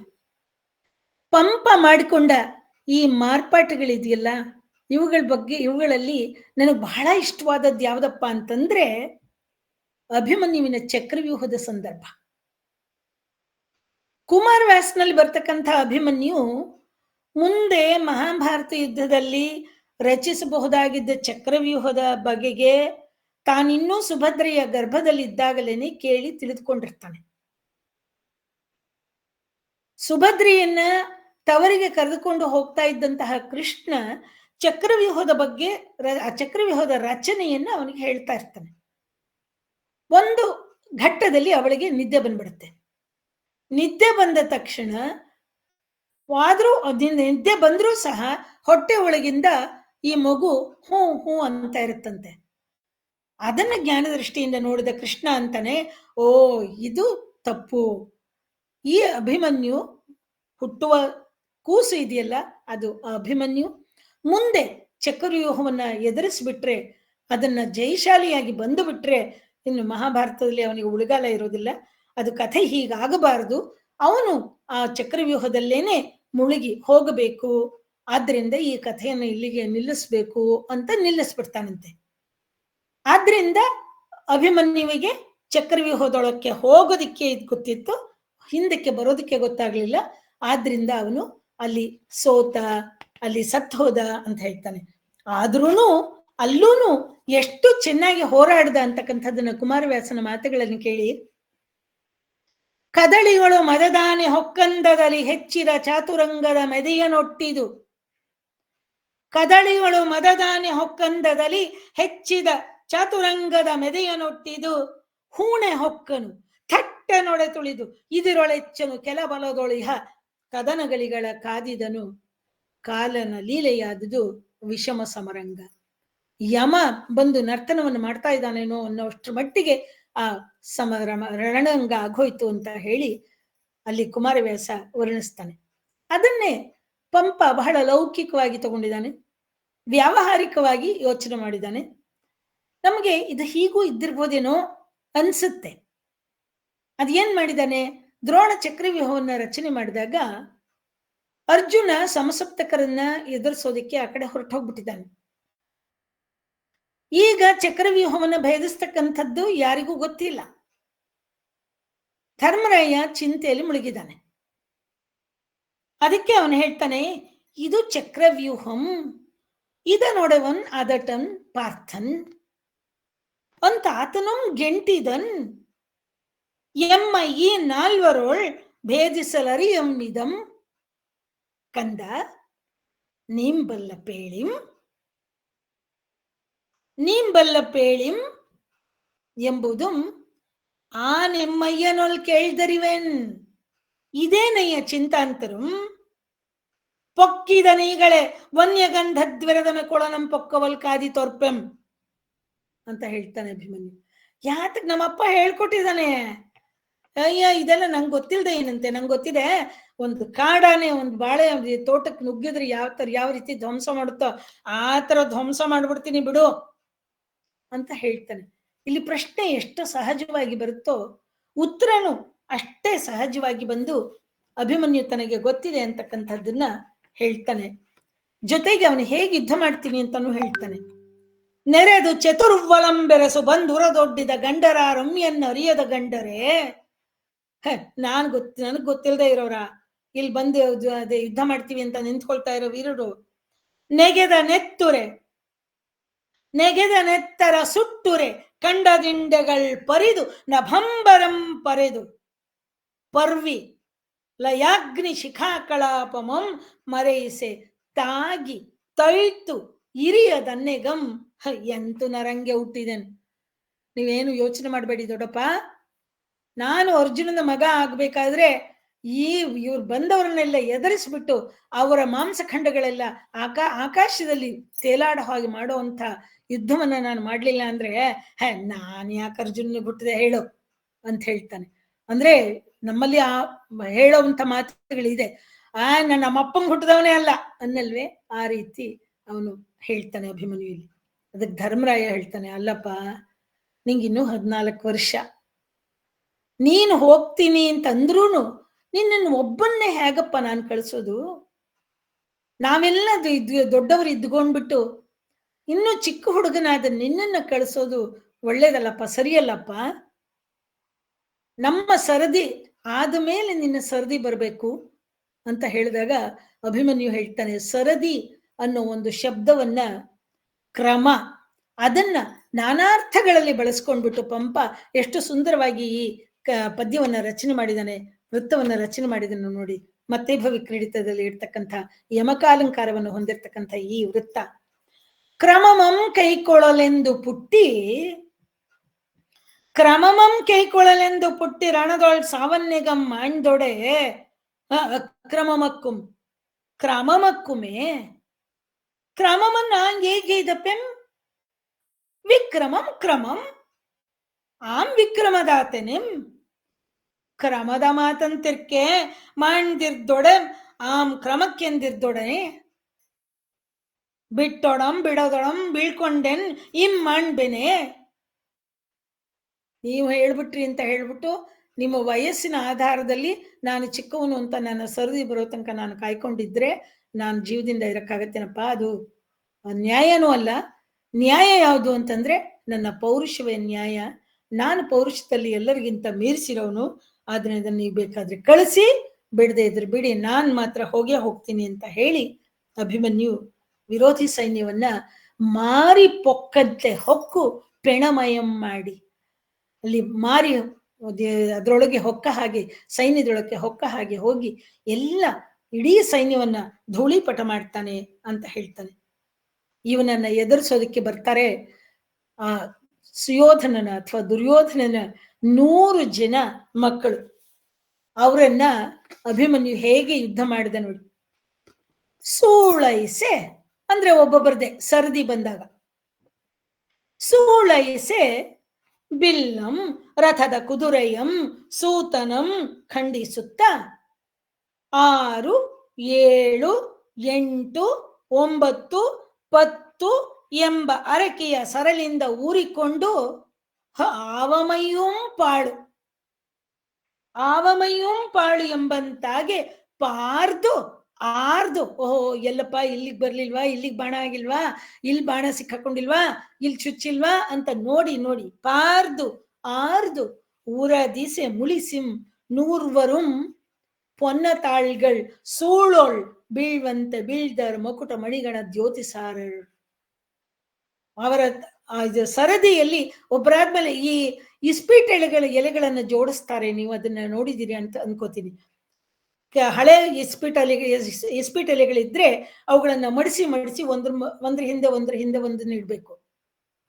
Speaker 4: ಪಂಪ ಮಾಡಿಕೊಂಡ ಈ ಮಾರ್ಪಾಟುಗಳಿದೆಯಲ್ಲ, ಇವುಗಳಲ್ಲಿ ನನಗೆ ಬಹಳ ಇಷ್ಟವಾದದ್ದು ಯಾವ್ದಪ್ಪ ಅಂತಂದ್ರೆ ಅಭಿಮನ್ಯುವಿನ ಚಕ್ರವ್ಯೂಹದ ಸಂದರ್ಭ. ಕುಮಾರವ್ಯಾಸನಲ್ಲಿ ಬರ್ತಕ್ಕಂಥ ಅಭಿಮನ್ಯು ಮುಂದೆ ಮಹಾಭಾರತ ಯುದ್ಧದಲ್ಲಿ ರಚಿಸಬಹುದಾಗಿದ್ದ ಚಕ್ರವ್ಯೂಹದ ಬಗೆಗೆ ತಾನಿನ್ನೂ ಸುಭದ್ರೆಯ ಗರ್ಭದಲ್ಲಿದ್ದಾಗಲೇನೆ ಕೇಳಿ ತಿಳಿದುಕೊಂಡಿರ್ತಾನೆ. ಸುಭದ್ರೆಯನ್ನ ತವರಿಗೆ ಕರೆದುಕೊಂಡು ಹೋಗ್ತಾ ಇದ್ದಂತಹ ಕೃಷ್ಣ ಚಕ್ರವ್ಯೂಹದ ಬಗ್ಗೆ, ಆ ಚಕ್ರವ್ಯೂಹದ ರಚನೆಯನ್ನ ಅವನಿಗೆ ಹೇಳ್ತಾ ಇರ್ತಾನೆ. ಒಂದು ಘಟ್ಟದಲ್ಲಿ ಅವಳಿಗೆ ನಿದ್ದೆ ಬಂದ್ಬಿಡುತ್ತೆ. ನಿದ್ದೆ ಬಂದ ತಕ್ಷಣ ಆದ್ರೂ ನಿದ್ದೆ ಬಂದ್ರೂ ಸಹ ಹೊಟ್ಟೆ ಒಳಗಿಂದ ಈ ಮಗು ಹೂ ಹೂ ಅಂತ ಇರುತ್ತಂತೆ. ಅದನ್ನ ಜ್ಞಾನ ದೃಷ್ಟಿಯಿಂದ ನೋಡಿದ ಕೃಷ್ಣ ಅಂತಾನೆ, ಓ ಇದು ತಪ್ಪು, ಈ ಅಭಿಮನ್ಯು ಹುಟ್ಟುವ ಕೂಸು ಇದೆಯಲ್ಲ ಅದು ಅಭಿಮನ್ಯು ಮುಂದೆ ಚಕ್ರವ್ಯೂಹವನ್ನ ಎದುರಿಸ್ಬಿಟ್ರೆ, ಅದನ್ನ ಜಯಶಾಲಿಯಾಗಿ ಬಂದು ಬಿಟ್ರೆ ಇನ್ನು ಮಹಾಭಾರತದಲ್ಲಿ ಅವನಿಗೆ ಉಳಿಗಾಲ ಇರೋದಿಲ್ಲ. ಅದು ಕಥೆ ಹೀಗಾಗಬಾರದು, ಅವನು ಆ ಚಕ್ರವ್ಯೂಹದಲ್ಲೇನೆ ಮುಳುಗಿ ಹೋಗಬೇಕು, ಆದ್ರಿಂದ ಈ ಕಥೆಯನ್ನು ಇಲ್ಲಿಗೆ ನಿಲ್ಲಿಸ್ಬೇಕು ಅಂತ ನಿಲ್ಲಿಸ್ಬಿಡ್ತಾನಂತೆ. ಆದ್ರಿಂದ ಅಭಿಮನ್ಯುವಿಗೆ ಚಕ್ರವ್ಯೂಹದೊಳಕ್ಕೆ ಹೋಗೋದಿಕ್ಕೆ ಗೊತ್ತಿತ್ತು, ಹಿಂದಕ್ಕೆ ಬರೋದಕ್ಕೆ ಗೊತ್ತಾಗ್ಲಿಲ್ಲ. ಆದ್ರಿಂದ ಅವನು ಅಲ್ಲಿ ಸೋತ, ಅಲ್ಲಿ ಸತ್ತು ಹೋದ ಅಂತ ಹೇಳ್ತಾನೆ. ಆದ್ರೂನು ಅಲ್ಲೂನು ಎಷ್ಟು ಚೆನ್ನಾಗಿ ಹೋರಾಡ್ದ ಅಂತಕ್ಕಂಥದ್ದನ್ನ ಕುಮಾರವ್ಯಾಸನ ಮಾತುಗಳನ್ನು ಕೇಳಿ, ಕದಳಿಗಳು ಮದದಾನೆ ಹೊಕ್ಕಂದದಲ್ಲಿ ಹೆಚ್ಚಿದ ಚಾತುರಂಗದ ಮೆದೆಯನೊಟ್ಟಿದು, ಕದಳಿಗಳು ಮದದಾನೆ ಹೊಕ್ಕಂದದಲ್ಲಿ ಹೆಚ್ಚಿದ ಚಾತುರಂಗದ ಮೆದೆಯನೊಟ್ಟಿದು, ಹೂಣೆ ಹೊಕ್ಕನು ಥಟ್ಟನೊಡೆ ತುಳಿದು ಇದಿರೊಳೆಚ್ಚನು ಕೆಲ ಬಲದೊಳಿಹ, ಕದನಗಳಿಗಳ ಕಾದಿದನು ಕಾಲನ ಲೀಲೆಯಾದುದು ವಿಷಮ ಸಮರಂಗ. ಯಮ ಬಂದು ನರ್ತನವನ್ನು ಮಾಡ್ತಾ ಇದ್ದಾನೇನೋ ಅನ್ನೋಷ್ಟ್ರ ಮಟ್ಟಿಗೆ ಆ ರಣರಂಗ ಆಗೋಯ್ತು ಅಂತ ಹೇಳಿ ಅಲ್ಲಿ ಕುಮಾರವ್ಯಾಸ ವರ್ಣಿಸ್ತಾನೆ. ಅದನ್ನೇ ಪಂಪ ಬಹಳ ಲೌಕಿಕವಾಗಿ ತಗೊಂಡಿದ್ದಾನೆ, ವ್ಯಾವಹಾರಿಕವಾಗಿ ಯೋಚನೆ ಮಾಡಿದ್ದಾನೆ. ನಮಗೆ ಇದು ಹೀಗೂ ಇದ್ದಿರ್ಬೋದೇನೋ ಅನ್ಸುತ್ತೆ. ಅದೇನ್ ಮಾಡಿದಾನೆ, ದ್ರೋಣ ಚಕ್ರವ್ಯೂಹವನ್ನ ರಚನೆ ಮಾಡಿದಾಗ ಅರ್ಜುನ ಸಮಸಪ್ತಕರನ್ನ ಎದುರಿಸೋದಿಕ್ಕೆ ಆ ಕಡೆ ಹೊರಟೋಗ್ಬಿಟ್ಟಿದ್ದಾನೆ. ಈಗ ಚಕ್ರವ್ಯೂಹವನ್ನ ಭೇದಿಸ್ತಕ್ಕಂಥದ್ದು ಯಾರಿಗೂ ಗೊತ್ತಿಲ್ಲ. ಧರ್ಮರಾಯ ಚಿಂತೆಯಲ್ಲಿ ಮುಳುಗಿದ್ದಾನೆ. ಅದಕ್ಕೆ ಅವನು ಹೇಳ್ತಾನೆ, ಇದು ಚಕ್ರವ್ಯೂಹಂ ಇದನೊಡವನ್ ಅದಟನ್ ಪಾರ್ಥನ್ ಅಂತ ಆತನಂ ಗೆಂಟಿದನ್ ಎಮ್ಮ ಈ ನಾಲ್ವರೋಳ್ ಭೇದಿಸಲರಿಯಮ್ಮಿದಂ ಕಂದ ನೀಂಬಲ್ಲ ಪೇಳಿಂ ನೀಂಬಲ್ಲ ಪೇಳಿಂ ಎಂಬುದು ಆ ನೆಮ್ಮಯ್ಯನೊಲ್ ಕೇಳ್ದರಿವೆನ್ ಇದೇನಯ್ಯ ಚಿಂತಾಂತರು ಪೊಕ್ಕಿದ ನೀಗಳೇ ವನ್ಯಗಂಧದ್ವಿರದನ ಕೊಳನಂ ಪೊಕ್ಕವಲ್ ಕಾದಿ ತೋರ್ಪೆಂ ಅಂತ ಹೇಳ್ತಾನೆ ಅಭಿಮನ್ಯು. ಯಾತಕ್ ನಮ್ಮಪ್ಪ ಹೇಳ್ಕೊಟ್ಟಿದ್ದಾನೆ, ಅಯ್ಯ ಇದೆಲ್ಲ ನಂಗೆ ಗೊತ್ತಿಲ್ಲದೆ ಏನಂತೆ, ನಂಗೆ ಗೊತ್ತಿದೆ ಒಂದು ಕಾಡಾನೆ ಒಂದು ಬಾಳೆ ತೋಟಕ್ಕೆ ನುಗ್ಗಿದ್ರೆ ಯಾವ ರೀತಿ ಧ್ವಂಸ ಮಾಡುತ್ತೋ ಆ ತರ ಧ್ವಂಸ ಮಾಡ್ಬಿಡ್ತೀನಿ ಬಿಡು ಅಂತ ಹೇಳ್ತಾನೆ. ಇಲ್ಲಿ ಪ್ರಶ್ನೆ ಎಷ್ಟು ಸಹಜವಾಗಿ ಬರುತ್ತೋ ಉತ್ತರನು ಅಷ್ಟೇ ಸಹಜವಾಗಿ ಬಂದು ಅಭಿಮನ್ಯು ತನಗೆ ಗೊತ್ತಿದೆ ಅಂತಕ್ಕಂಥದ್ದನ್ನ ಹೇಳ್ತಾನೆ. ಜೊತೆಗೆ ಅವನು ಹೇಗೆ ಯುದ್ಧ ಮಾಡ್ತೀನಿ ಅಂತಾನು ಹೇಳ್ತಾನೆ. ನೆರೆದು ಚತುರ್ವಲಂ ಬೆರಸು ಬಂದುರದೊಡ್ಡಿದ ಗಂಡರ ರಮ್ಯನ್ನ ಅರಿಯದ ಗಂಡರೇ, ನನಗ್ ಗೊತ್ತಿಲ್ಲದೆ ಇರೋರ ಇಲ್ಲಿ ಬಂದು ಅದೇ ಯುದ್ಧ ಮಾಡ್ತೀವಿ ಅಂತ ನಿಂತ್ಕೊಳ್ತಾ ಇರೋ ವೀರರು, ನೆಗೆದ ನೆತ್ತರ ಸುಟ್ಟುರೆ ಕಂಡದಿಂಡೆಗಳ್ ಪರಿದು ನಭಂಬರಂ ಪರೆದು ಪರ್ವಿ ಲಯಾಗ್ನಿ ಶಿಖಾಕಳಾಪಮಂ ಮರೆಯಿಸೆ ತಾಗಿ ತೈತು ಇರಿಯ ದನ್ನೆಗಂ ಎಂತು ನರಂಗೆ ಹುಟ್ಟಿದೆನು. ನೀವೇನು ಯೋಚನೆ ಮಾಡಬೇಡಿ ದೊಡ್ಡಪ್ಪ, ನಾನು ಅರ್ಜುನನ ಮಗ ಆಗ್ಬೇಕಾದ್ರೆ ಇವ್ರು ಬಂದವರನ್ನೆಲ್ಲ ಎದುರಿಸ್ಬಿಟ್ಟು ಅವರ ಮಾಂಸಖಂಡಗಳೆಲ್ಲ ಆಕಾಶದಲ್ಲಿ ತೇಲಾಡ ಹಾಗೆ ಮಾಡುವಂತ ಯುದ್ಧವನ್ನ ನಾನು ಮಾಡ್ಲಿಲ್ಲ ಅಂದ್ರೆ ನಾನ್ ಯಾಕೆ ಅರ್ಜುನ ಬಿಟ್ಟಿದೆ ಹೇಳು ಅಂತ ಹೇಳ್ತಾನೆ. ಅಂದ್ರೆ ನಮ್ಮಲ್ಲಿ ಆ ಹೇಳೋವಂಥ ಮಾತುಗಳಿದೆ, ನಮ್ಮಪ್ಪಂಗೆ ಹುಟ್ಟಿದವನೇ ಅಲ್ಲ ಅನ್ನಲ್ವೇ, ಆ ರೀತಿ ಅವನು ಹೇಳ್ತಾನೆ ಅಭಿಮನ್ಯು. ಇಲ್ಲಿ ಅದಕ್ಕೆ ಧರ್ಮರಾಯ ಹೇಳ್ತಾನೆ, ಅಲ್ಲಪ್ಪ ನಿಂಗಿನ್ನೂ 14 ವರ್ಷ, ನೀನು ಹೋಗ್ತೀನಿ ಅಂತಂದ್ರೂನು ನಿನ್ನನ್ನು ಒಬ್ಬನ್ನೇ ಹೇಗಪ್ಪ ನಾನು ಕಳಿಸೋದು? ನಾವೆಲ್ಲ ದೊಡ್ಡವರು ಇದ್ಕೊಂಡ್ಬಿಟ್ಟು ಇನ್ನೂ ಚಿಕ್ಕ ಹುಡುಗನಾದ ನಿನ್ನನ್ನ ಕಳಿಸೋದು ಒಳ್ಳೇದಲ್ಲಪ್ಪ, ಸರಿಯಲ್ಲಪ್ಪ. ನಮ್ಮ ಸರದಿ ಆದ ಮೇಲೆ ನಿನ್ನ ಸರದಿ ಬರಬೇಕು ಅಂತ ಹೇಳಿದಾಗ ಅಭಿಮನ್ಯು ಹೇಳ್ತಾನೆ, ಸರದಿ ಅನ್ನೋ ಒಂದು ಶಬ್ದವನ್ನ ಕ್ರಮ ಅದನ್ನ ನಾನಾರ್ಥಗಳಲ್ಲಿ ಬಳಸ್ಕೊಂಡ್ಬಿಟ್ಟು ಪಂಪ ಎಷ್ಟು ಸುಂದರವಾಗಿ ಈ ಪದ್ಯವನ್ನ ರಚನೆ ಮಾಡಿದಾನೆ, ವೃತ್ತವನ್ನ ರಚನೆ ಮಾಡಿದನು ನೋಡಿ. ಮತ್ತೆ ಭವಿಕ್ರೀಡಿತದಲ್ಲಿ ಇರ್ತಕ್ಕಂಥ ಯಮಕಾಲಂಕಾರವನ್ನು ಹೊಂದಿರತಕ್ಕಂಥ ಈ ವೃತ್ತ, ಕ್ರಮಮಂ ಕೈಕೊಳ್ಳಲೆಂದು ಪುಟ್ಟಿ ರಣದೊಳ್ ಸಾವನ್ಯಗಂ ಮಾಣ್ದೊಡೆ ಕ್ರಮಮಕ್ಕುಮೆ ಕ್ರಮಮನ್ನ ಏಗೈದಪ್ಪೆಂ ವಿಕ್ರಮಂ ಕ್ರಮಂ ಆಂ ವಿಕ್ರಮದಾತೆನೆಂ ಕ್ರಮದ ಮಾತಂತಿರ್ಕೆ ಮಾಣ್ದಿರ್ದೊಡೆ ಆಂ ಕ್ರಮಕ್ಕೆಂದಿರ್ದೊಡೆ ಬಿಟ್ಟೊಡಂ ಬಿಡೋದೊಡಂ ಬೀಳ್ಕೊಂಡೆನ್ ಮಾಡ್ಬೇನೆ. ನೀವು ಹೇಳ್ಬಿಟ್ರಿ ಅಂತ ಹೇಳ್ಬಿಟ್ಟು ನಿಮ್ಮ ವಯಸ್ಸಿನ ಆಧಾರದಲ್ಲಿ ನಾನು ಚಿಕ್ಕವನು ಅಂತ ನನ್ನ ಸರದಿ ಬರೋ ತನಕ ನಾನು ಕಾಯ್ಕೊಂಡಿದ್ರೆ ನಾನು ಜೀವದಿಂದ ಇರಕ್ಕಾಗತ್ತೇನಪ್ಪ? ಅದು ನ್ಯಾಯನೂ ಅಲ್ಲ. ನ್ಯಾಯ ಯಾವುದು ಅಂತಂದ್ರೆ ನನ್ನ ಪೌರುಷವೇ ನ್ಯಾಯ. ನಾನು ಪೌರುಷದಲ್ಲಿ ಎಲ್ಲರಿಗಿಂತ ಮೀರಿಸಿರೋನು. ಆದ್ರೆ ಅದನ್ನ ನೀವು ಬೇಕಾದ್ರೆ ಕಳಿಸಿ, ಬಿಡದೆ ಇದ್ರೆ ಬಿಡಿ, ನಾನ್ ಮಾತ್ರ ಹೋಗೇ ಹೋಗ್ತೀನಿ ಅಂತ ಹೇಳಿ ಅಭಿಮನ್ಯು ವಿರೋಧಿ ಸೈನ್ಯವನ್ನ ಮಾರಿ ಪೊಕ್ಕಂತೆ ಹೊಕ್ಕು ಪೆಣಮಯಂ ಮಾಡಿ, ಅಲ್ಲಿ ಮಾರಿ ಅದರೊಳಗೆ ಹೊಕ್ಕ ಹಾಗೆ, ಸೈನ್ಯದೊಳಗೆ ಹೊಕ್ಕ ಹಾಗೆ ಹೋಗಿ ಎಲ್ಲ ಇಡೀ ಸೈನ್ಯವನ್ನ ಧೂಳಿಪಟ ಮಾಡ್ತಾನೆ ಅಂತ ಹೇಳ್ತಾನೆ. ಇವನನ್ನ ಎದುರಿಸೋದಕ್ಕೆ ಬರ್ತಾರೆ ಆ ಸುಯೋಧನನ ಅಥವಾ ದುರ್ಯೋಧನನ 100 ಜನ ಮಕ್ಕಳು. ಅವರನ್ನ ಅಭಿಮನ್ಯು ಹೇಗೆ ಯುದ್ಧ ಮಾಡಿದ ನೋಡಿ. ಸೂಳೈಸೆ ಅಂದ್ರೆ ಒಬ್ಬೊಬ್ಬರದೆ ಸರದಿ ಬಂದಾಗ, ಸೂಳೈಸೆ ಬಿಲ್ಲಂ ರಥದ ಕುದುರೆಯಂ ಸೂತನಂ ಖಂಡಿಸುತ್ತ 6, 7, 8, 9, 10 ಎಂಬ ಅರಕೆಯ ಸರಳಿಂದ ಊರಿಕೊಂಡು ಆವಮೈಯೂಂ ಪಾಳು, ಆವಮೈಯೂಂ ಪಾಳು ಎಂಬಂತಾಗೆ ಪಾರ್ದು ಆರ್ದು, ಓಹೋ ಎಲ್ಲಪ್ಪ ಇಲ್ಲಿಗೆ ಬರ್ಲಿಲ್ವಾ, ಇಲ್ಲಿಗೆ ಬಾಣ ಆಗಿಲ್ವಾ, ಇಲ್ಲಿ ಬಾಣ ಸಿಕ್ಕಾಕೊಂಡಿಲ್ವಾ, ಇಲ್ಲಿ ಚುಚ್ಚಿಲ್ವಾ ಅಂತ ನೋಡಿ ನೋಡಿ ಪಾರ್ದು ಆರ್ದು ಊರ ದಿಸೆ ಮುಳಿಸಿಂ 100 ಪೊನ್ನ ತಾಳ್ಗಳ್ ಸೂಳೋಳ್ ಬೀಳ್ವಂತೆ ಬೀಳ್ದರ್ ಮಕುಟ ಮಣಿಗಣ ದ್ಯೋತಿಸಾರರು. ಅವರ ಸರದಿಯಲ್ಲಿ ಒಬ್ಬರಾದ್ಮೇಲೆ ಈ ಇಸ್ಪೀಟ್ ಎಲೆಗಳನ್ನ ಜೋಡಿಸ್ತಾರೆ. ನೀವು ಅದನ್ನ ನೋಡಿದಿರಿ ಅಂತ ಅನ್ಕೋತೀನಿ. ಹಳೆ ಇಸ್ಪೀಟ್ ಎಲೆಗಳಿದ್ರೆ ಅವುಗಳನ್ನ ಮಡಿಸಿ ಮಡಿಸಿ ಒಂದ್ರ ಹಿಂದೆ ಒಂದನ್ನ ಇಡ್ಬೇಕು.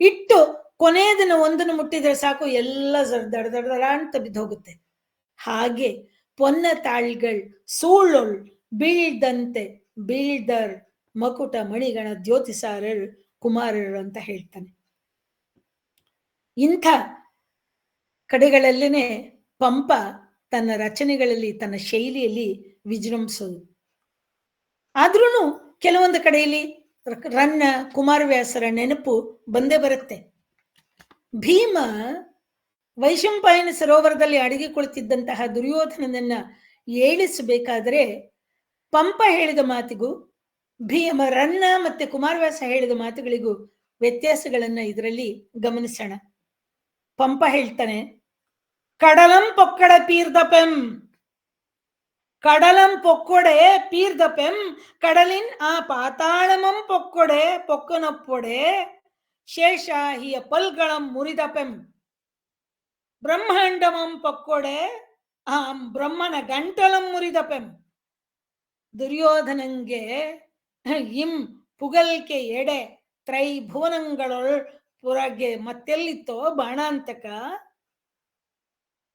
Speaker 4: ಇಟ್ಟು ಕೊನೆಯದನ್ನ ಒಂದನ್ನು ಮುಟ್ಟಿದ್ರೆ ಸಾಕು, ಎಲ್ಲ ದಡ ಅಂತ ಬಿದ್ದು ಹೋಗುತ್ತೆ. ಹಾಗೆ ಪೊನ್ನ ತಾಳ್ಗಳ್ ಸೂಳೊಳ್ ಬೀಳ್ದಂತೆ ಬೀಳ್ದರ್ ಮಕುಟ ಮಣಿಗಣ ದ್ಯೋತಿಸಾರರು ಕುಮಾರರು ಅಂತ ಹೇಳ್ತಾನೆ. ಇಂಥ ಕಡೆಗಳಲ್ಲೇನೆ ಪಂಪ ತನ್ನ ರಚನೆಗಳಲ್ಲಿ ತನ್ನ ಶೈಲಿಯಲ್ಲಿ ವಿಜೃಂಭಿಸೋದು. ಆದ್ರೂ ಕೆಲವೊಂದು ಕಡೆಯಲ್ಲಿ ರನ್ನ ಕುಮಾರವ್ಯಾಸರ ನೆನಪು ಬಂದೇ ಬರುತ್ತೆ. ಭೀಮ ವೈಶಂಪಾಯನ ಸರೋವರದಲ್ಲಿ ಅಡಗಿ ಕುಳಿತಿದ್ದಂತಹ ದುರ್ಯೋಧನನನ್ನ ಏಳಿಸಬೇಕಾದರೆ ಪಂಪ ಹೇಳಿದ ಮಾತಿಗೂ ರನ್ನ ಮತ್ತೆ ಕುಮಾರವ್ಯಾಸ ಹೇಳಿದ ಮಾತುಗಳಿಗೂ ವ್ಯತ್ಯಾಸಗಳನ್ನ ಇದರಲ್ಲಿ ಗಮನಿಸೋಣ. ಪಂಪ ಹೇಳ್ತಾನೆ, ಕಡಲಂ ಪೊಕ್ಕಡ ಪೀರ್ದಪೆಂ, ಕಡಲಂ ಪೊಕ್ಕೊಡೆ ಪೀರ್ದಪೆಂ ಕಡಲಿನ್ ಆ ಪಾತಾಳಮಂ ಪೊಕ್ಕೊಡೆ ಪೊಕ್ಕನಪ್ಪೊಡೆ ಶೇಷಾಹಿಯ ಪಲ್ಗಳಂ ಮುರಿದಪೆಂ ಬ್ರಹ್ಮಾಂಡಮಂ ಪೊಕ್ಕೊಡೆ ಆ ಬ್ರಹ್ಮನ ಗಂಟಲಂ ಮುರಿದಪೆಂ. ದುರ್ಯೋಧನಂಗೆ ಇಂ ಪುಗಲ್ಕೆ ಎಡೆ ತ್ರೈಭುವನಗಳೊಳ್ ಪುರಗೆ ಮತ್ತೆಲ್ಲಿತ್ತೋ ಬಾಣಾಂತಕ,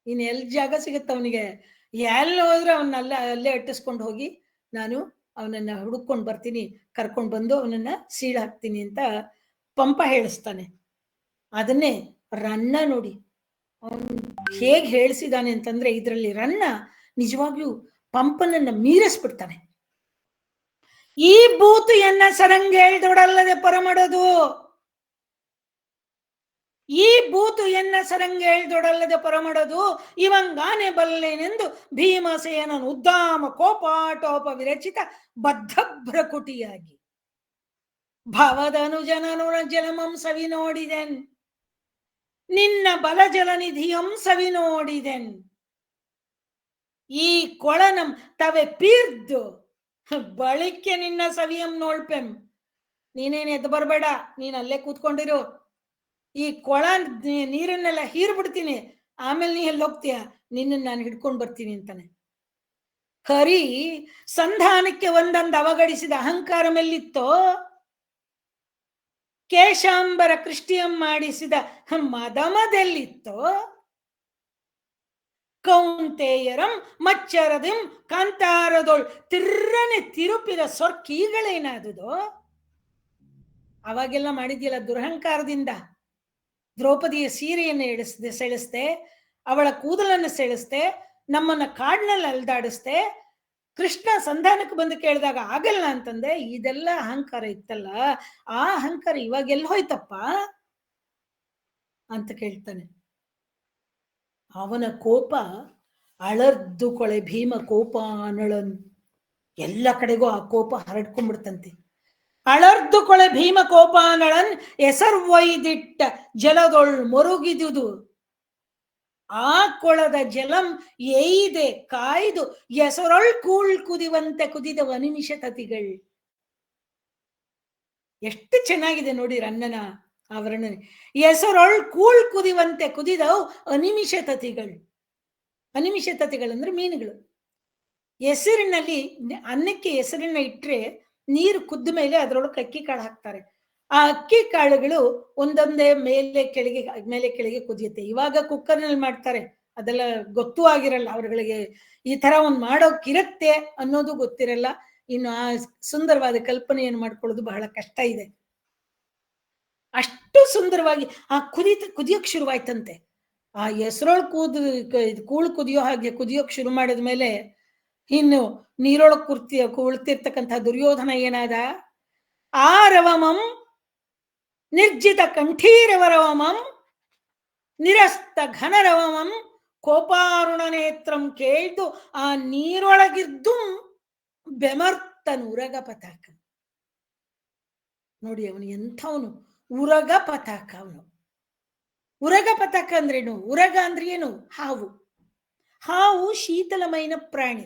Speaker 4: ಇನ್ ಎಲ್ ಜಾಗ ಸಿಗುತ್ತೆ ಅವನಿಗೆ, ಎಲ್ಲ ಹೋದ್ರೆ ಅಲ್ಲೇ ಅಟ್ಟಿಸ್ಕೊಂಡು ಹೋಗಿ ನಾನು ಅವನನ್ನ ಹುಡುಕೊಂಡು ಬರ್ತೀನಿ, ಕರ್ಕೊಂಡು ಬಂದು ಅವನನ್ನ ಸೀಳ್ ಹಾಕ್ತೀನಿ ಅಂತ ಪಂಪ ಹೇಳಿಸ್ತಾನೆ. ಅದನ್ನೇ ರನ್ನ ನೋಡಿ ಅವನು ಹೇಗೆ ಹೇಳಿಸಿದಾನೆ ಅಂತಂದ್ರೆ, ಇದರಲ್ಲಿ ರನ್ನ ನಿಜವಾಗ್ಲೂ ಪಂಪನನ್ನ ಮೀರಿಸ್ಬಿಡ್ತಾನೆ. ಈ ಬೂತು ಎನ್ನ ಸರಂಗೇಳ್ದೊಡಲ್ಲದೆ ಪರಮಡದು, ಈ ಬೂತು ಎನ್ನ ಸರಂಗೇಳ್ದೊಡಲ್ಲದೆ ಪರಮಡದು ಇವಂಗಾನೆ ಬಲ್ಲೆನೆಂದು ಭೀಮಸೇನನು ಉದ್ದಾಮ ಕೋಪಾಟೋಪ ವಿರಚಿತ ಬದ್ಧಭ್ರಕುಟಿಯಾಗಿ ಭವದನು ಜನನು ಜಲಮಂ ಸವಿ ನೋಡಿದೆನ್, ನಿನ್ನ ಬಲಜಲನಿಧಿಯಂ ಸವಿ ನೋಡಿದೆನ್, ಈ ಕೊಳನಂ ತವೆ ಪೀರ್ದು ಬಳಿಕೆ ನಿನ್ನ ಸವಿಯಂ ನೋಳ್ಪೆಂ. ನೀನೇನ್ ಎದ್ದು ಬರ್ಬೇಡ, ನೀನ್ ಅಲ್ಲೇ ಕೂತ್ಕೊಂಡಿರು, ಈ ಕೊಳ ನೀರನ್ನೆಲ್ಲ ಹೀರ್ಬಿಡ್ತೀನಿ, ಆಮೇಲೆ ನೀ ಎಲ್ಲಿ ಹೋಗ್ತೀಯ, ನಿನ್ನ ನಾನು ಹಿಡ್ಕೊಂಡು ಬರ್ತೀನಿ ಅಂತಾನೆ. ಹರಿ ಸಂಧಾನಕ್ಕೆ ಒಂದೊಂದು ಅವಗಡಿಸಿದ ಅಹಂಕಾರ ಮೇಲಿತ್ತೋ, ಕೇಶಾಂಬರ ಕೃಷ್ಟಿಯಂ ಮಾಡಿಸಿದ ಮದಮದೆಲ್ಲಿತ್ತೋ, ಕೌಂತೆಯರಂ ಮಚ್ಚರದಿಂ ಕಾಂತಾರದೊಳ್ ತಿರ್ರನೆ ತಿರುಪಿದ ಸ್ವರ್ಕೀಗಳೇನಾದುದೋ. ಅವಾಗೆಲ್ಲ ಮಾಡಿದ್ಯಲ್ಲ ದುರಹಂಕಾರದಿಂದ, ದ್ರೌಪದಿಯ ಸೀರೆಯನ್ನು ಸೆಳೆಸ್ತೆ, ಅವಳ ಕೂದಲನ್ನು ಸೆಳೆಸ್ತೆ, ನಮ್ಮನ್ನ ಕಾಡಿನಲ್ಲಿ ಅಲ್ದಾಡಿಸ್ತೆ, ಕೃಷ್ಣ ಸಂಧಾನಕ್ಕೆ ಬಂದು ಕೇಳಿದಾಗ ಆಗಲ್ಲ ಅಂತಂದೆ. ಇದೆಲ್ಲ ಅಹಂಕಾರ ಇತ್ತಲ್ಲ, ಆ ಅಹಂಕಾರ ಇವಾಗೆಲ್ಲ ಹೋಯ್ತಪ್ಪ ಅಂತ ಕೇಳ್ತಾನೆ. ಅವನ ಕೋಪ ಅಳರ್ದು ಕೊಳೆ ಭೀಮ ಕೋಪ ಅನಳನ್, ಎಲ್ಲ ಕಡೆಗೂ ಆ ಕೋಪ ಹರಡ್ಕೊಂಡ್ಬಿಡ್ತಂತೆ. ಅಳರ್ದು ಕೊಳೆ ಭೀಮ ಕೋಪ ಅನಳನ್ ಎಸರ್ವೈದಿಟ್ಟ ಜಲದೊಳ್ ಮೊರುಗಿದುದು, ಆ ಕೊಳದ ಜಲಂ ಏಯ್ದೆ ಕಾಯ್ದು ಎಸರೊಳ್ ಕೂಳ್ ಕುದಿವಂತೆ ಕುದಿದ ವನಿನಿಷ ತತಿಗಳ್. ಎಷ್ಟು ಚೆನ್ನಾಗಿದೆ ನೋಡಿ ರನ್ನನ ಆ ವರ್ಣನೆ. ಹೆಸರೊಳ್ ಕೂಳ್ ಕುದಿವಂತೆ ಕುದಿದವು ಅನಿಮಿಷತತಿಗಳು. ಅನಿಮಿಷತತಿಗಳಂದ್ರೆ ಮೀನುಗಳು. ಹೆಸರಿನಲ್ಲಿ ಅನ್ನಕ್ಕೆ ಹೆಸರನ್ನ ಇಟ್ರೆ ನೀರು ಕುದ್ದ ಮೇಲೆ ಅದರೊಳಗೆ ಅಕ್ಕಿ ಕಾಳು ಹಾಕ್ತಾರೆ. ಆ ಅಕ್ಕಿ ಕಾಳುಗಳು ಒಂದೊಂದೇ ಮೇಲೆ ಕೆಳಗೆ ಕುದಿಯುತ್ತೆ. ಇವಾಗ ಕುಕ್ಕರ್ನಲ್ಲಿ ಮಾಡ್ತಾರೆ, ಅದೆಲ್ಲ ಗೊತ್ತೂ ಆಗಿರಲ್ಲ ಅವರುಗಳಿಗೆ. ಈ ತರ ಒಂದು ಮಾಡೋಕ್ಕಿರತ್ತೆ ಅನ್ನೋದು ಗೊತ್ತಿರಲ್ಲ. ಇನ್ನು ಆ ಸುಂದರವಾದ ಕಲ್ಪನೆಯನ್ನು ಮಾಡ್ಕೊಳ್ಳೋದು ಬಹಳ ಕಷ್ಟ ಇದೆ. ಅಷ್ಟು ಸುಂದರವಾಗಿ ಆ ಕುದಿಯೋಕ್ ಶುರುವಾಯ್ತಂತೆ. ಆ ಹೆಸರೊಳ್ ಕೂಳು ಕುದಿಯೋ ಹಾಗೆ ಕುದಿಯೋಕ್ ಶುರು ಮಾಡಿದ್ಮೇಲೆ ಇನ್ನು ನೀರೊಳಗ್ ಕುಳಿತಿರ್ತಕ್ಕಂಥ ದುರ್ಯೋಧನ ಏನಾದ, ಆ ರವಮಂ ನಿರ್ಜಿತ ಕಂಠೀರವರವಮಂ ನಿರಸ್ತ ಘನರವಮಂ ಕೋಪಾರುಣ ನೇತ್ರಂ ಕೇಳ್ದು ಆ ನೀರೊಳಗಿದ್ದು ಬೆಮರ್ತನು ಉರಗ ಪತಾಕ. ನೋಡಿ ಅವನು ಎಂಥವನು, ಉರಗ ಪತಾಕ. ಅವನು ಉರಗ ಪತಾಕ ಅಂದ್ರೇನು? ಉರಗ ಅಂದ್ರೆ ಏನು? ಹಾವು. ಹಾವು ಶೀತಲಮೈನ ಪ್ರಾಣಿ,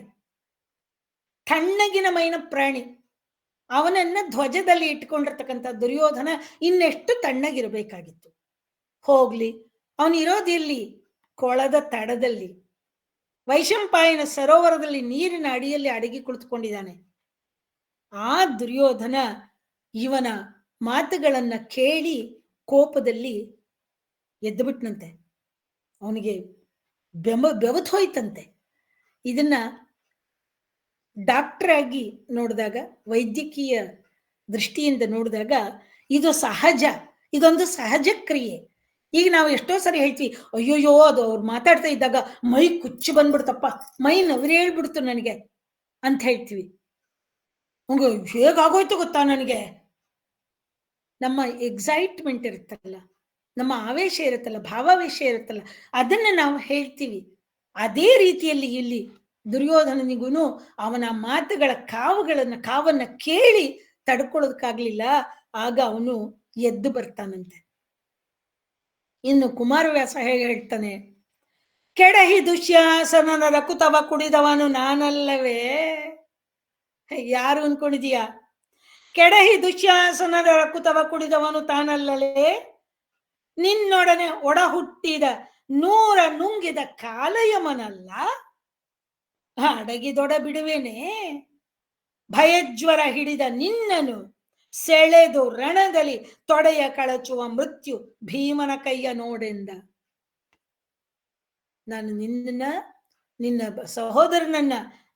Speaker 4: ತಣ್ಣಗಿನ ಮೈನ ಪ್ರಾಣಿ. ಅವನನ್ನ ಧ್ವಜದಲ್ಲಿ ಇಟ್ಕೊಂಡಿರ್ತಕ್ಕಂಥ ದುರ್ಯೋಧನ ಇನ್ನೆಷ್ಟು ತಣ್ಣಗಿರ್ಬೇಕಾಗಿತ್ತು. ಹೋಗ್ಲಿ, ಅವನಿರೋದಿಲ್ಲಿ ಕೊಳದ ತಡದಲ್ಲಿ, ವೈಶಂಪಾಯನ ಸರೋವರದಲ್ಲಿ ನೀರಿನ ಅಡಿಯಲ್ಲಿ ಅಡಗಿ ಕುಳಿತುಕೊಂಡಿದ್ದಾನೆ. ಆ ದುರ್ಯೋಧನ ಇವನ ಮಾತುಗಳನ್ನ ಕೇಳಿ ಕೋಪದಲ್ಲಿ ಎದ್ದು ಬಿಟ್ನಂತೆ. ಅವನಿಗೆ ಬೆವತ್ ಹೋಯ್ತಂತೆ. ಇದನ್ನ ಡಾಕ್ಟರ್ ಆಗಿ ನೋಡಿದಾಗ, ವೈದ್ಯಕೀಯ ದೃಷ್ಟಿಯಿಂದ ನೋಡಿದಾಗ ಇದು ಸಹಜ, ಇದೊಂದು ಸಹಜ ಕ್ರಿಯೆ. ಈಗ ನಾವು ಎಷ್ಟೋ ಸರಿ ಹೇಳ್ತೀವಿ, ಅಯ್ಯೋಯ್ಯೋ ಅದು ಅವ್ರು ಮಾತಾಡ್ತಾ ಇದ್ದಾಗ ಮೈ ಕುಚ್ಚು ಬಂದ್ಬಿಡ್ತಪ್ಪ, ಮೈ ನವಿರೇಳ್ಬಿಡ್ತು ನನಗೆ ಅಂತ ಹೇಳ್ತೀವಿ. ಹಂಗ ಹೇಗಾಗೋಯ್ತು ಗೊತ್ತಾ ನನಗೆ. ನಮ್ಮ ಎಕ್ಸೈಟ್ಮೆಂಟ್ ಇರುತ್ತಲ್ಲ, ನಮ್ಮ ಆವೇಶ ಇರುತ್ತಲ್ಲ, ಭಾವಾವೇಶ ಇರುತ್ತಲ್ಲ, ಅದನ್ನ ನಾವು ಹೇಳ್ತೀವಿ. ಅದೇ ರೀತಿಯಲ್ಲಿ ಇಲ್ಲಿ ದುರ್ಯೋಧನನಿಗೂ ಅವನ ಮಾತುಗಳ ಕಾವನ್ನ ಕೇಳಿ ತಡ್ಕೊಳ್ಳೋದಕ್ಕಾಗ್ಲಿಲ್ಲ. ಆಗ ಅವನು ಎದ್ದು ಬರ್ತಾನಂತೆ. ಇನ್ನು ಕುಮಾರವ್ಯಾಸ ಹೇಗೆ ಹೇಳ್ತಾನೆ, ಕೆಡಹಿ ದುಶ್ಯಾಸನನ ರಕುತವ ಕುಡಿದವನು ನಾನಲ್ಲವೇ. ಯಾರು ಅನ್ಕೊಂಡಿದೀಯಾ? ಕೆಡಹಿ ದುಶ್ಯಾಸನದ ರಕುತವ ಕುಡಿದವನು ತಾನಲ್ಲಲೇ, ನಿನ್ನೊಡನೆ ಒಡ ಹುಟ್ಟಿದ 100 ನುಂಗಿದ ಕಾಲಯಮನಲ್ಲ. ಅಡಗಿದೊಡ ಬಿಡುವೇನೆ, ಭಯಜ್ವರ ಹಿಡಿದ ನಿನ್ನನು ಸೆಳೆದು ರಣದಲ್ಲಿ ತೊಡೆಯ ಕಳಚುವ ಮೃತ್ಯು ಭೀಮನ ಕೈಯ ನೋಡೆಂದ. ನಾನು ನಿನ್ನ ಸಹೋದರನನ್ನ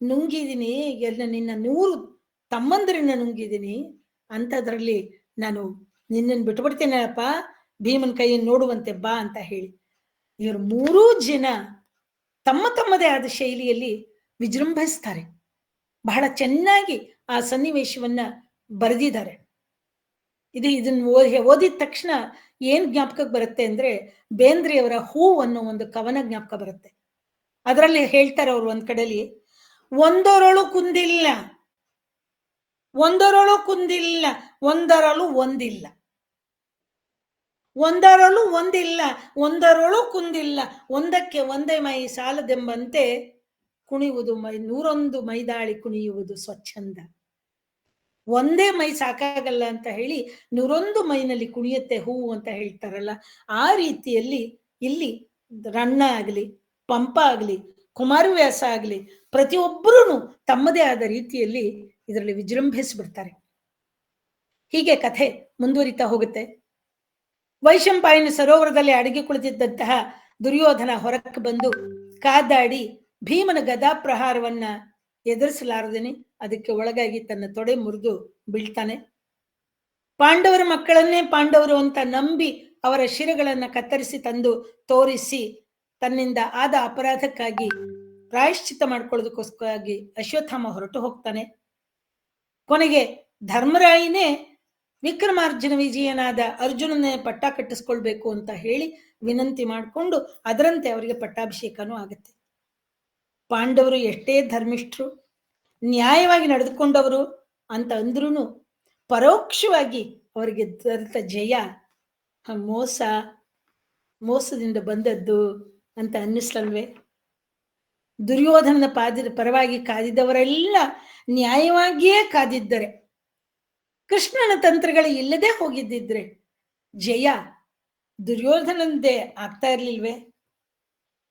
Speaker 4: ನುಂಗಿದ್ದೀನಿ, ನಿನ್ನ 100 ತಮ್ಮಂದರನ್ನ ನುಂಗಿದ್ದೀನಿ, ಅಂಥದ್ರಲ್ಲಿ ನಾನು ನಿನ್ನನ್ನು ಬಿಟ್ಬಿಡ್ತೇನಪ್ಪ, ಭೀಮನ ಕೈಯನ್ನು ನೋಡುವಂತೆ ಬಾ ಅಂತ ಹೇಳಿ ಇವರು 3 ಜನ ತಮ್ಮದೇ ಆದ ಶೈಲಿಯಲ್ಲಿ ವಿಜೃಂಭಿಸ್ತಾರೆ. ಬಹಳ ಚೆನ್ನಾಗಿ ಆ ಸನ್ನಿವೇಶವನ್ನ ಬರೆದಿದ್ದಾರೆ. ಇದನ್ನ ಓದಿದ ತಕ್ಷಣ ಏನ್ ಜ್ಞಾಪಕಕ್ಕೆ ಬರುತ್ತೆ ಅಂದ್ರೆ, ಬೇಂದ್ರೆಯವರ ಹೂ ಅನ್ನೋ ಒಂದು ಕವನ ಜ್ಞಾಪಕ ಬರುತ್ತೆ. ಅದರಲ್ಲಿ ಹೇಳ್ತಾರೆ ಅವ್ರು ಒಂದ್ ಕಡೆಯಲ್ಲಿ, ಒಂದರಳು ಕುಂದಿಲ್ಲ ಒಂದರಳು ಒಂದಿಲ್ಲ, ಒಂದರಳು ಒಂದಿಲ್ಲ ಒಂದರೊಳು ಕುಂದಿಲ್ಲ, ಒಂದಕ್ಕೆ ಒಂದೇ ಮೈ ಸಾಲದೆಂಬಂತೆ ಕುಣಿಯುವುದು 101 ಮೈದಾಳಿ ಕುಣಿಯುವುದು ಸ್ವಚ್ಛಂದ. ಒಂದೇ ಮೈ ಸಾಕಾಗಲ್ಲ ಅಂತ ಹೇಳಿ 101 ಮೈನಲ್ಲಿ ಕುಣಿಯುತ್ತೆ ಹೂವು ಅಂತ ಹೇಳ್ತಾರಲ್ಲ, ಆ ರೀತಿಯಲ್ಲಿ ಇಲ್ಲಿ ರನ್ನ ಆಗ್ಲಿ, ಪಂಪ ಆಗ್ಲಿ, ಕುಮಾರವ್ಯಾಸ ಆಗ್ಲಿ, ಪ್ರತಿಯೊಬ್ಬರೂ ತಮ್ಮದೇ ಆದ ರೀತಿಯಲ್ಲಿ ಇದರಲ್ಲಿ ವಿಜೃಂಭಿಸ್ಬಿಡ್ತಾರೆ. ಹೀಗೆ ಕಥೆ ಮುಂದುವರಿತಾ ಹೋಗುತ್ತೆ. ವೈಶಂಪಾಯನ ಸರೋವರದಲ್ಲಿ ಅಡಗಿ ಕುಳಿತಿದ್ದಂತಹ ದುರ್ಯೋಧನ ಹೊರಕ್ಕೆ ಬಂದು ಕಾದಾಡಿ ಭೀಮನ ಗದಾ ಪ್ರಹಾರವನ್ನ ಎದುರಿಸಲಾರದೇನೆ ಅದಕ್ಕೆ ಒಳಗಾಗಿ ತನ್ನ ತೊಡೆ ಮುರಿದು ಬೀಳ್ತಾನೆ. ಪಾಂಡವರ ಮಕ್ಕಳನ್ನೇ ಪಾಂಡವರು ಅಂತ ನಂಬಿ ಅವರ ಶಿರಗಳನ್ನ ಕತ್ತರಿಸಿ ತಂದು ತೋರಿಸಿ ತನ್ನಿಂದ ಆದ ಅಪರಾಧಕ್ಕಾಗಿ ಪ್ರಾಯಶ್ಚಿತ್ತ ಮಾಡ್ಕೊಳ್ಳೋದಕ್ಕೋಸ್ಕರವಾಗಿ ಅಶ್ವತ್ಥಾಮ ಹೊರಟು ಹೋಗ್ತಾನೆ. ಕೊನೆಗೆ ಧರ್ಮರಾಯಿನೇ ವಿಕ್ರಮಾರ್ಜುನ ವಿಜಯನಾದ ಅರ್ಜುನನ್ನೇ ಪಟ್ಟ ಕಟ್ಟಿಸ್ಕೊಳ್ಬೇಕು ಅಂತ ಹೇಳಿ ವಿನಂತಿ ಮಾಡಿಕೊಂಡು ಅದರಂತೆ ಅವರಿಗೆ ಪಟ್ಟಾಭಿಷೇಕನೂ ಆಗುತ್ತೆ. ಪಾಂಡವರು ಎಷ್ಟೇ ಧರ್ಮಿಷ್ಠರು, ನ್ಯಾಯವಾಗಿ ನಡೆದುಕೊಂಡವರು ಅಂತ ಅಂದ್ರೂ ಪರೋಕ್ಷವಾಗಿ ಅವರಿಗೆ ದೊರೆತ ಜಯ ಮೋಸದಿಂದ ಬಂದದ್ದು ಅಂತ ಅನ್ನಿಸ್ಲಲ್ವೇ. ದುರ್ಯೋಧನನ ಪರವಾಗಿ ಕಾದಿದ್ದವರೆಲ್ಲ ನ್ಯಾಯವಾಗಿಯೇ ಕಾದಿದ್ದರೆ, ಕೃಷ್ಣನ ತಂತ್ರಗಳು ಇಲ್ಲದೆ ಹೋಗಿದ್ದಿದ್ರೆ ಜಯ ದುರ್ಯೋಧನಂದೇ ಆಗ್ತಾ ಇರ್ಲಿಲ್ವೇ?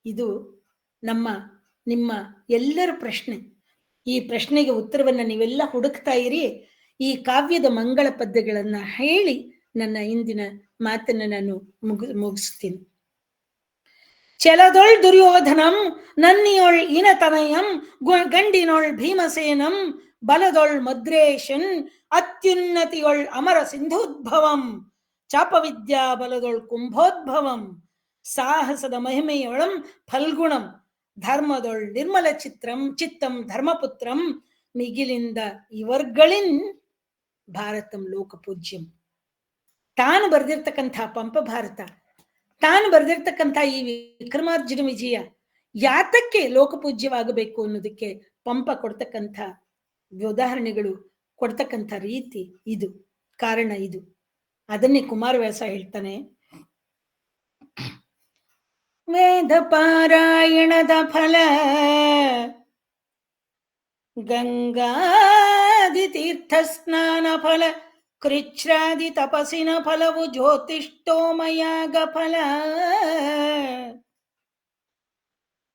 Speaker 4: ಇದು ನಿಮ್ಮ ಎಲ್ಲರ ಪ್ರಶ್ನೆ. ಈ ಪ್ರಶ್ನೆಗೆ ಉತ್ತರವನ್ನ ನೀವೆಲ್ಲ ಹುಡುಕ್ತಾ ಇರಿ. ಈ ಕಾವ್ಯದ ಮಂಗಳ ಪದ್ಯಗಳನ್ನ ಹೇಳಿ ನನ್ನ ಇಂದಿನ ಮಾತನ್ನ ನಾನು ಮುಗಿಸ್ತೀನಿ. ಚಲದೊಳ್ ದುರ್ಯೋಧನಂ ನನ್ನಿಯೊಳ್ ಇನತನಯಂ ಗಂಡಿನೊಳ್ ಭೀಮಸೇನಂ ಬಲದೊಳ್ ಮದ್ರೇಶನ್ ಅತ್ಯುನ್ನತಿಯೊಳ್ ಅಮರ ಸಿಂಧುದ್ಭವಂ ಚಾಪವಿದ್ಯಾ ಬಲದೊಳ್ ಕುಂಭೋದ್ಭವಂ ಸಾಹಸದ ಮಹಿಮೆಯೊಳಂ ಫಲ್ಗುಣಂ ಧರ್ಮದೊಳ್ ನಿರ್ಮಲ ಚಿತ್ತಂ ಧರ್ಮಪುತ್ರಂ ಮಿಗಿಲಿಂದ ಇವರ್ಗಳಿನ್ ಭಾರತಂ ಲೋಕಪೂಜ್ಯಂ. ತಾನು ಬರೆದಿರ್ತಕ್ಕಂಥ ಪಂಪ ಭಾರತ, ತಾನು ಬರೆದಿರ್ತಕ್ಕಂಥ ಈ ವಿಕ್ರಮಾರ್ಜುನ ವಿಜಯ ಯಾತಕ್ಕೆ ಲೋಕಪೂಜ್ಯವಾಗಬೇಕು ಅನ್ನೋದಕ್ಕೆ ಪಂಪ ಕೊಡ್ತಕ್ಕಂಥ ಉದಾಹರಣೆಗಳು, ಕೊಡ್ತಕ್ಕಂಥ ರೀತಿ ಇದು, ಕಾರಣ ಇದು. ಅದನ್ನೇ ಕುಮಾರವ್ಯಾಸ ಹೇಳ್ತಾನೆ. ವೇದ ಪಾರಾಯಣದ ಫಲ ಗಂಗಾದಿ ತೀರ್ಥ ಸ್ನಾನ ಫಲ ಕೃಚ್ಛ್ರಾದಿ ತಪಸ್ಸಿನ ಫಲವು ಜ್ಯೋತಿಷ್ಠೋಮಯಾಗ ಫಲ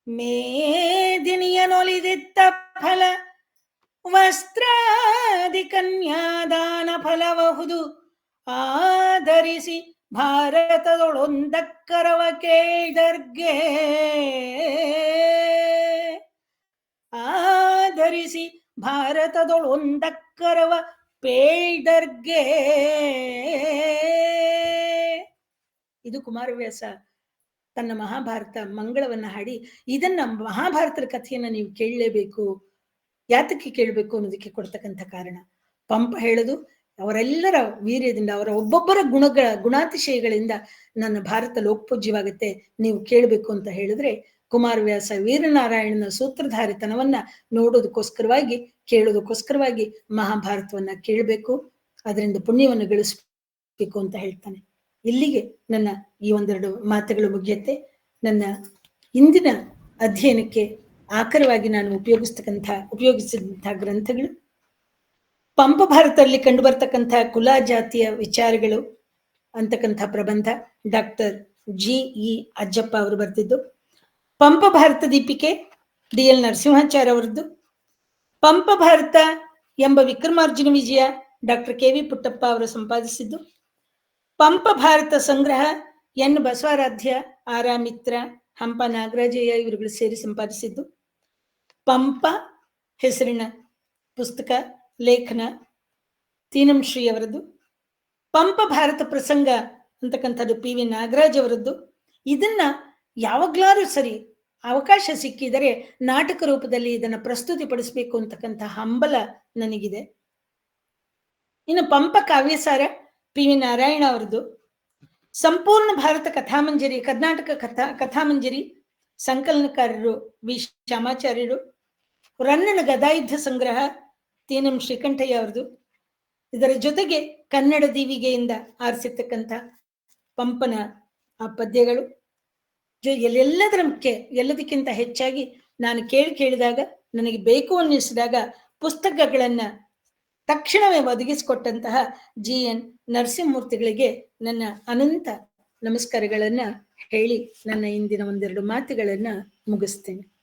Speaker 4: ಮೇದಿನಿಯನೊಲಿದಿತ್ತ ಫಲ ವಸ್ತ್ರಾದಿ ಕನ್ಯಾದಾನ ಫಲಬಹುದು ಆಧರಿಸಿ ಭಾರತದೊಳೊಂದಕ್ಕರವ ಕೇಳ್ದರ್ಗೆ ಆಧರಿಸಿ ಭಾರತದೊಳೊಂದಕ್ಕರವ ಪೇಳ್ದರ್ಗೆ. ಇದು ಕುಮಾರವ್ಯಾಸ ತನ್ನ ಮಹಾಭಾರತ ಮಂಗಳವನ್ನ ಹಾಡಿ, ಇದನ್ನ ಮಹಾಭಾರತದ ಕಥೆಯನ್ನ ನೀವು ಕೇಳಲೇಬೇಕು. ಯಾತಕ್ಕೆ ಕೇಳಬೇಕು ಅನ್ನೋದಕ್ಕೆ ಕೊಡ್ತಕ್ಕಂಥ ಕಾರಣ. ಪಂಪ ಹೇಳೋದು ಅವರೆಲ್ಲರ ವೀರ್ಯದಿಂದ, ಅವರ ಒಬ್ಬೊಬ್ಬರ ಗುಣಾತಿಶಯಗಳಿಂದ ನನ್ನ ಭಾರತ ಲೋಕಪೂಜ್ಯವಾಗುತ್ತೆ, ನೀವು ಕೇಳಬೇಕು ಅಂತ ಹೇಳಿದ್ರೆ ಕುಮಾರವ್ಯಾಸ ವೀರನಾರಾಯಣನ ಸೂತ್ರಧಾರಿತನವನ್ನ ನೋಡೋದಕ್ಕೋಸ್ಕರವಾಗಿ, ಕೇಳೋದಕ್ಕೋಸ್ಕರವಾಗಿ ಮಹಾಭಾರತವನ್ನ ಕೇಳಬೇಕು, ಅದರಿಂದ ಪುಣ್ಯವನ್ನು ಗಳಿಸಬೇಕು ಅಂತ ಹೇಳ್ತಾನೆ. ಇಲ್ಲಿಗೆ ನನ್ನ ಈ ಒಂದೆರಡು ಮಾತುಗಳು ಮುಗಿಯುತ್ತೆ. ನನ್ನ ಇಂದಿನ ಅಧ್ಯಯನಕ್ಕೆ ಆಕರವಾಗಿ ನಾನು ಉಪಯೋಗಿಸಿದಂಥ ಗ್ರಂಥಗಳು ಪಂಪ ಭಾರತದಲ್ಲಿ ಕಂಡು ಬರ್ತಕ್ಕಂಥ ಕುಲ ಜಾತಿಯ ವಿಚಾರಗಳು ಅಂತಕ್ಕಂಥ ಪ್ರಬಂಧ ಡಾಕ್ಟರ್ G.E. ಅಜ್ಜಪ್ಪ ಅವರು ಬರೆದಿದ್ದು. ಪಂಪ ಭಾರತ ದೀಪಿಕೆ D.L. ನರಸಿಂಹಾಚಾರ್ಯ ಅವರದ್ದು. ಪಂಪ ಭಾರತ ಎಂಬ ವಿಕ್ರಮಾರ್ಜುನ ವಿಜಯ ಡಾಕ್ಟರ್ K.V. ಪುಟ್ಟಪ್ಪ ಅವರು ಸಂಪಾದಿಸಿದ್ದು. ಪಂಪ ಭಾರತ ಸಂಗ್ರಹ N. ಬಸವರಾಧ್ಯ, R. ಮಿತ್ರ, ಹಂಪ ನಾಗರಾಜಯ್ಯ ಇವರುಗಳು ಸೇರಿ ಸಂಪಾದಿಸಿದ್ದು. ಪಂಪ ಹೆಸರಿನ ಪುಸ್ತಕ ಲೇಖನ ತೀನಂ ಶ್ರೀ ಅವರದ್ದು. ಪಂಪ ಭಾರತ ಪ್ರಸಂಗ ಅಂತಕ್ಕಂಥದ್ದು P.V. ನಾಗರಾಜ್ ಅವರದ್ದು. ಇದನ್ನ ಯಾವಾಗ್ಲಾರು ಸರಿ ಅವಕಾಶ ಸಿಕ್ಕಿದರೆ ನಾಟಕ ರೂಪದಲ್ಲಿ ಇದನ್ನ ಪ್ರಸ್ತುತಿಪಡಿಸಬೇಕು ಅಂತಕ್ಕಂಥ ಹಂಬಲ ನನಗಿದೆ. ಇನ್ನು ಪಂಪ ಕಾವ್ಯಸಾರ P.V. ನಾರಾಯಣ ಅವರದ್ದು. ಸಂಪೂರ್ಣ ಭಾರತ ಕಥಾಮಂಜರಿ, ಕರ್ನಾಟಕ ಕಥಾಮಂಜರಿ ಸಂಕಲನಕಾರರು ವಿ ಶ್ಯಾಮಾಚಾರ್ಯರು. ರನ್ನನ ಗದಾಯುದ್ಧ ಸಂಗ್ರಹ ತೀನಂ ಶ್ರೀಕಂಠಯ್ಯ ಅವರದು. ಇದರ ಜೊತೆಗೆ ಕನ್ನಡ ದೀವಿಗೆಯಿಂದ ಆರಿಸಿರ್ತಕ್ಕಂಥ ಪಂಪನ ಆ ಪದ್ಯಗಳು. ಎಲ್ಲದಕ್ಕಿಂತ ಹೆಚ್ಚಾಗಿ ನಾನು ಕೇಳಿದಾಗ ನನಗೆ ಬೇಕು ಅನ್ನಿಸಿದಾಗ ಪುಸ್ತಕಗಳನ್ನ ತಕ್ಷಣವೇ ಒದಗಿಸಿಕೊಟ್ಟಂತಹ G.N. ನರಸಿಂಹಮೂರ್ತಿಗಳಿಗೆ ನನ್ನ ಅನಂತ ನಮಸ್ಕಾರಗಳನ್ನ ಹೇಳಿ ನನ್ನ ಇಂದಿನ ಒಂದೆರಡು ಮಾತುಗಳನ್ನ ಮುಗಿಸ್ತೇನೆ.